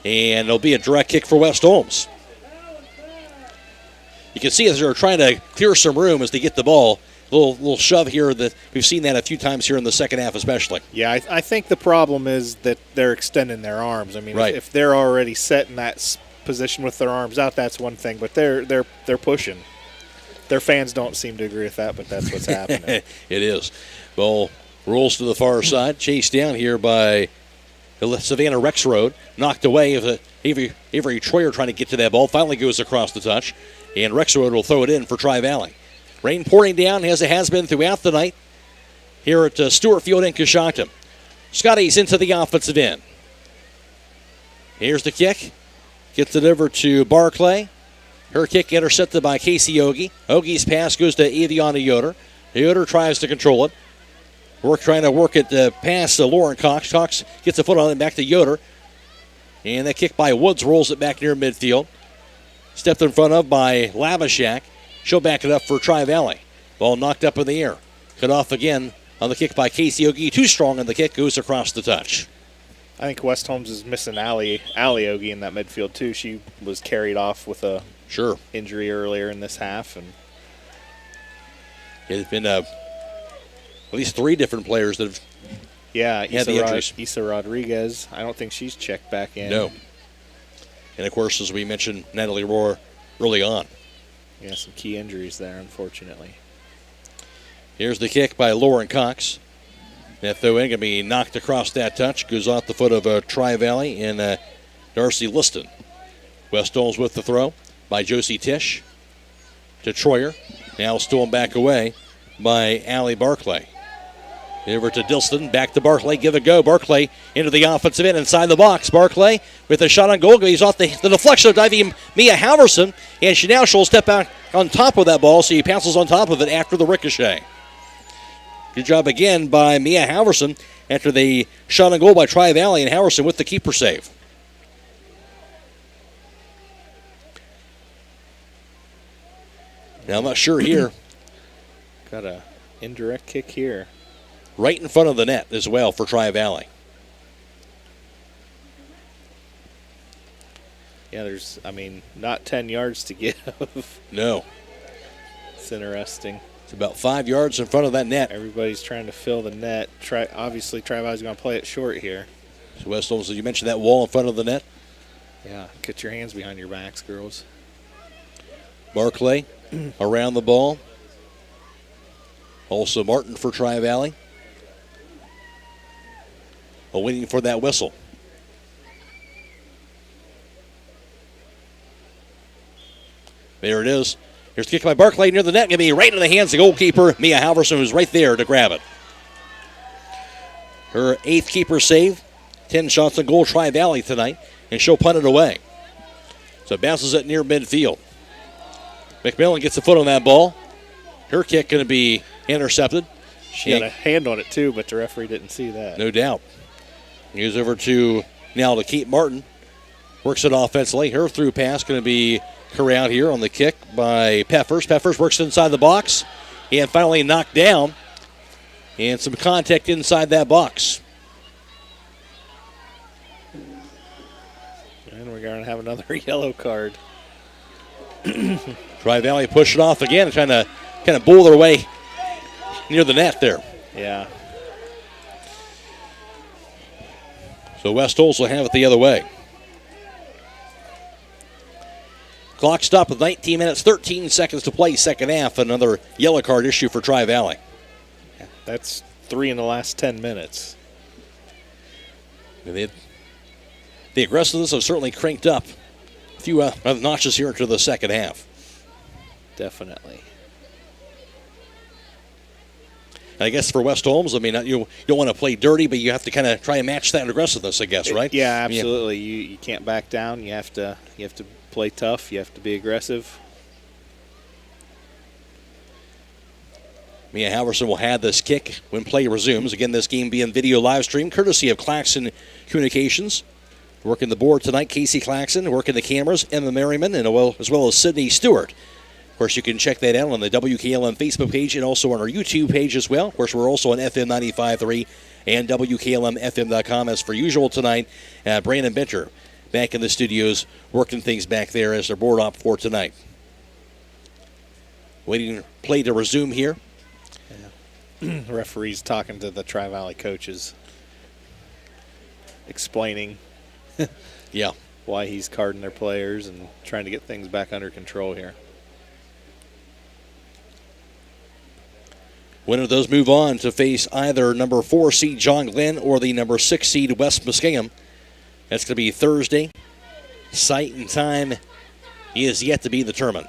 And it'll be a direct kick for West Holmes. You can see as they're trying to clear some room as they get the ball. Little shove here that we've seen that a few times here in the second half especially. Yeah, I think the problem is that they're extending their arms. I mean, right. if they're already set in that position with their arms out, that's one thing. But they're pushing. Their fans don't seem to agree with that, but that's what's happening. It is. Ball rolls to the far side, chased down here by Savannah Rexroad, knocked away. Avery Troyer trying to get to that ball, finally goes across the touch, and Rexroad will throw it in for Tri-Valley. Rain pouring down as it has been throughout the night here at Stewart Field in Coshocton. Scotty's into the offensive end. Here's the kick. Gets it over to Barclay. Her kick intercepted by Casey Ogie. Ogie's pass goes to Aviana Yoder. Yoder tries to control it. Trying to work it past Lauren Cox. Cox gets a foot on it back to Yoder. And that kick by Woods rolls it back near midfield. Stepped in front of by Lavashak. She'll back it up for Tri-Valley. Ball knocked up in the air. Cut off again on the kick by Casey Ogie. Too strong on the kick. Goes across the touch. I think West Holmes is missing Allie Ogie in that midfield too. She was carried off with a injury earlier in this half. And it's been at least three different players that have had the injuries. Issa Rodriguez. I don't think she's checked back in. No. And, of course, as we mentioned, Natalie Rohr early on. Yeah, some key injuries there, unfortunately. Here's the kick by Lauren Cox. That throw in going to be knocked across that touch. Goes off the foot of Tri-Valley and Darcy Liston. West Holmes with the throw by Josie Tisch to Troyer. Now stolen back away by Allie Barclay. Over to Dilston, back to Barclay, give it a go. Barclay into the offensive end, inside the box. Barclay with a shot on goal. He's off the deflection of diving Mia Halverson, and she'll step out on top of that ball, so he pounces on top of it after the ricochet. Good job again by Mia Halverson after the shot on goal by Tri-Valley, and Halverson with the keeper save. Now I'm not sure here. Got a indirect kick here. Right in front of the net as well for Tri-Valley. Yeah, there's, not 10 yards to give. No. It's interesting. It's about 5 yards in front of that net. Everybody's trying to fill the net. Obviously, Tri-Valley's going to play it short here. So West Holmes, you mentioned that wall in front of the net? Yeah, get your hands behind your backs, girls. Barclay around the ball. Also Martin for Tri-Valley. Waiting for that whistle. There it is. Here's the kick by Barclay near the net. Going to be right in the hands of the goalkeeper, Mia Halverson, who's right there to grab it. Her 8th keeper save. 10 shots on goal, Tri-Valley tonight, and she'll punt it away. So it bounces it near midfield. McMillan gets a foot on that ball. Her kick going to be intercepted. She had a hand on it too, but the referee didn't see that. No doubt. Goes over to Kate Martin. Works it offensively. Her through pass going to be corralled here on the kick by Peffers. Peffers works inside the box and finally knocked down. And some contact inside that box. And we're going to have another yellow card. Tri-Valley push it off again, trying to kind of bull their way near the net there. Yeah. So West Holmes will have it the other way. Clock stopped with 19 minutes, 13 seconds to play second half. Another yellow card issue for Tri-Valley. That's 3 in the last 10 minutes. The aggressiveness have certainly cranked up a few notches here into the second half. Definitely. And I guess for West Holmes, I mean, you don't want to play dirty, but you have to kind of try and match that aggressiveness, I guess, right? Yeah, absolutely. You can't back down. You have to play tough. You have to be aggressive. Mia Halverson will have this kick when play resumes. Again, this game being video live stream, courtesy of Claxon Communications. Working the board tonight, Casey Claxon. Working the cameras, Emma Merriman, and as well as Sydney Stewart. Of course, you can check that out on the WKLM Facebook page and also on our YouTube page as well. Of course, we're also on FM 95.3 and WKLM-FM.com. As for usual tonight, Brandon Benter back in the studios working things back there as their board op for tonight. Waiting play to resume here. Yeah. The referee's talking to the Tri-Valley coaches, explaining why he's carding their players and trying to get things back under control here. Winner of those move on to face either number 4 seed John Glenn or the number 6 seed West Muskingum. That's going to be Thursday. Site and time is yet to be determined.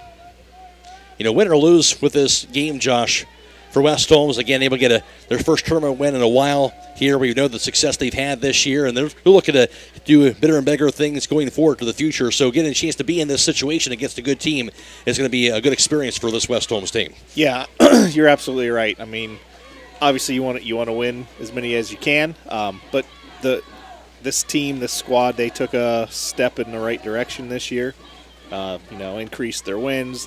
Win or lose with this game, Josh, for West Holmes. Again, able to get their first tournament win in a while here. We know the success they've had this year, and they're looking to do bigger and bigger things going forward to the future. So getting a chance to be in this situation against a good team is going to be a good experience for this West Holmes team. Yeah, you're absolutely right. I mean, obviously you want to win as many as you can, but this team, this squad, they took a step in the right direction this year. Increased their wins,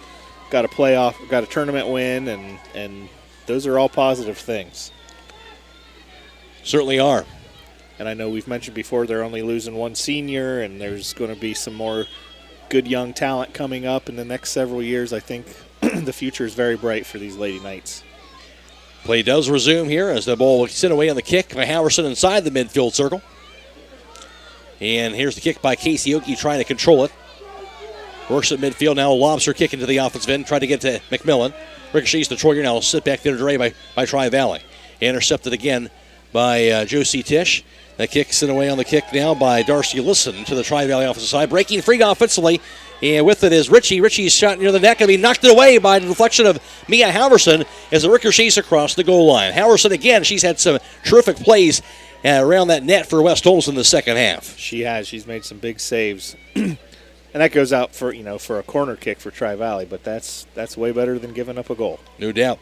got a tournament win, and those are all positive things. Certainly are. And I know we've mentioned before they're only losing one senior, and there's going to be some more good young talent coming up in the next several years. I think the future is very bright for these Lady Knights. Play does resume here as the ball was sent away on the kick by Halverson inside the midfield circle. And here's the kick by Casey Oakey trying to control it. Works at midfield now, lobs her kick into the offensive end, trying to get to McMillan. Ricochets to Troyer now, sit back there today by Tri-Valley. Intercepted again by Josie Tisch. That kick sent away on the kick now by Darcy Lisson to the Tri-Valley offensive side. Breaking free offensively, and with it is Richie. Richie's shot near the net, and he knocked it away by the deflection of Mia Halverson as the ricochets across the goal line. Halverson again, she's had some terrific plays around that net for West Holmes in the second half. She has. She's made some big saves. And that goes out for a corner kick for Tri-Valley, but that's way better than giving up a goal. No doubt.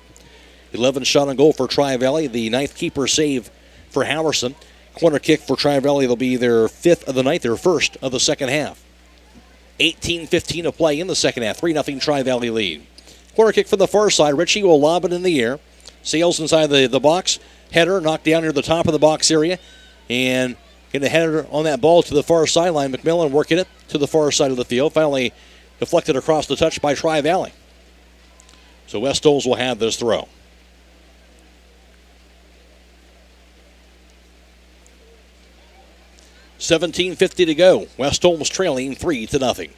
11 shot on goal for Tri-Valley. The ninth keeper save for Halverson. Corner kick for Tri-Valley. They'll be their fifth of the night, their first of the second half. 18-15 to play in the second half. 3-0 Tri-Valley lead. Corner kick from the far side. Ritchie will lob it in the air. Sails inside the box. Header knocked down near the top of the box area. And getting a header on that ball to the far sideline. McMillan working it to the far side of the field. Finally deflected across the touch by Tri-Valley. So West Holmes will have this throw. $17:50 to go. West Holmes trailing 3-0.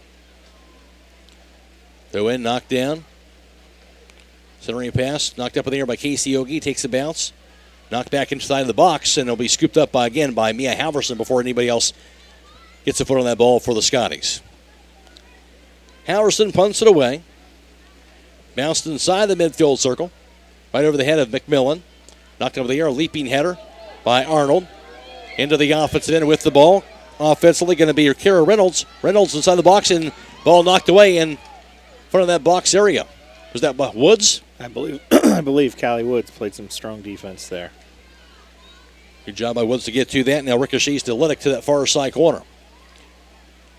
Throw in, knocked down. Centering pass, knocked up in the air by Casey Ogie. Takes a bounce. Knocked back inside the box, and it'll be scooped up by Mia Halverson before anybody else gets a foot on that ball for the Scotties. Halverson punts it away. Bounced inside the midfield circle. Right over the head of McMillan. Knocked over the air, a leaping header by Arnold. Into the offensive end with the ball. Offensively going to be Kara Reynolds. Reynolds inside the box, and ball knocked away in front of that box area. Was that Woods? I believe Callie Woods played some strong defense there. Good job by Woods to get to that. Now ricochets to Lennox to that far side corner.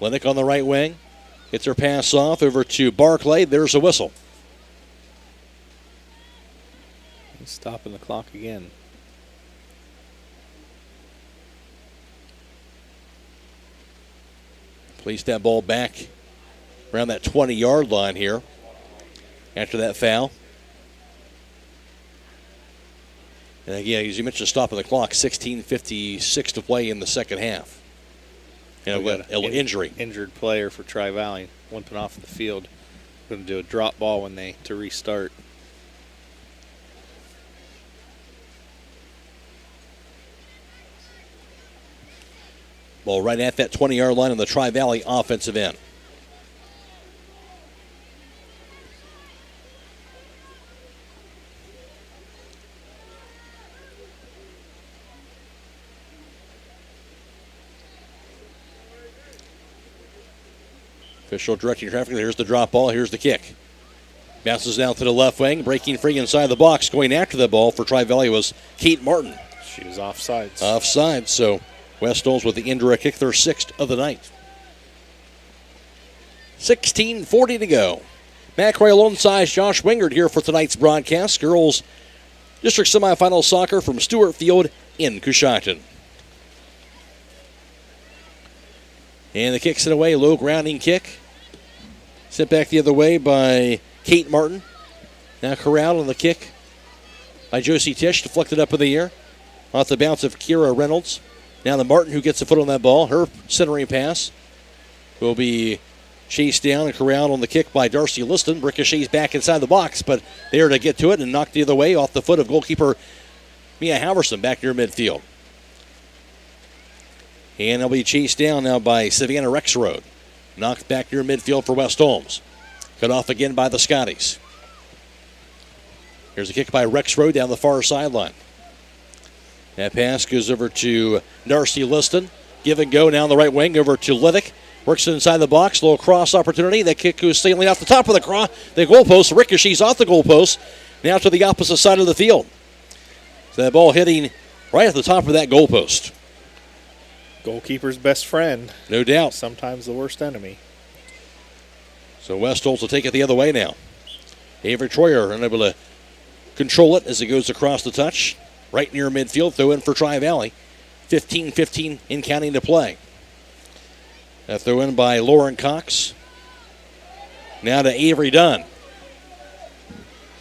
Lennox on the right wing. Gets her pass off over to Barclay. There's a whistle. He's stopping the clock again. Place that ball back around that 20-yard line here after that foul. And again, as you mentioned, stopping the clock, 16:56 to play in the second half. And an injury. Injured player for Tri-Valley, limping off the field. Going to do a drop ball to restart. Ball right at that 20-yard line on the Tri-Valley offensive end. Official directing traffic. Here's the drop ball. Here's the kick. Bounces down to the left wing. Breaking free inside the box. Going after the ball for Tri-Valley was Kate Martin. She was offsides. Offside. So West Holmes with the indirect kick, their sixth of the night. 16:40 to go. McRae alongside Josh Wingard here for tonight's broadcast. Girls District Semifinal Soccer from Stewart Field in Coshocton. And the kick's it away. Low grounding kick. Sent back the other way by Kate Martin. Now corralled on the kick by Josie Tisch. Deflected up in the air. Off the bounce of Kira Reynolds. Now the Martin who gets a foot on that ball. Her centering pass will be chased down and corralled on the kick by Darcy Liston. Ricochets back inside the box, but there to get to it and knocked the other way off the foot of goalkeeper Mia Halverson back near midfield. And they'll be chased down now by Savannah Rexroad. Knocked back near midfield for West Holmes. Cut off again by the Scotties. Here's a kick by Rexroad down the far sideline. That pass goes over to Darcy Liston. Give and go now on the right wing over to Liddick. Works it inside the box. Little cross opportunity. That kick goes sailing off the top of the goalpost. Ricochets off the goalpost. Now to the opposite side of the field. So that ball hitting right at the top of that goalpost. Goalkeeper's best friend. No doubt. Sometimes the worst enemy. So West Holmes will take it the other way now. Avery Troyer unable to control it as it goes across the touch. Right near midfield. Throw in for Tri-Valley. 15-15 in counting to play. That throw in by Lauren Cox. Now to Avery Dunn.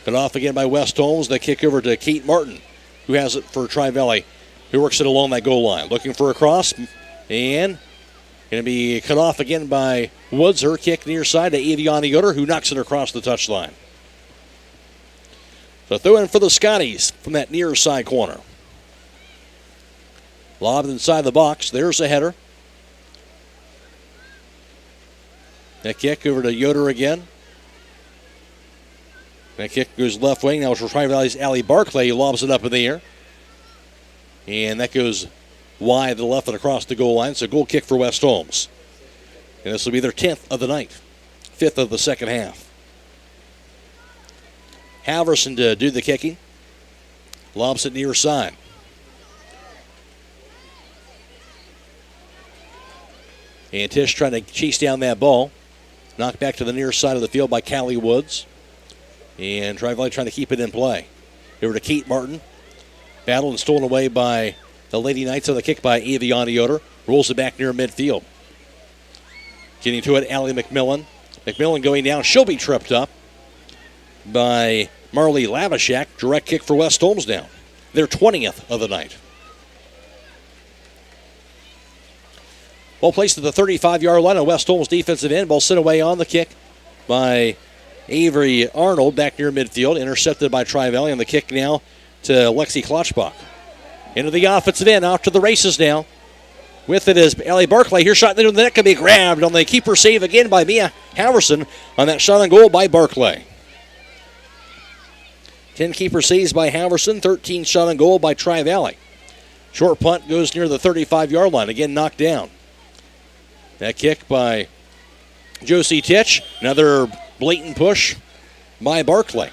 Cut off again by West Holmes. The kick over to Kate Martin, who has it for Tri-Valley, who works it along that goal line. Looking for a cross, and going to be cut off again by Woods. Her kick near side to Aviana Yoder, who knocks it across the touchline. So throw in for the Scotties from that near side corner. Lobbed inside the box. There's a header. That kick over to Yoder again. That kick goes left wing. Now it's for Tri-Valley's Allie Barclay. He lobs it up in the air. And that goes wide to the left and across the goal line. So goal kick for West Holmes. And this will be their 10th of the night. 5th of the second half. Halverson to do the kicking. Lobs it near side. And Tisch trying to chase down that ball. Knocked back to the near side of the field by Callie Woods. And Tri-Valley trying to keep it in play. Over to Kate Martin. Battled and stolen away by the Lady Knights on the kick by Aviana Yoder. Rolls it back near midfield. Getting to it, Allie McMillan. McMillan going down. She'll be tripped up by Marley Lavishak. Direct kick for West Holmes now. Their 20th of the night. Ball placed at the 35-yard line on West Holmes' defensive end. Ball sent away on the kick by Avery Arnold back near midfield. Intercepted by Tri-Valley on the kick now to Lexi Klotchbach. Into the offensive end, off to the races now. With it is Allie Barclay. Here shot into the net can be grabbed on the keeper save again by Mia Halverson on that shot on goal by Barclay. 10 keeper saves by Halverson, 13 shot on goal by Tri-Valley. Short punt goes near the 35-yard line, again knocked down. That kick by Josie Titch. Another blatant push by Barclay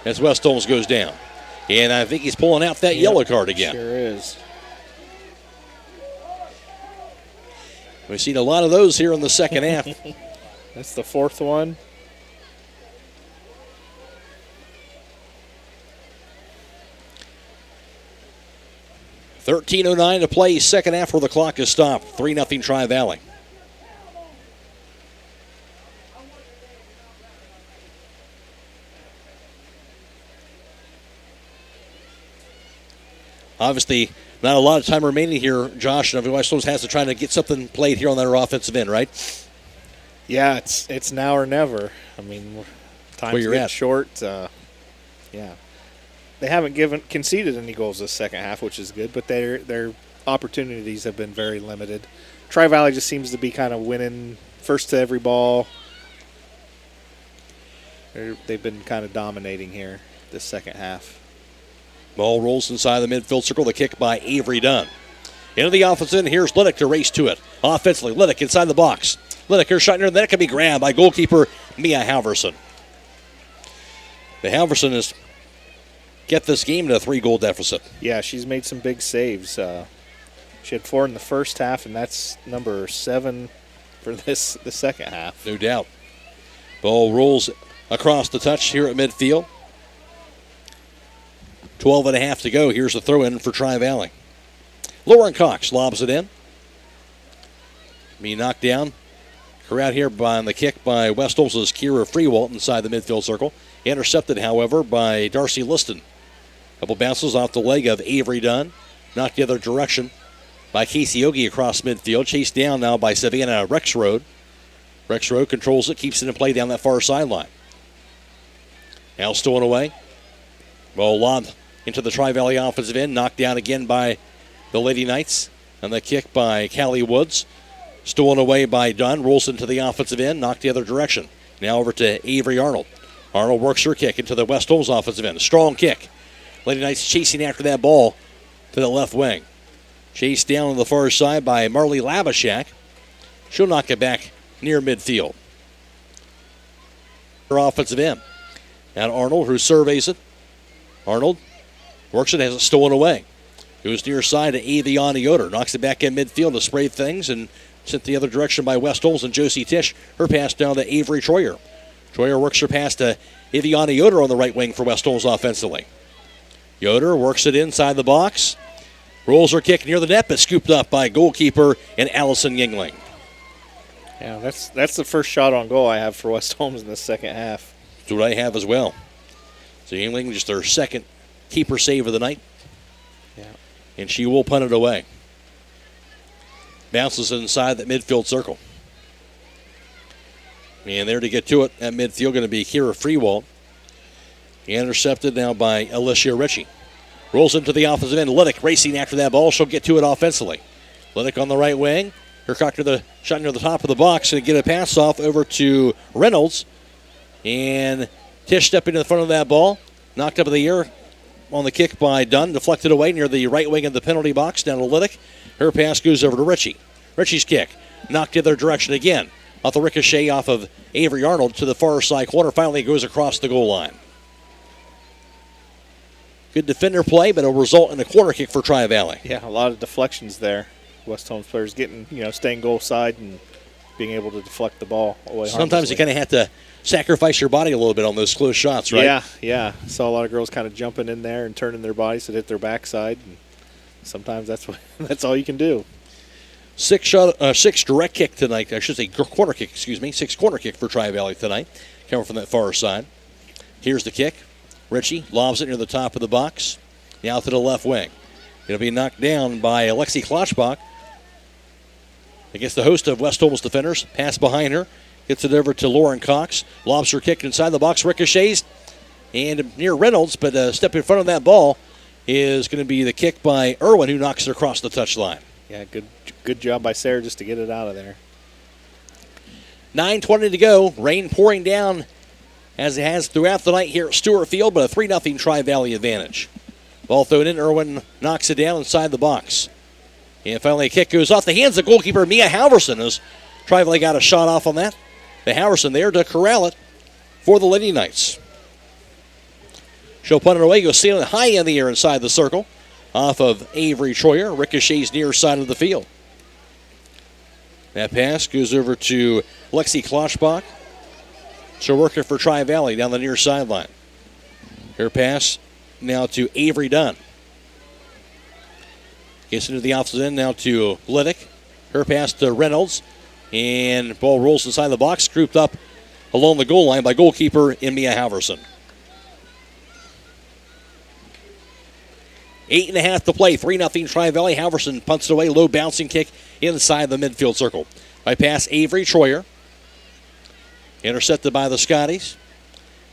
as West Holmes goes down. And I think he's pulling out that yellow card again. Sure is. We've seen a lot of those here in the second half. That's the fourth one. $13:09 to play, second half where the clock is stopped. 3-0 Tri-Valley. Obviously, not a lot of time remaining here, Josh. And West Holmes has to try to get something played here on their offensive end, right? Yeah, it's now or never. I mean, time's getting short. Yeah. They haven't conceded any goals this second half, which is good, but their opportunities have been very limited. Tri-Valley just seems to be kind of winning first to every ball. They've been kind of dominating here this second half. Ball rolls inside the midfield circle. The kick by Avery Dunn. Into the offensive end. Here's Liddick to race to it. Offensively, Liddick inside the box. Liddick, her shot near the net can be grabbed by goalkeeper Mia Halverson. The Halverson has get this game to a 3-goal deficit. Yeah, she's made some big saves. She had 4 in the first half, and that's number 7 for the second half. No doubt. Ball rolls across the touch here at midfield. 12.5 to go. Here's the throw-in for Tri-Valley. Lauren Cox lobs it in. Being knocked down. Corralled here on the kick by West Holmes' Kira Freewalt inside the midfield circle. Intercepted, however, by Darcy Liston. Couple bounces off the leg of Avery Dunn. Knocked the other direction by Casey Ogie across midfield. Chased down now by Savannah Rexroad. Rexroad controls it, keeps it in play down that far sideline. Now stolen away. Ball lobbed into the Tri-Valley offensive end. Knocked down again by the Lady Knights. And the kick by Callie Woods. Stolen away by Dunn. Rolls into the offensive end. Knocked the other direction. Now over to Avery Arnold. Arnold works her kick into the West Holmes offensive end. A strong kick. Lady Knights chasing after that ball to the left wing. Chased down on the far side by Marley Lavashak. She'll knock it back near midfield. Her offensive end. Now Arnold, who surveys it. Arnold works it, has it stolen away. Goes near side to Aviana Yoder. Knocks it back in midfield to spray things and sent the other direction by West Holmes and Josie Tisch. Her pass down to Avery Troyer. Troyer works her pass to Aviana Yoder on the right wing for West Holmes offensively. Yoder works it inside the box. Rolls her kick near the net, but scooped up by goalkeeper and Allison Yingling. Yeah, that's the first shot on goal I have for West Holmes in the second half. That's what I have as well. So Yingling just their second keeper save of the night. Yeah. And she will punt it away. Bounces inside that midfield circle. And there to get to it at midfield going to be Kira Freewalt. Intercepted now by Alicia Ritchie. Rolls into the offensive end. Liddick racing after that ball. She'll get to it offensively. Liddick on the right wing. Her cock to the shot near the top of the box and get a pass off over to Reynolds. And Tisch stepping to the front of that ball. Knocked up in the air on the kick by Dunn. Deflected away near the right wing of the penalty box down to Liddick. Her pass goes over to Ritchie. Ritchie's kick. Knocked the other direction again. Off the ricochet off of Avery Arnold to the far side corner. Finally goes across the goal line. Good defender play, but it'll result in a corner kick for Tri-Valley. Yeah, a lot of deflections there. West Holmes players staying goal side and being able to deflect the ball away. Sometimes you kind of have to sacrifice your body a little bit on those close shots, right? Yeah. Saw a lot of girls kind of jumping in there and turning their bodies to hit their backside. And sometimes that's all you can do. Six direct kick tonight. I should say corner kick, excuse me. 6 corner kick for Tri-Valley tonight, coming from that far side. Here's the kick. Ritchie lobs it near the top of the box. Now to the left wing. It'll be knocked down by Alexi Klotzbach against the host of West Holmes defenders. Pass behind her. Gets it over to Lauren Cox. Lobs her kick inside the box. Ricochets and near Reynolds, but a step in front of that ball is going to be the kick by Irwin, who knocks it across the touchline. Yeah, good job by Sarah just to get it out of there. 9:20 to go. Rain pouring down as it has throughout the night here at Stewart Field, but a 3-0 Tri-Valley advantage. Ball thrown in. Irwin knocks it down inside the box. And finally a kick goes off the hands of goalkeeper Mia Halverson as Tri-Valley got a shot off on that. The Halverson there to corral it for the Lady Knights. She'll punt it away, goes sailing high in the air inside the circle. Off of Avery Troyer, ricochets near side of the field. That pass goes over to Lexi Klotzbach. She'll work it for Tri-Valley down the near sideline. Her pass now to Avery Dunn. Gets into the opposite end now to Liddick. Her pass to Reynolds. And ball rolls inside the box, scooped up along the goal line by goalkeeper Mia Halverson. 8.5 to play. 3-0 Tri-Valley. Halverson punts it away. Low bouncing kick inside the midfield circle. By pass Avery Troyer. Intercepted by the Scotties.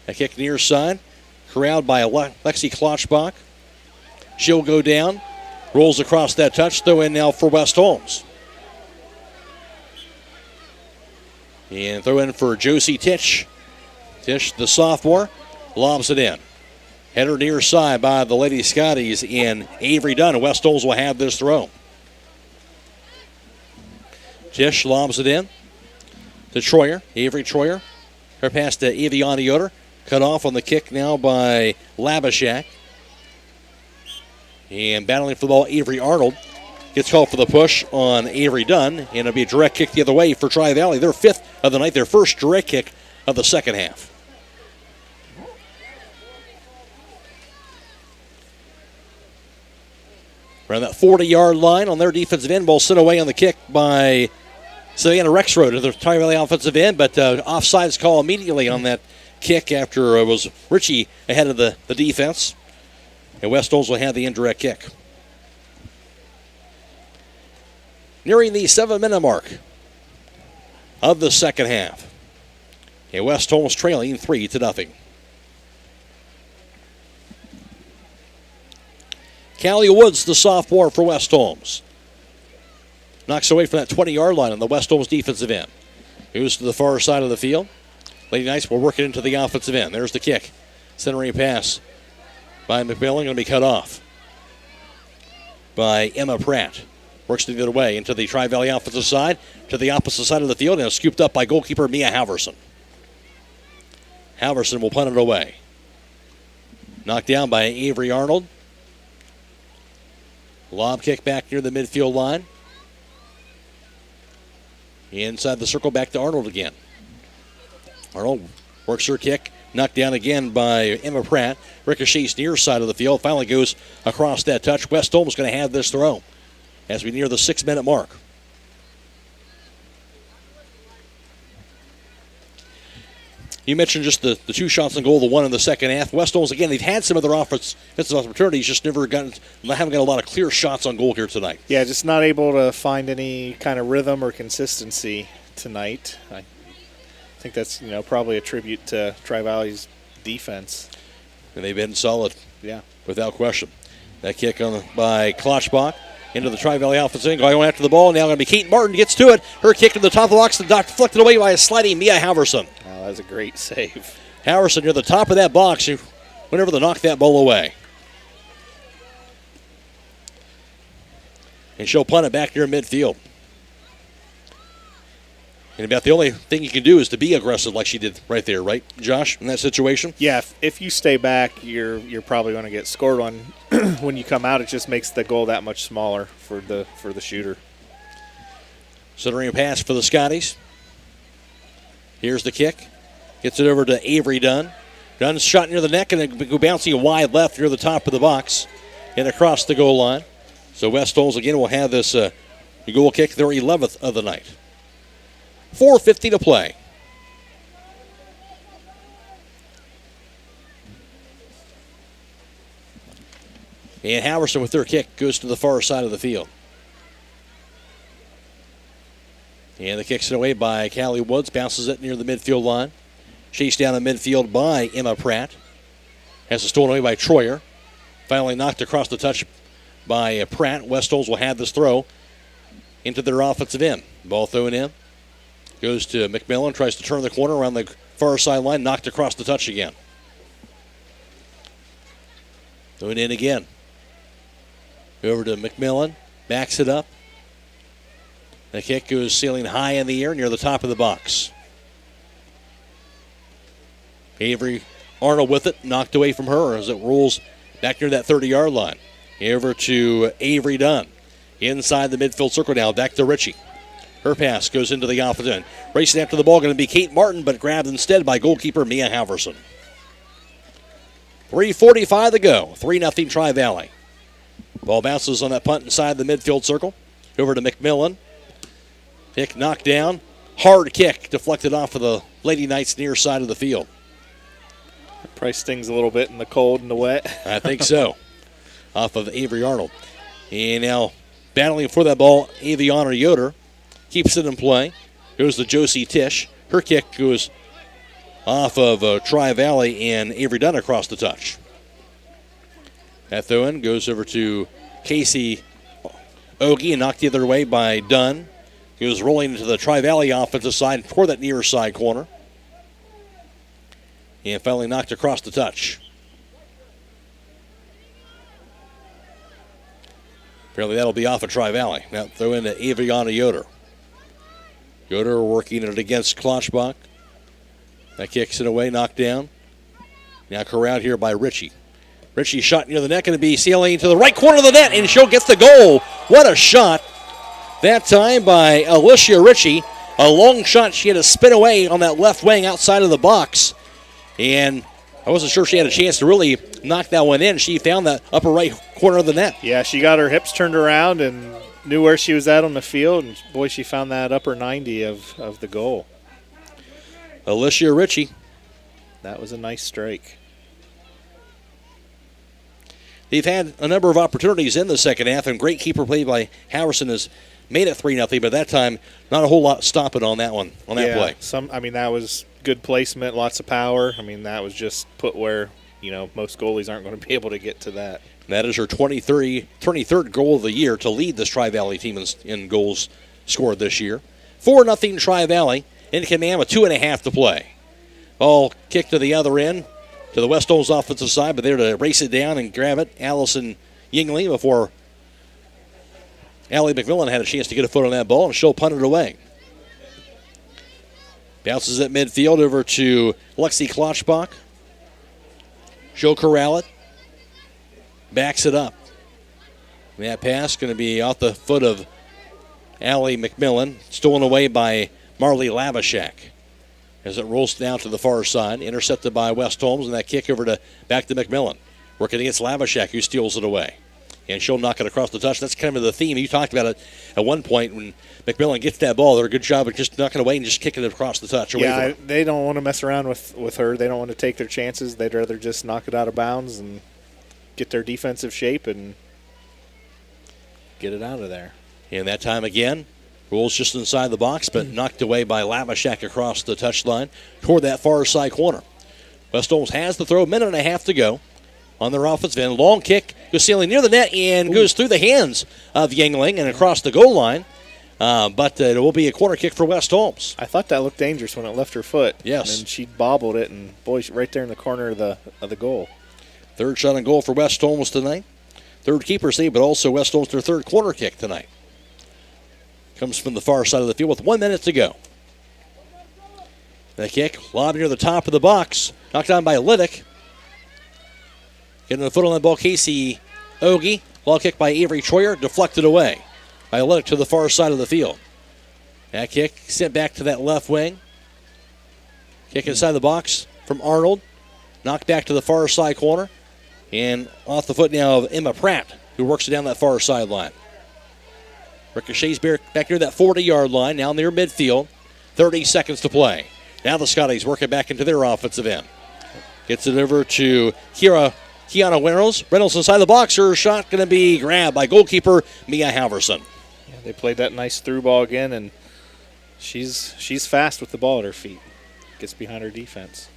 A kick near side. Corralled by Lexi Klotzbach. She'll go down. Rolls across that touch. Throw in now for West Holmes. And throw in for Josie Titch. Titch, the sophomore, lobs it in. Header near side by the Lady Scotties in Avery Dunn. West Holmes will have this throw. Tish lobs it in to Troyer. Avery Troyer. Her pass to Aviana Yoder. Cut off on the kick now by Labashak. And battling for the ball, Avery Arnold gets called for the push on Avery Dunn. And it'll be a direct kick the other way for Tri-Valley. Their 5th of the night, their first direct kick of the second half. Around that 40-yard line on their defensive end. Ball sent away on the kick by Savannah Rexroad to the Tri-Valley offensive end, but offsides call immediately on that kick after it was Ritchie ahead of the defense. And West Holmes will have the indirect kick. Nearing the 7-minute mark of the second half. And West Holmes trailing 3-0. Callie Woods, the sophomore for West Holmes. Knocks away from that 20-yard line on the West Holmes defensive end. Moves to the far side of the field. Lady Knights will work it into the offensive end. There's the kick. Centering pass by McMillan, going to be cut off by Emma Pratt. Works the other way into the Tri-Valley offensive side, to the opposite side of the field, and is scooped up by goalkeeper Mia Halverson. Halverson will punt it away. Knocked down by Avery Arnold. Lob kick back near the midfield line. Inside the circle, back to Arnold again. Arnold works her kick. Knocked down again by Emma Pratt. Ricochets near side of the field. Finally goes across that touch. West Holmes going to have this throw as we near the 6-minute mark. You mentioned just the 2 shots on goal, the 1 in the second half. West Holmes, again, they've had some other offensive opportunities, just haven't gotten a lot of clear shots on goal here tonight. Yeah, just not able to find any kind of rhythm or consistency tonight. I think that's probably a tribute to Tri-Valley's defense. And they've been solid. Yeah. Without question. That kick by Klotzbach into the Tri-Valley offensive end. Going after the ball. Now going to be Kate Martin. Gets to it. Her kick to the top of the box. Deflected away by a sliding Mia Halverson. Wow, that was a great save. Halverson near the top of that box. Whenever they knock that ball away. And she'll punt it back near midfield. And about the only thing you can do is to be aggressive like she did right there, right, Josh, in that situation? Yeah, if you stay back, you're probably going to get scored on. When you come out, it just makes the goal that much smaller for the shooter. Centering pass for the Scotties. Here's the kick. Gets it over to Avery Dunn. Dunn's shot near the neck and then go bouncing wide left near the top of the box and across the goal line. So West Holmes again will have this goal kick, their 11th of the night. 4:50 to play. And Halverson with their kick goes to the far side of the field. And the kick's away by Callie Woods. Bounces it near the midfield line. Chased down the midfield by Emma Pratt. Has it stolen away by Troyer. Finally knocked across the touch by Pratt. West Holmes will have this throw into their offensive end. Ball thrown in. Goes to McMillan, tries to turn the corner around the far sideline, knocked across the touch again. Going in again. Over to McMillan, backs it up. The kick goes sailing high in the air near the top of the box. Avery Arnold with it, knocked away from her as it rolls back near that 30-yard line. Over to Avery Dunn. Inside the midfield circle now, back to Ritchie. Her pass goes into the offensive end. Racing after the ball, going to be Kate Martin, but grabbed instead by goalkeeper Mia Halverson. 3:45 to go. 3-0 Tri-Valley. Ball bounces on that punt inside the midfield circle. Over to McMillan. Kick knocked down. Hard kick deflected off of the Lady Knights near side of the field. Probably stings a little bit in the cold and the wet. I think so. off of Avery Arnold. And now battling for that ball, Aviana Yoder keeps it in play. Goes to Josie Tisch. Her kick goes off of Tri-Valley and Avery Dunn across the touch. That throw-in goes over to Casey Ogie and knocked the other way by Dunn. Goes rolling into the Tri-Valley offensive side toward that near side corner. And finally knocked across the touch. Apparently that'll be off of Tri-Valley. Now throw into Aviana Yoder. Yoder working it against Klotzbach. That kicks it away, knocked down. Now corralled here by Ritchie. Ritchie shot near the net, going to be sailing to the right corner of the net, and she'll get the goal. What a shot. That time by Alicia Ritchie. A long shot. She had to spin away on that left wing outside of the box. And I wasn't sure she had a chance to really knock that one in. She found that upper right corner of the net. Yeah, she got her hips turned around and knew where she was at on the field. And, boy, she found that upper 90 of the goal. Alicia Ritchie. That was a nice strike. They've had a number of opportunities in the second half, and great keeper play by Howerson has made it 3-0, but that time not a whole lot stopping on that one, on that play. That was good placement, lots of power. That was just put where, most goalies aren't going to be able to get to that. That is her 23rd goal of the year to lead this Tri-Valley team in goals scored this year. 4-0 Tri-Valley in command with 2.5 to play. Ball kicked to the other end, to the West Holmes offensive side, but there to race it down and grab it, Allison Yingling, before Allie McMillan had a chance to get a foot on that ball, and she'll punt it away. Bounces at midfield over to Lexi Klotzbach. She'll corral it. Backs it up. And that pass going to be off the foot of Allie McMillan, stolen away by Marley Lavashak. As it rolls down to the far side, intercepted by West Holmes, and that kick back to McMillan. Working against Lavashak, who steals it away. And she'll knock it across the touch. That's kind of the theme. You talked about it at one point when McMillan gets that ball. They're a good job of just knocking it away and just kicking it across the touch. They don't want to mess around with her. They don't want to take their chances. They'd rather just knock it out of bounds and get their defensive shape and get it out of there. And that time again, rolls just inside the box, but knocked away by Lavashak across the touchline toward that far side corner. West Holmes has the throw, 1.5 minutes to go on their offensive end. Long kick, goes sailing near the net and goes through the hands of Yingling and across the goal line. But it will be a corner kick for West Holmes. I thought that looked dangerous when it left her foot. Yes. And she bobbled it, and boy, right there in the corner of the goal. Third shot on goal for West Holmes tonight. Third keeper save, but also West Holmes their third corner kick tonight. Comes from the far side of the field with 1 minute to go. The kick, lob near the top of the box. Knocked down by Liddick. Getting a foot on that ball, Casey Ogie. Ball kick by Avery Troyer, deflected away by Liddick to the far side of the field. That kick sent back to that left wing. Kick inside the box from Arnold. Knocked back to the far side corner. And off the foot now of Emma Pratt, who works it down that far sideline. Ricochets back near that 40-yard line, now near midfield. 30 seconds to play. Now the Scotties work it back into their offensive end. Gets it over to Kiana Reynolds. Reynolds inside the box. Her shot going to be grabbed by goalkeeper Mia Halverson. Yeah, they played that nice through ball again, and she's fast with the ball at her feet. Gets behind her defense.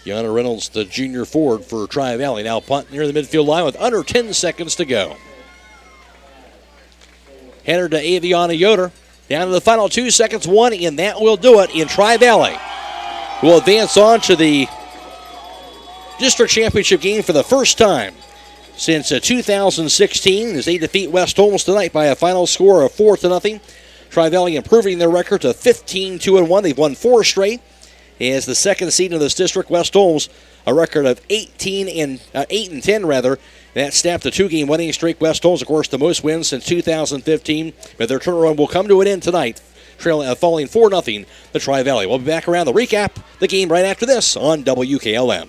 Kiana Reynolds, the junior forward for Tri-Valley. Now punt near the midfield line with under 10 seconds to go. Header to Aviana Yoder. Down to the final 2 seconds, one, and that will do it. In Tri-Valley will advance on to the district championship game for the first time since 2016 as they defeat West Holmes tonight by a final score of 4-0. Tri-Valley improving their record to 15-2-1. They've won 4 straight. As the second seed in this district, West Holmes, a record of 8-10 rather. That snapped a 2-game winning streak. West Holmes, of course, the most wins since 2015. But their turnaround will come to an end tonight, falling 4-0 to Tri-Valley. We'll be back around to recap the game right after this on WKLM.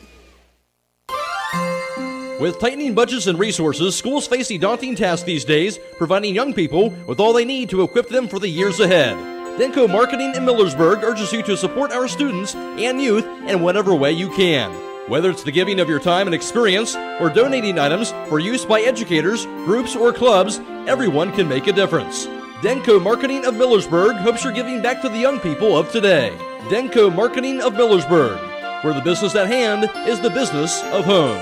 With tightening budgets and resources, schools face a daunting task these days, providing young people with all they need to equip them for the years ahead. Denko Marketing in Millersburg urges you to support our students and youth in whatever way you can. Whether it's the giving of your time and experience or donating items for use by educators, groups, or clubs, everyone can make a difference. Denko Marketing of Millersburg hopes you're giving back to the young people of today. Denko Marketing of Millersburg, where the business at hand is the business of home.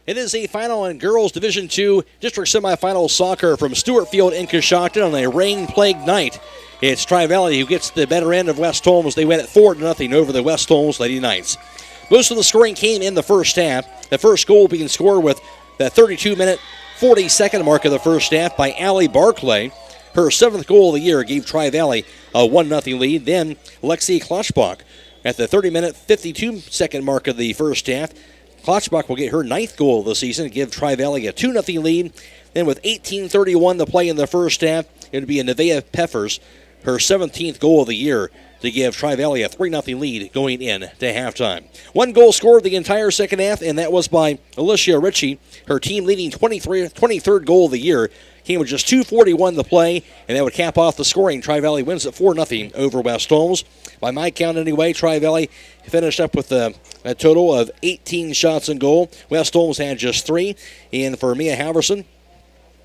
It is a final in girls Division II district semifinal soccer from Stewart Field in Coshocton on a rain-plagued night. It's Tri-Valley who gets the better end of West Holmes. They win it 4-0 over the West Holmes Lady Knights. Most of the scoring came in the first half. The first goal being scored with the 32-minute, 42nd mark of the first half by Allie Barclay. Her 7th goal of the year gave Tri-Valley a 1-0 lead. Then Lexi Klotzbach at the 30-minute, 52-second mark of the first half. Klotzbach will get her 9th goal of the season, give Tri-Valley a 2-0 lead. Then with 18:31 to play in the first half, it would be a Nevaeh Peffers, her 17th goal of the year, to give Tri-Valley a 3-0 lead going in to halftime. One goal scored the entire second half, and that was by Alicia Ritchie, her team-leading 23rd goal of the year. Came with just 2:41 to play, and that would cap off the scoring. Tri-Valley wins at 4-0 over West Holmes. By my count anyway, Tri-Valley finished up with a total of 18 shots on goal. West Holmes had just 3. And for Mia Halverson,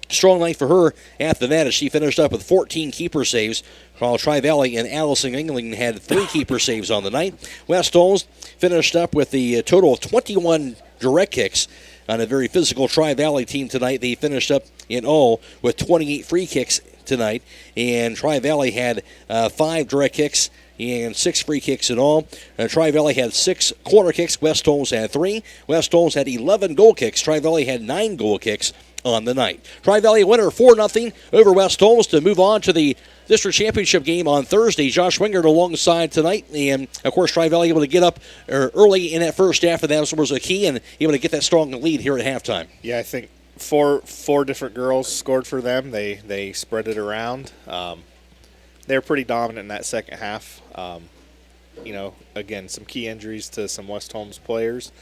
strong night for her at the net as she finished up with 14 keeper saves, while Tri-Valley and Allison Engling had 3 keeper saves on the night. West Holmes finished up with the total of 21 direct kicks on a very physical Tri-Valley team tonight. They finished up in all with 28 free kicks tonight, and Tri-Valley had 5 direct kicks and 6 free kicks in all. Tri-Valley had 6 corner kicks. West Holmes had 3. West Holmes had 11 goal kicks. Tri-Valley had 9 goal kicks on the night. Tri-Valley winner 4-0 over West Holmes to move on to the district championship game on Thursday. Josh Wingard alongside tonight, and of course Tri-Valley able to get up early in that first half, and that was a key, and able to get that strong lead here at halftime. Yeah, I think four different girls scored for them. They spread it around. They were pretty dominant in that second half. Again, some key injuries to some West Holmes players.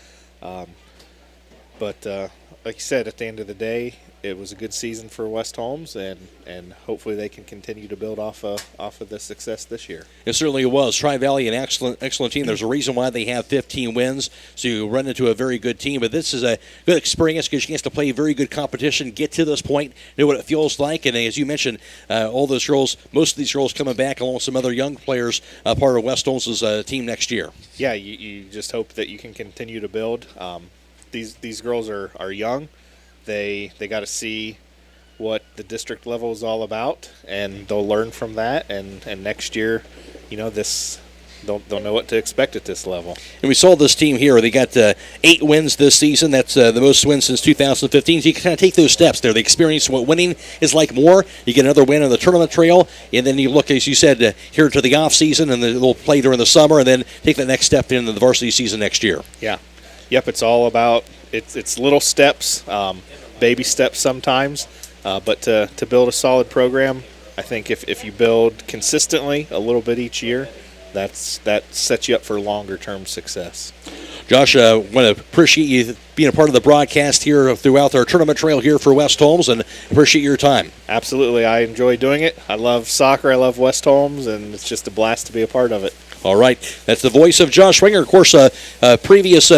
But like you said, at the end of the day, it was a good season for West Holmes, and hopefully they can continue to build off of the success this year. It certainly was. Tri-Valley, an excellent team. There's a reason why they have 15 wins, so you run into a very good team. But this is a good experience because you get to play very good competition, get to this point, know what it feels like. And as you mentioned, all those girls, most of these girls coming back along with some other young players, part of West Holmes' team next year. Yeah, you just hope that you can continue to build. These girls are young. They got to see what the district level is all about, and they'll learn from that. And next year, they'll know what to expect at this level. And we saw this team here. They got 8 wins this season. That's the most wins since 2015. So you can kind of take those steps there. The experience of what winning is like more. You get another win on the tournament trail, and then you look, as you said, here to the off season, and they'll play during the summer, and then take the next step into the varsity season next year. Yeah. Yep, it's all about it's little steps, baby steps sometimes, but to build a solid program, I think if you build consistently a little bit each year, that sets you up for longer-term success. Josh, I want to appreciate you being a part of the broadcast here throughout our tournament trail here for West Holmes, and appreciate your time. Absolutely. I enjoy doing it. I love soccer. I love West Holmes, and it's just a blast to be a part of it. All right, that's the voice of Josh Winger, of course, previous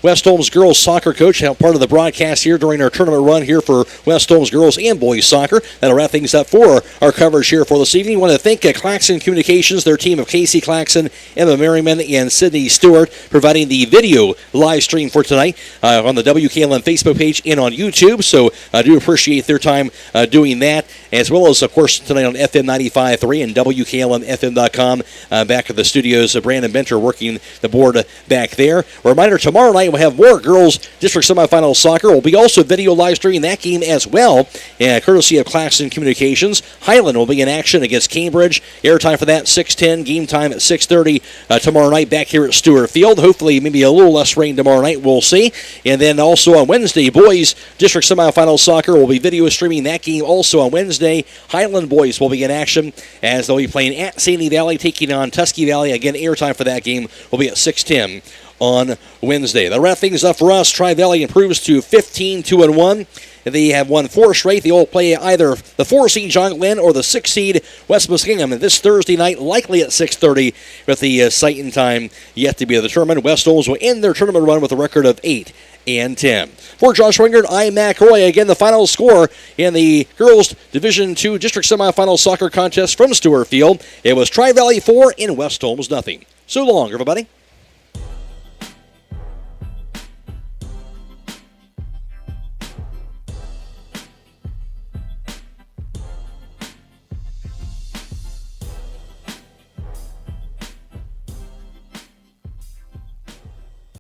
West Holmes girls soccer coach, part of the broadcast here during our tournament run here for West Holmes girls and boys soccer. That'll wrap things up for our coverage here for this evening. I want to thank Claxon Communications, their team of Casey Claxon, Emma Merriman, and Sydney Stewart, providing the video live stream for tonight on the WKLM Facebook page and on YouTube. So I do appreciate their time doing that, as well as, of course, tonight on FM 95.3 and WKLM-FM.com back at the studio. Brandon Benter working the board back there. A reminder, tomorrow night we'll have more girls district semifinal soccer. We'll be also video live streaming that game as well, courtesy of Claxon Communications. Highland will be in action against Cambridge. Airtime for that, 6:10. Game time at 6:30 tomorrow night back here at Stewart Field. Hopefully maybe a little less rain tomorrow night. We'll see. And then also on Wednesday, boys district semifinal soccer will be video streaming that game also on Wednesday. Highland boys will be in action as they'll be playing at Sandy Valley, taking on Tusky Valley. Again, airtime for that game will be at 6:10 on Wednesday. That'll wrap things up for us. Tri-Valley improves to 15-2-1. They have won 4 straight. They will play either the 4-seed John Glenn or the 6-seed West Muskingum this Thursday night, likely at 6:30, with the site and time yet to be determined. West Holmes will end their tournament run with a record of 8-10. For Josh Wingard, I'm Mac Roy. Again, the final score in the girls Division II district semifinal soccer contest from Stewart Field. It was Tri-Valley 4 and West Holmes nothing. So long, everybody.